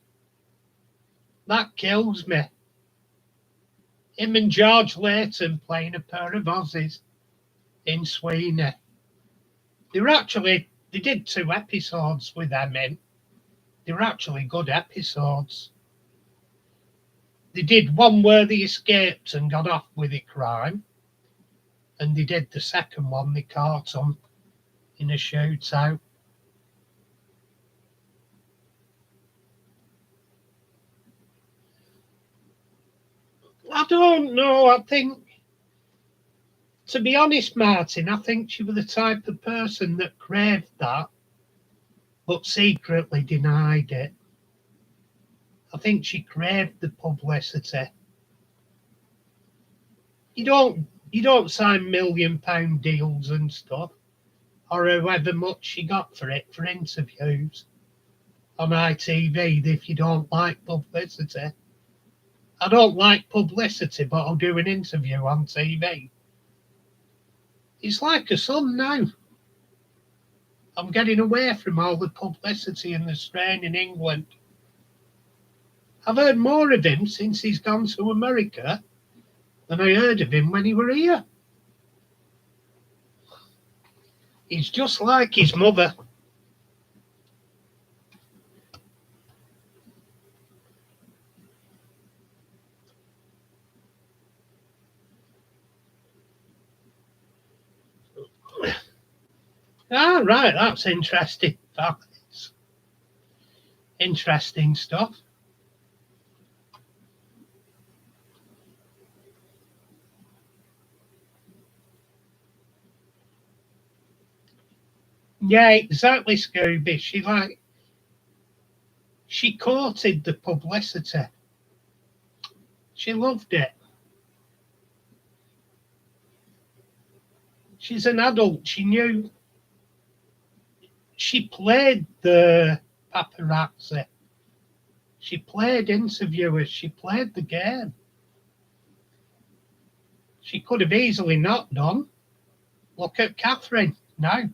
Speaker 1: That kills me. Him and George Layton playing a pair of Aussies in Sweeney. They did 2 episodes with them in. They were actually good episodes. They did one where they escaped and got off with a crime. And they did the second one, they caught them in a shootout. I don't know. I think, to be honest, Martin, I think she was the type of person that craved that, but secretly denied it. I think she craved the publicity. You don't sign £1 million deals and stuff, or however much she got for it for interviews on ITV if you don't like publicity. I don't like publicity, but I'll do an interview on TV. It's like a son now. I'm getting away from all the publicity and the strain in England. I've heard more of him since he's gone to America than I heard of him when he were here. He's just like his mother. Ah, right, that's interesting. That's interesting stuff. Yeah, exactly, Scooby. She courted the publicity. She loved it. She's an adult. She knew. She played the paparazzi. She played interviewers. She played the game. She could have easily not done. Look at Catherine now.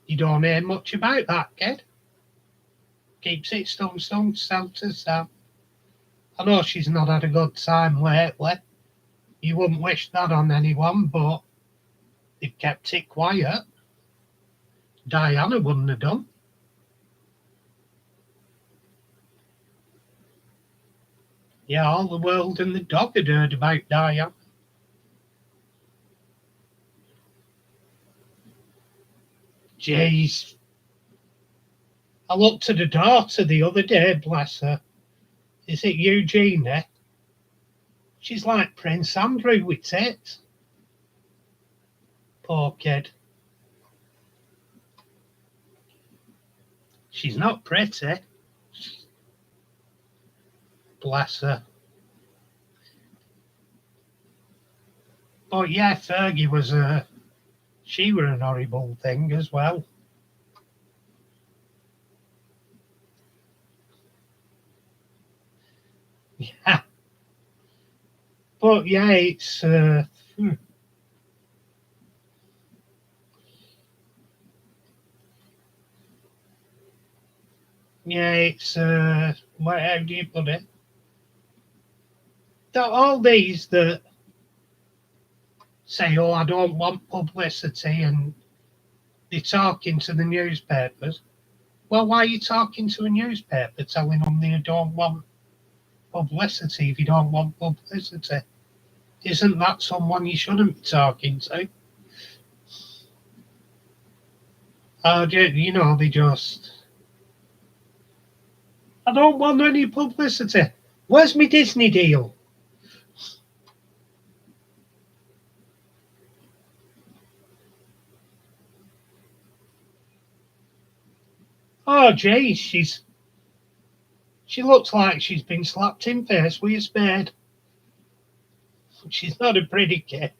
Speaker 1: You don't hear much about that kid. Keeps it stung, cell to cell. I know she's not had a good time lately. You wouldn't wish that on anyone, but they've kept it quiet. Diana wouldn't have done. Yeah, all the world and the dog had heard about Diana. Jeez. I looked at her daughter the other day, bless her. Is it Eugenie? She's like Prince Andrew with tits. Poor kid. She's not pretty. Bless her. But yeah, Fergie was she were an horrible thing as well. Yeah. But yeah, it's yeah, it's how do you put it? All these that say, "Oh, I don't want publicity," and they're talking to the newspapers. Well, why are you talking to a newspaper telling them they don't want publicity if you don't want publicity? Isn't that someone you shouldn't be talking to? They just, I don't want any publicity. Where's my Disney deal? Oh, geez, she looks like she's been slapped in face with a spade. She's not a pretty kid.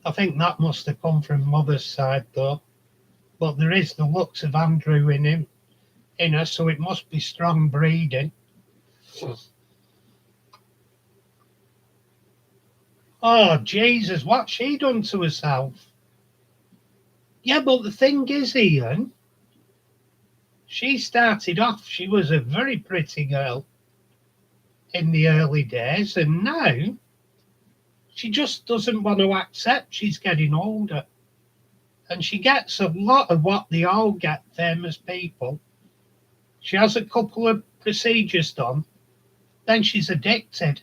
Speaker 1: I think that must have come from mother's side, though. But there is the looks of Andrew in her, so it must be strong breeding. Oh, Jesus, what's she done to herself? Yeah, but the thing is, Ian, she started off, she was a very pretty girl in the early days, and now she just doesn't want to accept she's getting older. And she gets a lot of what they all get, famous people. She has a couple of procedures done, then she's addicted.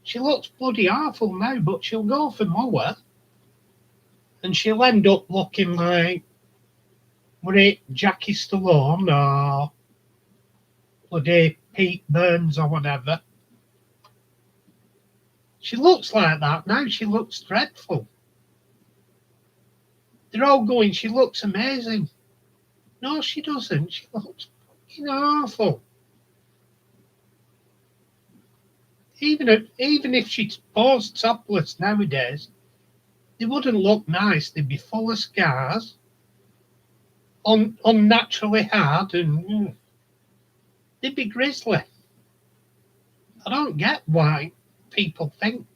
Speaker 1: She looks bloody awful now, but she'll go for more, and she'll end up looking like, were it Jackie Stallone or bloody Pete Burns or whatever. She looks like that now. She looks dreadful. They're all going, she looks amazing. No, she doesn't. She looks fucking awful. Even if she posed topless nowadays, they wouldn't look nice. They'd be full of scars, unnaturally hard, and they'd be grisly. I don't get why people think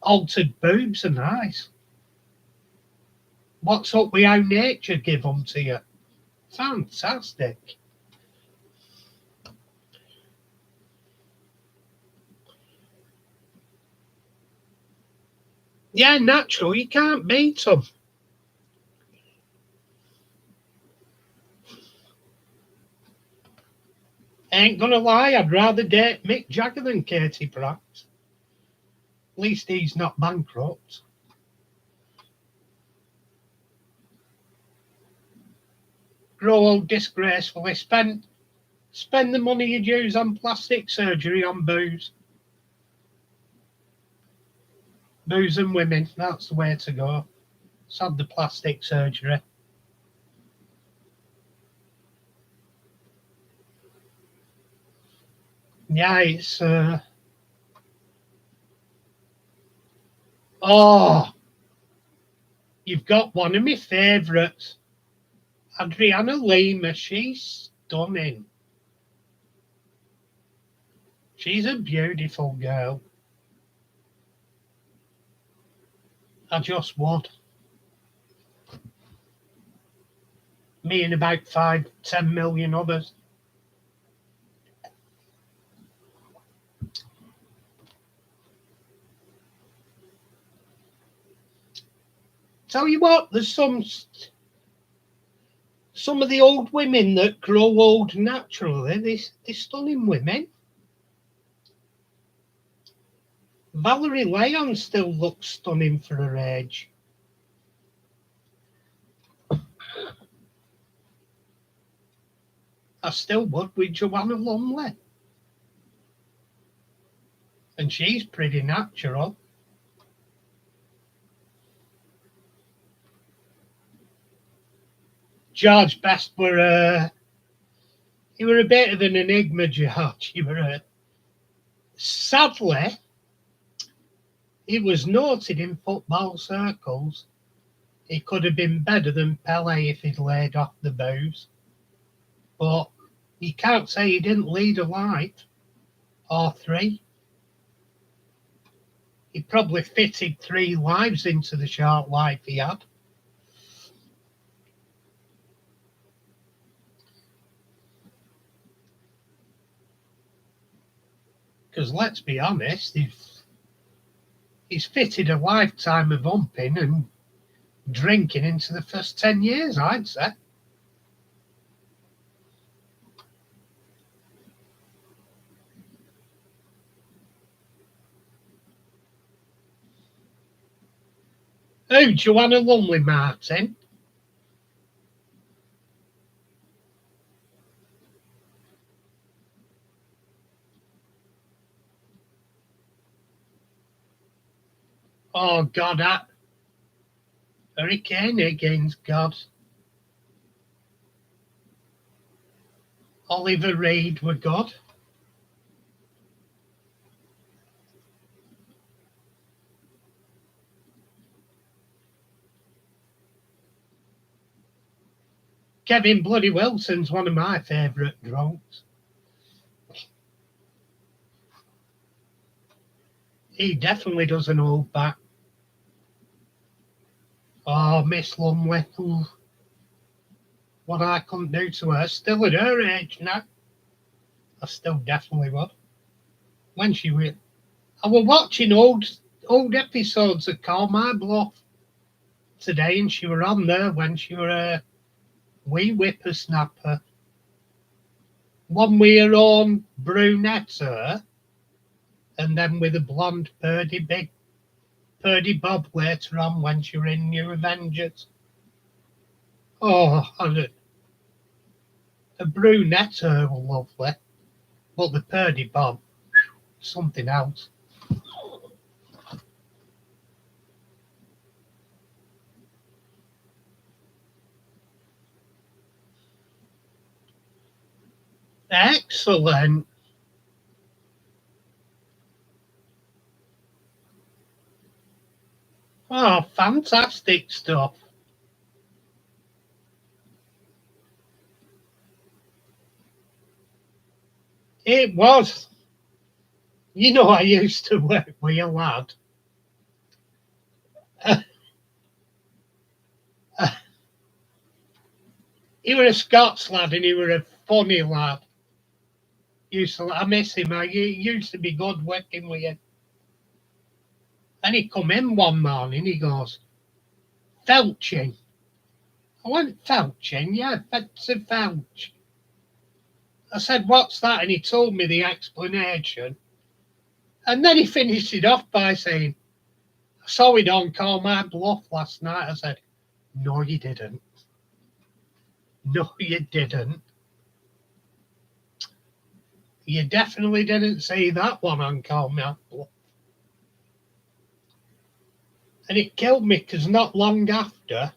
Speaker 1: altered boobs are nice. What's up with how nature give them to you? Fantastic. Yeah, natural. You can't beat them. Ain't gonna lie, I'd rather date Mick Jagger than Katie Pratt. At least he's not bankrupt. Grow old disgracefully. Spent Spend the money you'd use on plastic surgery on booze. Booze and women, that's the way to go. Let's have the plastic surgery. Yeah, it's oh, you've got one of my favourites, Adriana Lima. She's stunning. She's a beautiful girl. I just would. Me and about 5-10 million others. Tell you what, there's some of the old women that grow old naturally. They're stunning women. Valerie Leon still looks stunning for her age. I still would with Joanna Lumley. And she's pretty natural. George Best he were a bit of an enigma, George. Sadly, he was noted in football circles. He could have been better than Pele if he'd laid off the booze. But you can't say he didn't lead a life or three. He probably fitted 3 lives into the short life he had. Because let's be honest, he's fitted a lifetime of humping and drinking into the first 10 years, I'd say. Oh, Joanna Lumley, Martin. Oh, God, Hurricane against God. Oliver Reed were God. Kevin Bloody Wilson's one of my favourite drunks. He definitely doesn't hold back. Oh, Miss Lumley. Ooh. What I couldn't do to her, still at her age now. I still definitely would. When she was, I was watching old episodes of Call My Bluff today, and she were on there when she were a wee whippersnapper. One with her own brunette hair, and then with a blonde Purdy Bob later on when she were in New Avengers. Oh, the brunette hair was lovely, but the Purdy Bob, something else. Excellent. Oh, fantastic stuff. It was. You know, I used to work with a lad. He were a Scots lad and he were a funny lad. I miss him. He used to be good working with him. And he come in one morning, he goes, "Felching." I went, "Felching? Yeah, it's a felch." I said, "What's that?" And he told me the explanation. And then he finished it off by saying, "I saw it on Call My Bluff last night." I said, "No, you didn't. No, you didn't." You definitely didn't see that one on Call Me Apple. And it killed me because not long after,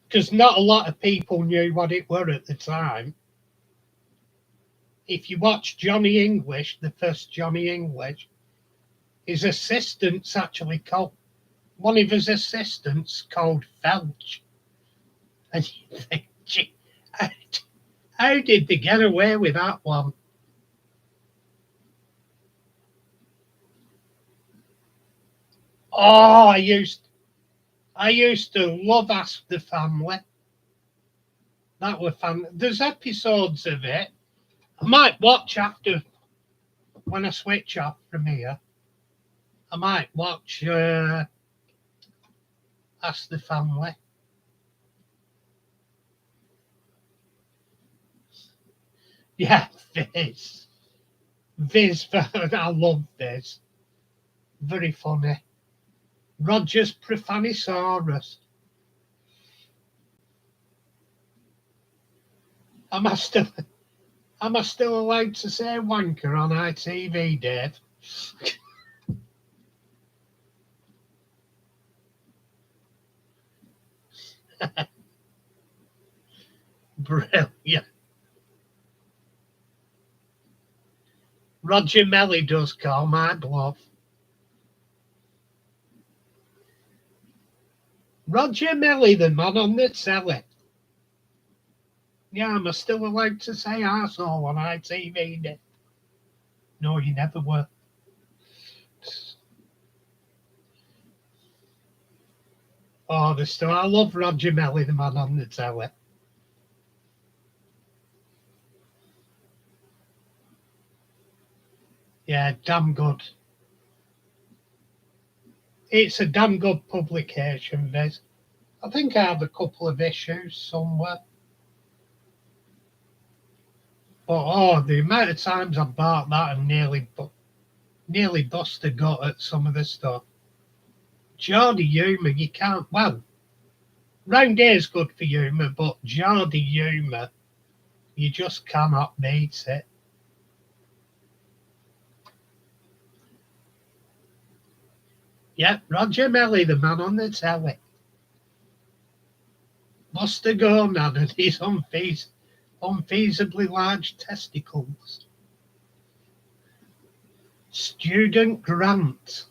Speaker 1: because not a lot of people knew what it were at the time. If you watch Johnny English, the first Johnny English, his assistants actually called, one of his assistants called Felch. And you think, gee, how did they get away with that one? Oh, I used to love Ask the Family. That were fun. There's episodes of it. I might watch after when I switch off from here. I might watch Ask the Family. Yeah, Viz. Viz, I love Viz. Very funny. Roger's Profanisaurus. Am I still allowed to say wanker on ITV, Dave? Brilliant. Roger Melly does call my bluff. Roger Melly, the man on the telly. Yeah, am I still allowed to say arsehole on ITV, Dave? No, you never were. Oh, I love Roger Melly, the man on the telly. Yeah, damn good. It's a damn good publication, Viz. I think I have a couple of issues somewhere. But oh, the amount of times I've bought that and nearly bust a gut at some of the stuff. Geordie humour, you can't. Well, round here's good for humour, but Geordie humour, you just cannot beat it. Yeah, Roger Melly, the man on the telly. Buster Gonad and his unfeasibly large testicles. Student Grant.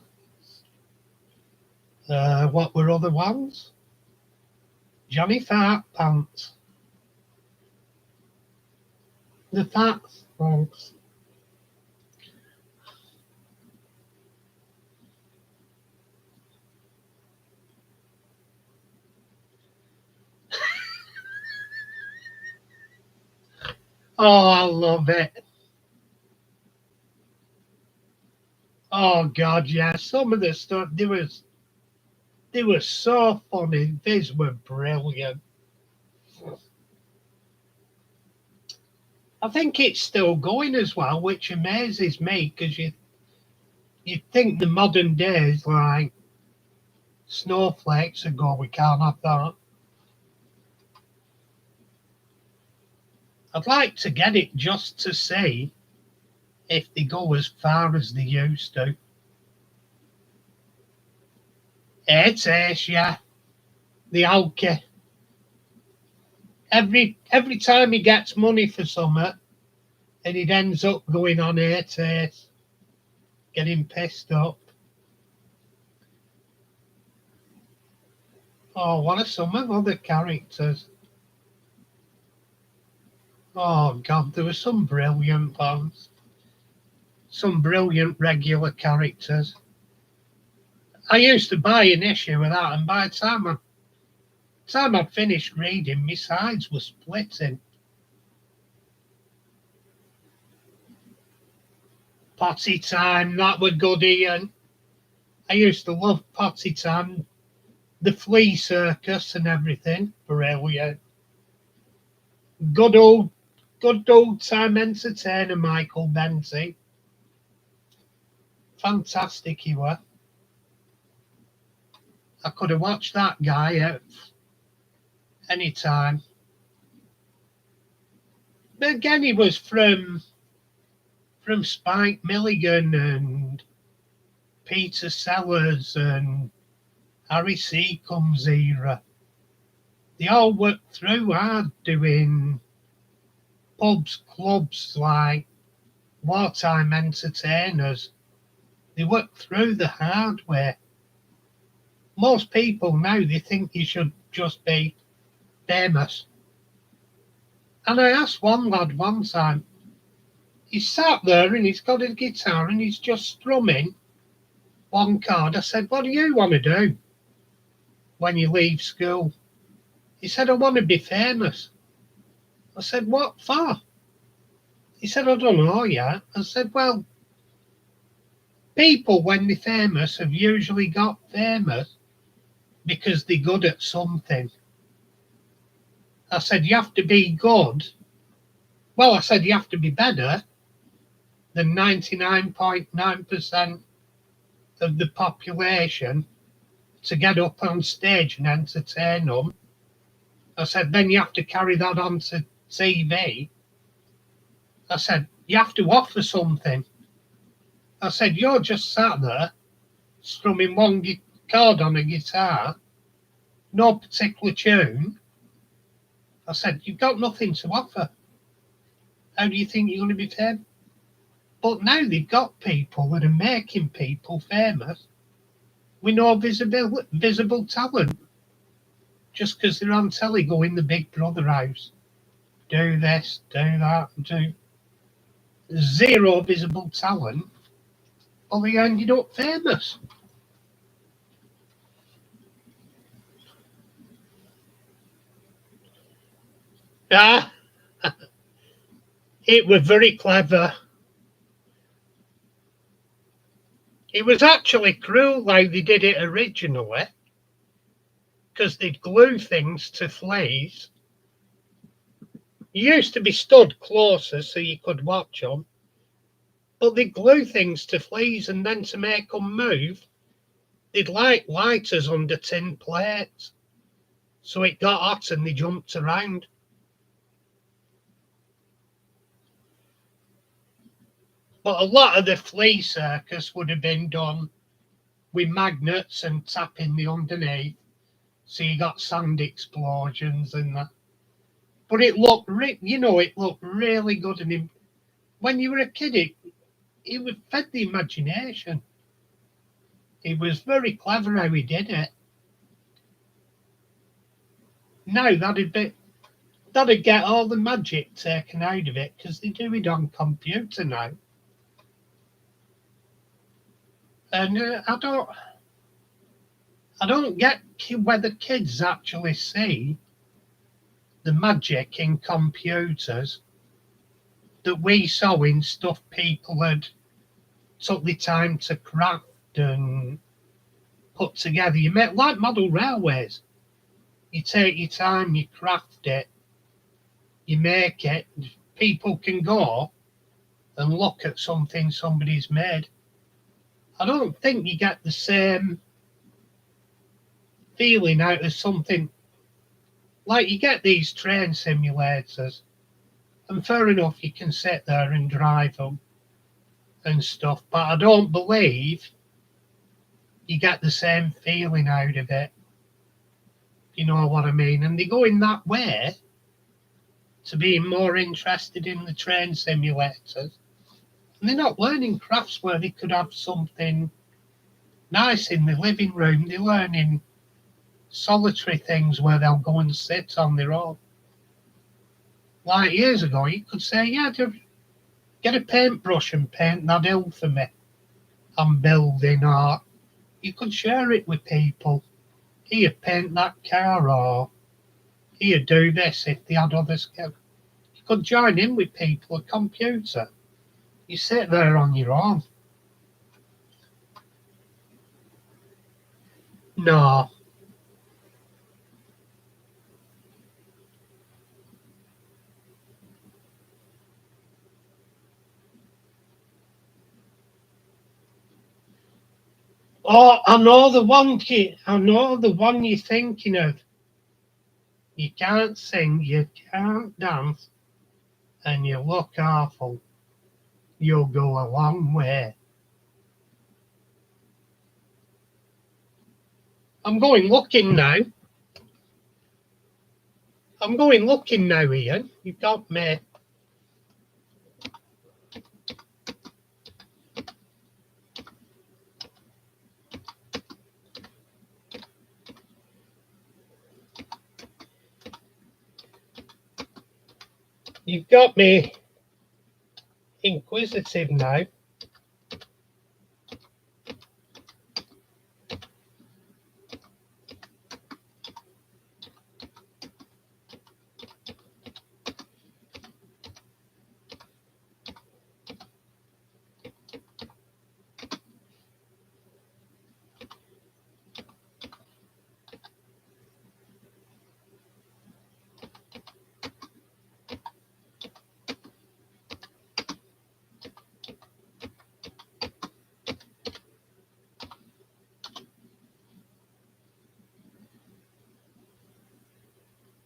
Speaker 1: What were other ones? Johnny Fat Pants. The Fat Pants. Oh, I love it. Oh God, yeah. Some of the stuff they were so funny. These were brilliant. I think it's still going as well, which amazes me because you think the modern days like snowflakes ago, we can't have that. I'd like to get it just to see if they go as far as they used to. It is, yeah. The Alki. Every time he gets money for something and it ends up going on it, getting pissed up. Oh, what are some of other characters? Oh God, there were some brilliant ones. Some brilliant regular characters. I used to buy an issue of that, and by the time I'd finished reading, my sides were splitting. Potty Time, that were good, Ian. I used to love Potty Time, the Flea Circus and everything. Brilliant. Good old, good old time entertainer, Michael Benty. Fantastic he were. I could have watched that guy at any time. But again, he was from Spike Milligan and Peter Sellers and Harry Seacombe's era. They all worked through hard doing pubs, clubs like wartime entertainers. They worked through the hard way. Most people now they think you should just be famous. And I asked one lad one time, he sat there and he's got his guitar and he's just strumming one chord. I said, what do you want to do when you leave school? He said, I want to be famous. I said, what for? He said, I don't know yet. I said, well, people, when they're famous, have usually got famous because they're good at something. I said, you have to be good. Well, I said, you have to be better than 99.9% of the population to get up on stage and entertain them. I said, then you have to carry that on to TV. I said, you have to offer something. I said, you're just sat there strumming one chord on a guitar, no particular tune. I said, you've got nothing to offer. How do you think you're going to be famous? But now they've got people that are making people famous with no visible talent. Just because they're on telly going the Big Brother house. Do this, do that, do zero visible talent. Well, they ended up famous. Ah, it was very clever. It was actually cruel how they did it originally, because they'd glue things to fleas. You used to be stood closer so you could watch them, but they'd glue things to fleas, and then to make them move, they'd light lighters under tin plates, so it got hot and they jumped around. But a lot of the flea circus would have been done with magnets and tapping the underneath, so you got sound explosions and that. But it looked, it looked really good. And when you were a kid, it was fed the imagination. It was very clever how he did it. Now that'd get all the magic taken out of it because they do it on computer now. And I don't get whether kids actually see the magic in computers that we saw in stuff people had took the time to craft and put together. You make like model railways. You take your time, you craft it, you make it. People can go and look at something somebody's made. I don't think you get the same feeling out of something like you get these train simulators, and fair enough, you can sit there and drive them and stuff, but I don't believe you get the same feeling out of it. You know what I mean? And they go in that way to being more interested in the train simulators. And they're not learning crafts where they could have something nice in the living room. They're learning solitary things where they'll go and sit on their own. Like years ago, you could say, yeah, get a paintbrush and paint that hill for me. I'm building art. You could share it with people. Here, paint that car, or here, do this if they had other skills. You could join in with people, a computer. You sit there on your own. No. Oh, I know the one. I know the one you're thinking of. You can't sing, you can't dance, and you look awful, you'll go a long way. I'm going looking now. Ian. You got me. You've got me inquisitive now.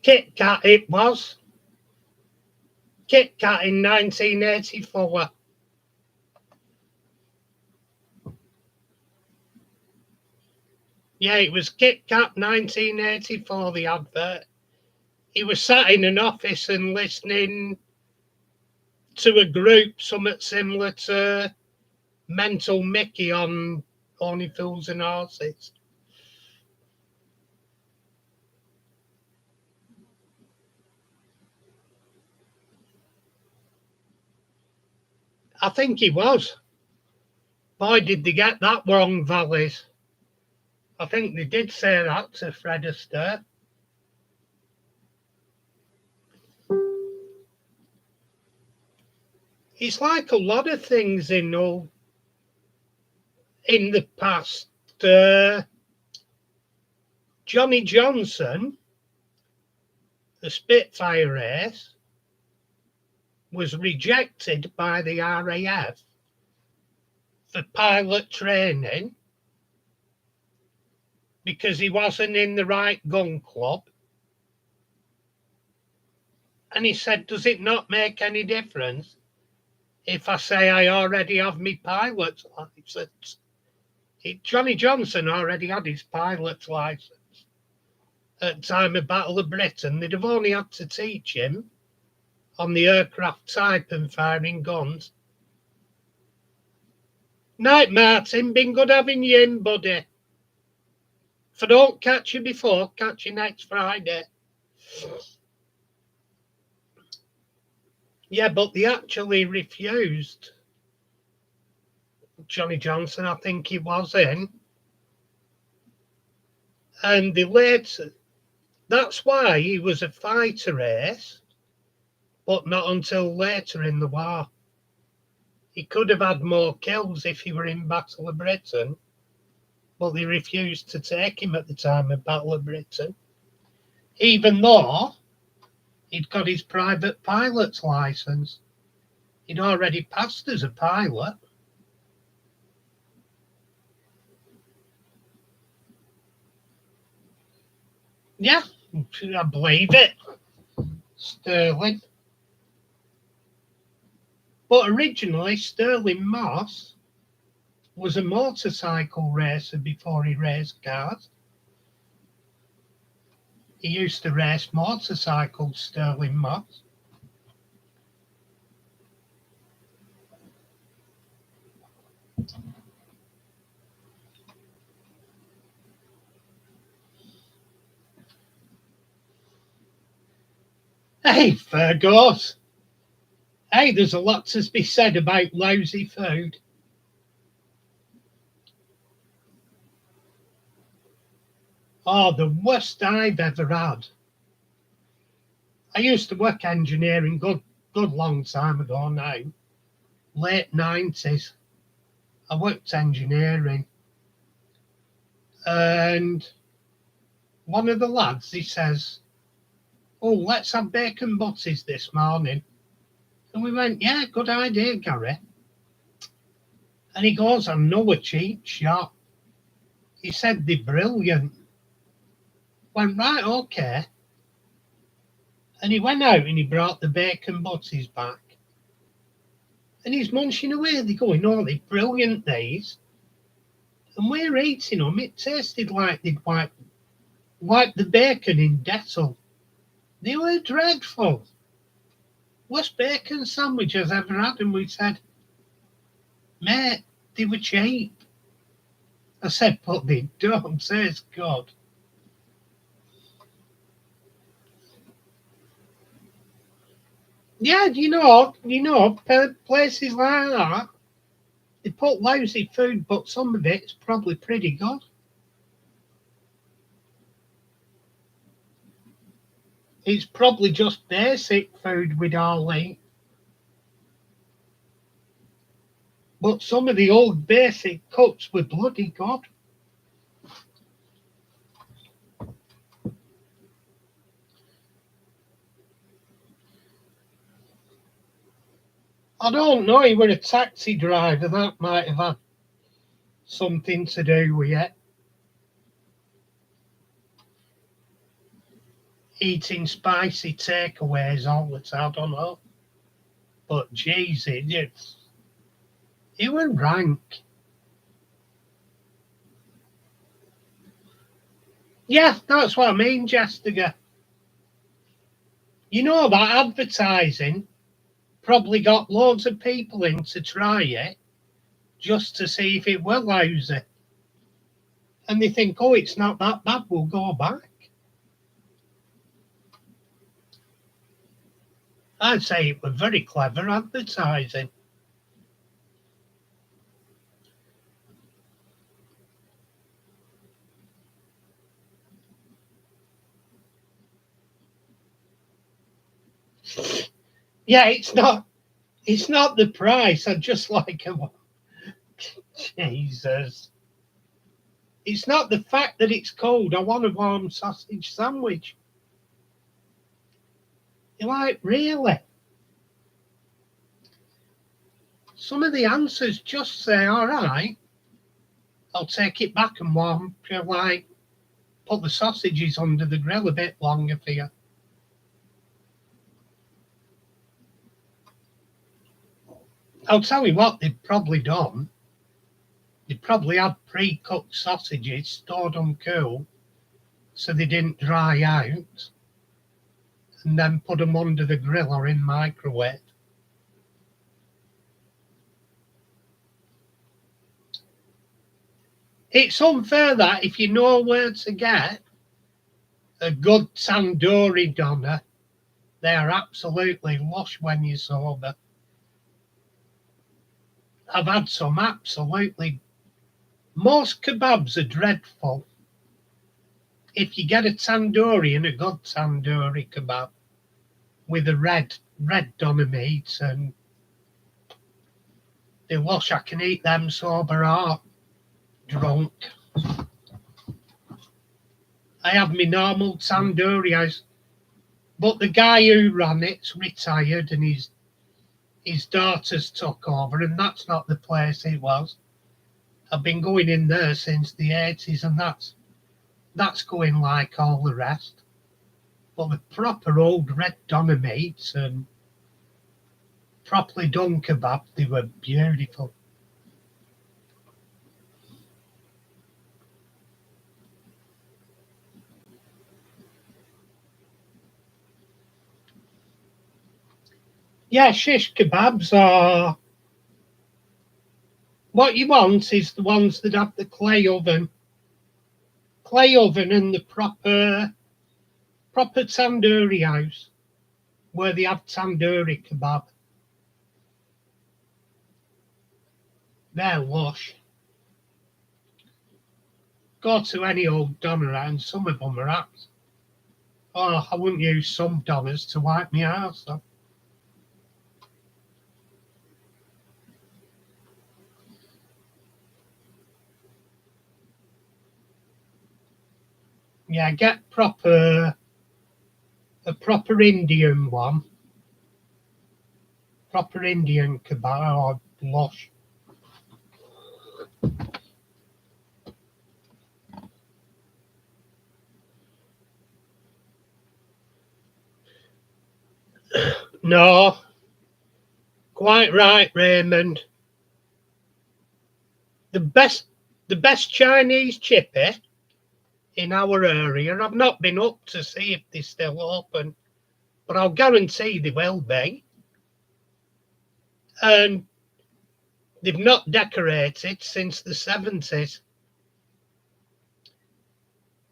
Speaker 1: Kit Kat it was. Kit Kat in 1984. Yeah, it was Kit Kat 1984, the advert. He was sat in an office and listening to a group somewhat similar to Mental Mickey on Only Fools and Horses. I think he was. Boy, did they get that wrong, Valleys. I think they did say that to Fred Astaire. It's like a lot of things in the past. Johnny Johnson, the Spitfire race, was rejected by the RAF for pilot training because he wasn't in the right gun club. And he said, does it not make any difference if I say I already have my pilot's license? Johnny Johnson already had his pilot's license at the time of Battle of Britain. They'd have only had to teach him on the aircraft type and firing guns. Night, Martin. Been good having you in, buddy. If I don't catch you before, catch you next Friday. Yeah, but they actually refused Johnny Johnson, I think he was in. And they later, that's why he was a fighter ace, but not until later in the war. He could have had more kills if he were in Battle of Britain, but they refused to take him at the time of Battle of Britain, even though he'd got his private pilot's license. He'd already passed as a pilot. Yeah, I believe it. Sterling. But originally, Sterling Moss was a motorcycle racer before he raced cars. He used to race motorcycles, Sterling Moss. Hey, Fergus. Hey, there's a lot to be said about lousy food. Oh, the worst I've ever had. I used to work engineering good long time ago now. Late 90s. I worked engineering. And one of the lads, he says, oh, let's have bacon butties this morning. And we went, yeah, good idea, Gary. And he goes, I know a cheap shop. He said, they're brilliant. Went, right, okay. And he went out and he brought the bacon butties back. And he's munching away. They're going, oh, they're brilliant, these. And we're eating them. It tasted like they'd wiped the bacon in Dettol. They were dreadful. Worst bacon sandwich I've ever had. And we said, mate, they were cheap. I said, but they don't taste good. Yeah, places like that, they put lousy food, but some of it's probably pretty good. It's probably just basic food we'd all eat. But some of the old basic cuts were bloody good. I don't know, he were a taxi driver, that might have had something to do with it. Eating spicy takeaways all the time, I don't know. But geez, it was rank. Yeah, that's what I mean, Jessica. You know that advertising probably got loads of people in to try it just to see if it were lousy. And they think, oh, it's not that bad, we'll go back. I'd say it was very clever advertising. Yeah, it's not the price. I just like a Jesus. It's not the fact that it's cold. I want a warm sausage sandwich. You're like, really? Some of the answers just say, all right, I'll take it back and warm, like, put the sausages under the grill a bit longer for you. I'll tell you what they'd probably done. They'd probably had pre-cooked sausages, stored them cool, so they didn't dry out, and then put them under the grill or in microwave. It's unfair that if you know where to get a good tandoori doner, they are absolutely lush when you're sober. I've had some absolutely. Most kebabs are dreadful. If you get a tandoori and a good tandoori kebab with a red doner meat and they lush, I can eat them sober or drunk. I have my normal tandoori, but the guy who ran it's retired and his daughters took over, and that's not the place it was. I've been going in there since the 80s, and that's going like all the rest. But the proper old red doner meats and properly done kebab, they were beautiful. Yeah, shish kebabs are what you want is the ones that have the clay oven and the proper tandoori house where they have tandoori kebab. They're lush. Go to any old doner and some of them are apps. Oh, I wouldn't use some doners to wipe my arse off. Yeah, get a proper Indian one, proper Indian kebab or lush. No, quite right, Raymond. The best, the best Chinese chippy in our area. I've not been up to see if they're still open, but I'll guarantee they will be. And they've not decorated since the 70s,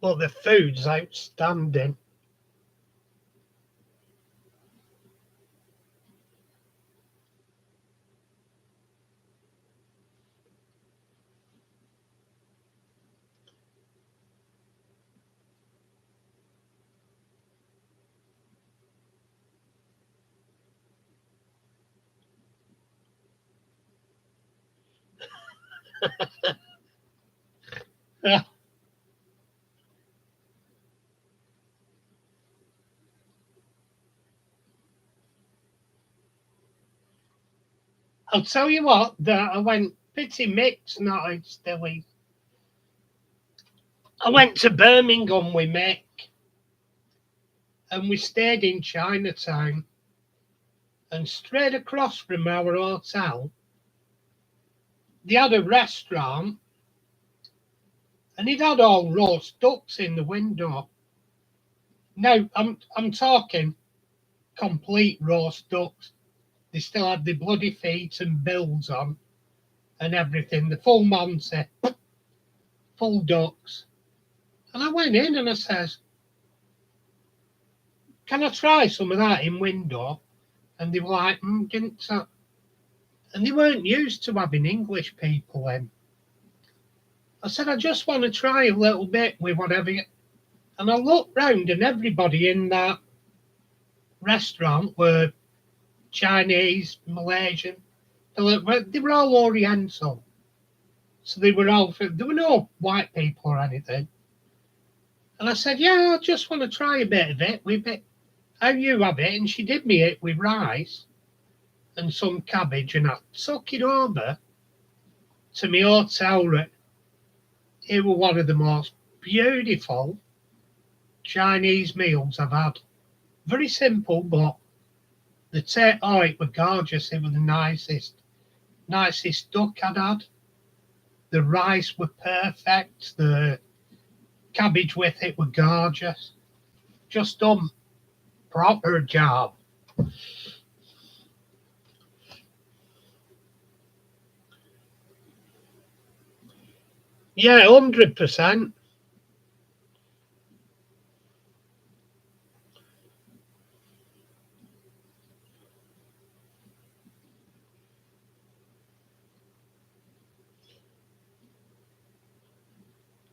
Speaker 1: but the food's outstanding. I'll tell you what, that I went pretty mixed, not still. I went to Birmingham with Mick and we stayed in Chinatown, and straight across from our hotel they had a restaurant and it had all roast ducks in the window. Now I'm talking complete roast ducks. They still had the bloody feet and bills on and everything, the full Monty, full ducks. And I went in and I says, "Can I try some of that in window?" And they were like, didn't so. And they weren't used to having English people in. I said, "I just want to try a little bit with whatever." And I looked round and everybody in that restaurant were Chinese, Malaysian. They were all Oriental. So they were all, there were no white people or anything. And I said, "Yeah, I just want to try a bit of it with it. How you have it?" And she did me it with rice and some cabbage, and I took it over to my hotel room. It was one of the most beautiful Chinese meals I've had. Very simple, but it was gorgeous. It was the nicest duck I'd had. The rice were perfect. The cabbage with it were gorgeous. Just done proper job. Yeah, 100%.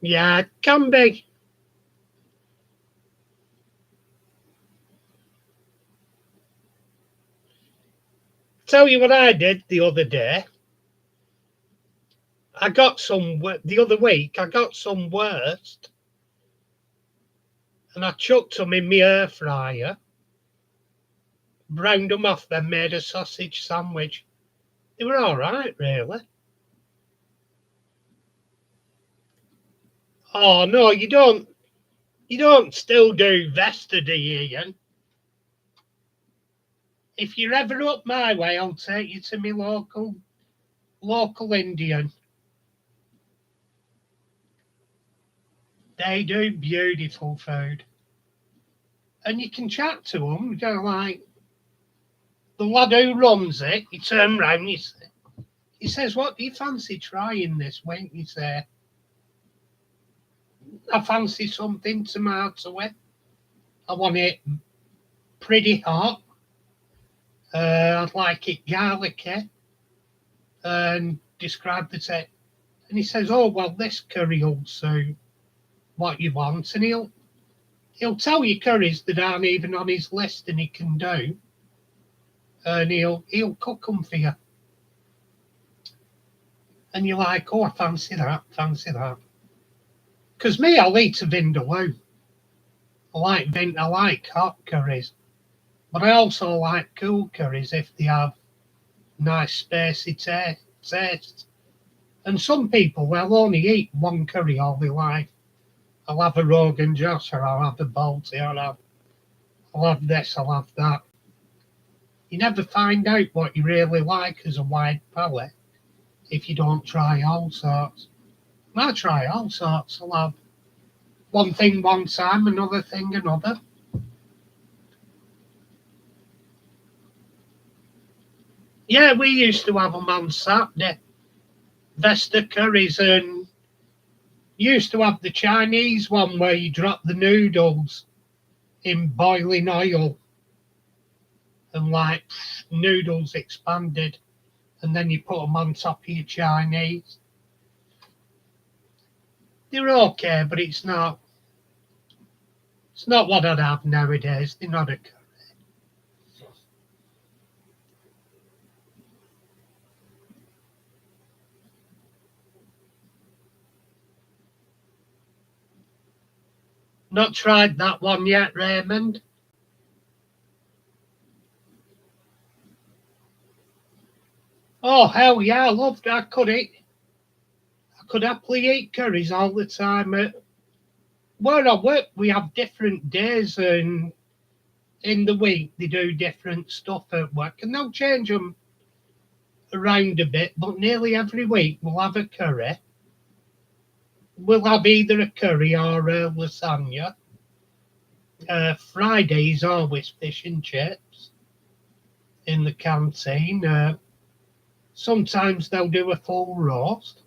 Speaker 1: Yeah, it can be. Tell you what I did the other day. The other week. I got some wurst and I chucked them in my air fryer, browned them off, then made a sausage sandwich. They were all right, really. Oh no, you don't. You don't still do Vesta, do you, Ian? If you're ever up my way, I'll take you to my local Indian. They do beautiful food, and you can chat to them. You know, like the lad who runs it. He turned round. He says, "What do you fancy trying this week?" You say, "I fancy something tomato with. I want it pretty hot. I'd like it garlicky." And describe the taste. And he says, "Oh well, this curry will suit what you want." And he'll tell you curries that aren't even on his list, and he can do, and he'll cook them for you. And you're like, "Oh, I fancy that, fancy that." Because me, I'll eat a vindaloo. I like hot curries, but I also like cool curries if they have nice spacey taste. And some people will only eat one curry all their life. I'll have a Rogan Josh, or I'll have a Balti, or I'll have this, I'll have that. You never find out what you really like as a wide palate if you don't try all sorts. I try all sorts. I'll have one thing one time, another thing another. Yeah, we used to have them on Saturday. Vesta curries, and used to have the Chinese one where you drop the noodles in boiling oil and like noodles expanded, and then you put them on top of your Chinese. They're okay, but it's not. It's not what I'd have nowadays. They're not a curry. Not tried that one yet, Raymond. Oh hell yeah, I loved. I could eat. I could happily eat curries all the time. Where I work, we have different days, and in the week they do different stuff at work, and they'll change them around a bit. But nearly every week we'll have a curry. We'll have either a curry or a lasagna. Fridays always fish and chips in the canteen. Sometimes they'll do a full roast.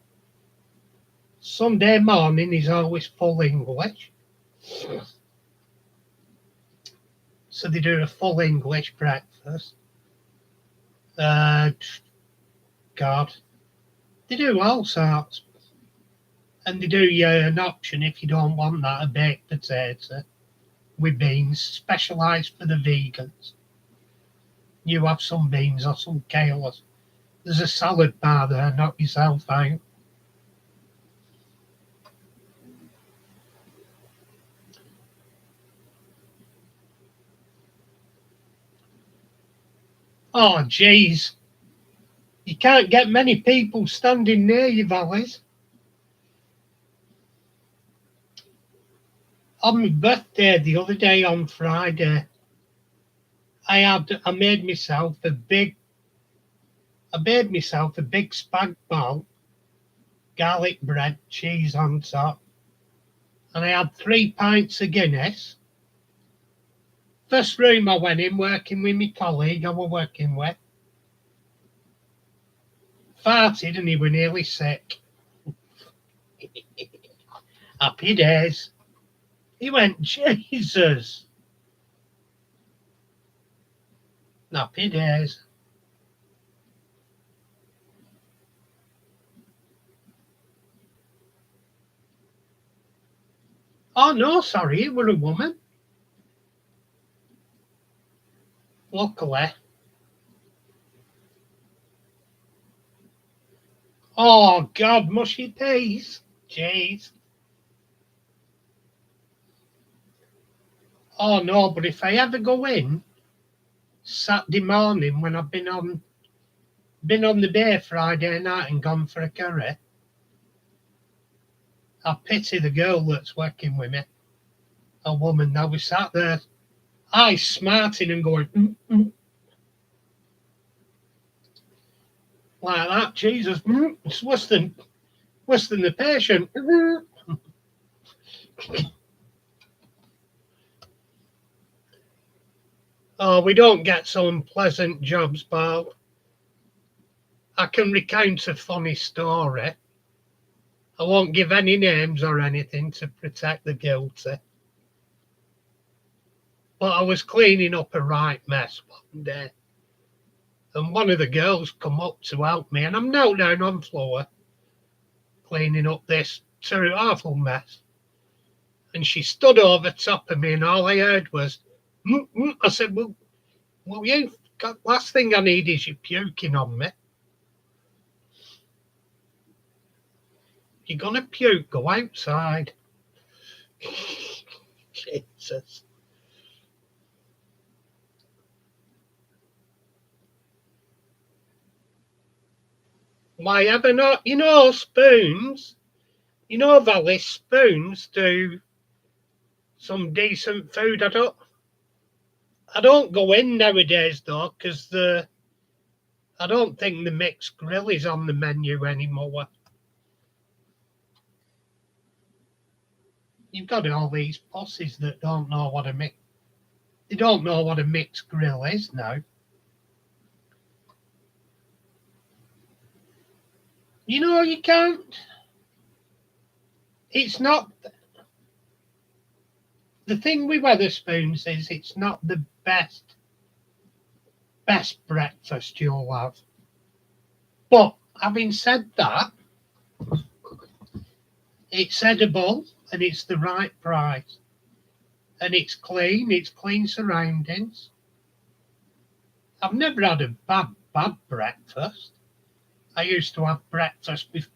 Speaker 1: Sunday morning is always full English. So they do a full English breakfast. Uh, God, they do all sorts. And they do you an option if you don't want that, a baked potato with beans, specialised for the vegans. You have some beans or some kale. There's a salad bar there, knock yourself out. Oh, jeez. You can't get many people standing near you, Valleys. On my birthday the other day on Friday, I made myself a big spag bol, garlic bread, cheese on top, and I had 3 pints of Guinness. First room I went in, working with my colleague I was working with, farted and he was nearly sick. Happy days. He went, Jesus. Happy days. Oh no, sorry, it was a woman. Luckily. Oh God, mushy peas. Jeez. Oh no, but if I ever go in Saturday morning when I've been on the bay Friday night and gone for a curry, I pity the girl that's working with me. A woman that was sat there, eyes smarting and going like that. Jesus, it's worse than the patient. Oh, we don't get some pleasant jobs, pal. I can recount a funny story. I won't give any names or anything to protect the guilty. But I was cleaning up a right mess one day, and one of the girls come up to help me, and I'm knelt down on the floor cleaning up this awful mess. And she stood over top of me, and all I heard was, I said, well, you, last thing I need is you puking on me. If you're going to puke, go outside. Jesus. Why ever not? Spoons. Valley, spoons do some decent food. I don't. I don't go in nowadays though, because I don't think the mixed grill is on the menu anymore. You've got all these pussies that don't know what a they don't know what a mixed grill is now. You know, you can't. It's not the thing with Weatherspoons is it's not the best breakfast you'll have. But having said that, it's edible and it's the right price. And it's clean surroundings. I've never had a bad breakfast. I used to have breakfast before.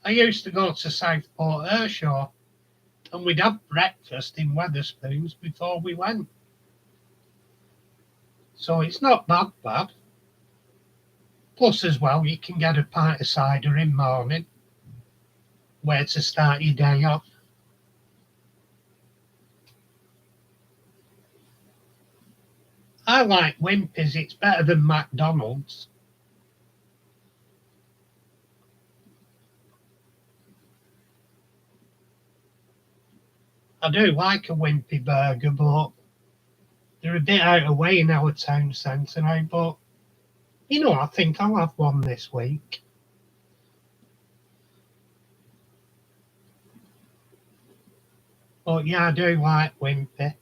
Speaker 1: I used to go to Southport Earnshaw and we'd have breakfast in Weatherspoons before we went. So it's not bad. Plus, as well, you can get a pint of cider in morning, where to start your day off. I like Wimpy's, it's better than McDonald's. I do like a Wimpy burger, but they're a bit out of way in our town centre now. But, you know, I think I'll have one this week. But yeah, I do like Wimpy.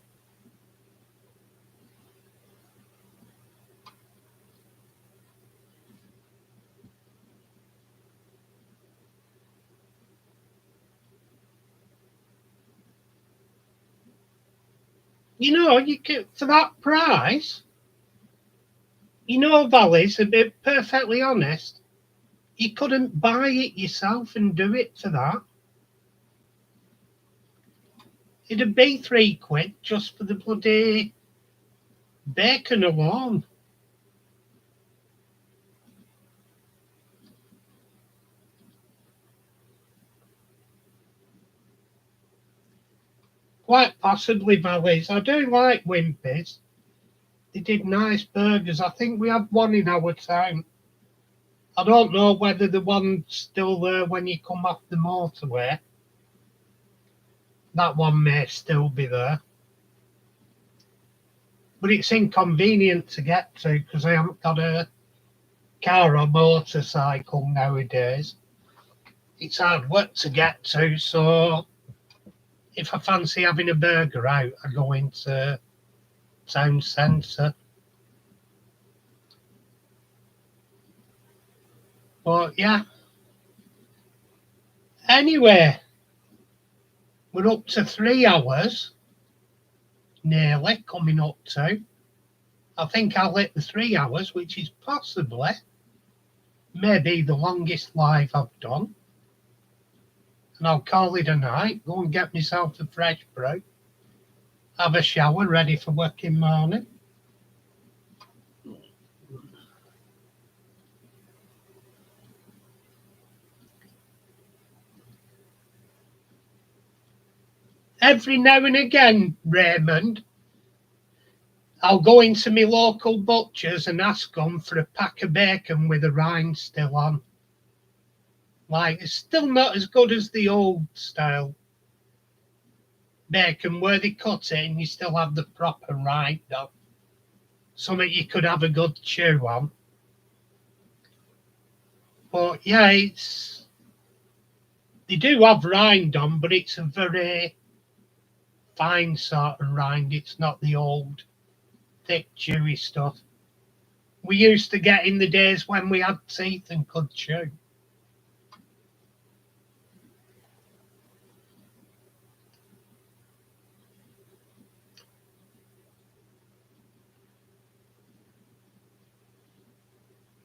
Speaker 1: You know, you can for that price. You know, Valleys, to be perfectly honest, you couldn't buy it yourself and do it for that. It'd be £3 just for the bloody bacon alone. Quite possibly Valleys. I do like Wimpy's. They did nice burgers. I think we had one in our town. I don't know whether the one's still there when you come off the motorway. That one may still be there. But it's inconvenient to get to because I haven't got a car or motorcycle nowadays. It's hard work to get to, so if I fancy having a burger out, I go into town centre. But yeah. Anyway, we're up to 3 hours, nearly coming up to. I think I'll hit the 3 hours, which is possibly maybe the longest live I've done. And I'll call it a night, go and get myself a fresh brew, have a shower ready for working morning. Every now and again, Raymond, I'll go into my local butcher's and ask them for a pack of bacon with the rind still on. Like, it's still not as good as the old style bacon where they cut it and you still have the proper rind on. Something you could have a good chew on. But yeah, they do have rind on, but it's a very fine sort of rind. It's not the old thick, chewy stuff we used to get in the days when we had teeth and could chew.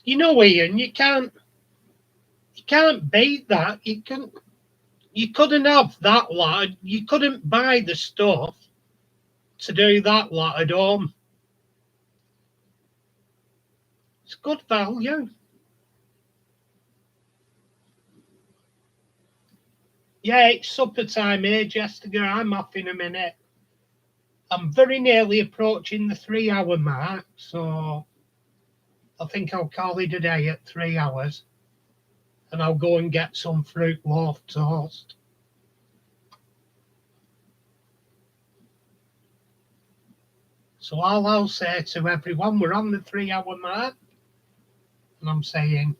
Speaker 1: You know, Ian, you can't beat that. You couldn't have that lot. You couldn't buy the stuff to do that lot at home. It's good value. Yeah, it's supper time here, Jessica. I'm off in a minute. I'm very nearly approaching the 3 hour mark, so I think I'll call it a day at 3 hours, and I'll go and get some fruit loaf toast. So all I'll say to everyone, we're on the 3 hour mark, and I'm saying,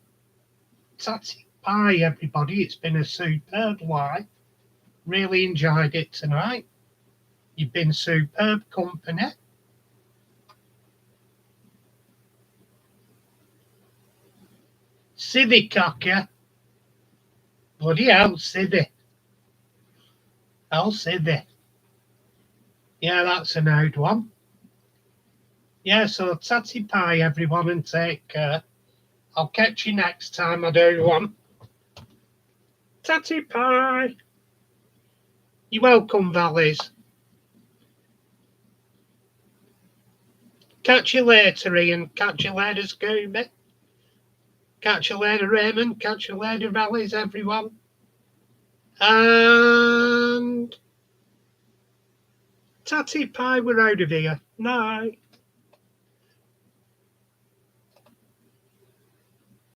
Speaker 1: tatty pie, everybody. It's been a superb live. Really enjoyed it tonight. You've been superb company. Sithy cocker. Bloody hell, Sithy. Hell, Sithy. Yeah, that's an old one. Yeah, so tatty pie, everyone, and take care. I'll catch you next time I do one. Tatty pie. You're welcome, Valleys. Catch you later, Ian. Catch you later, Scooby. Catch you later, Raymond. Catch you later, Valleys, everyone. And tatty pie, we're out of here. Night.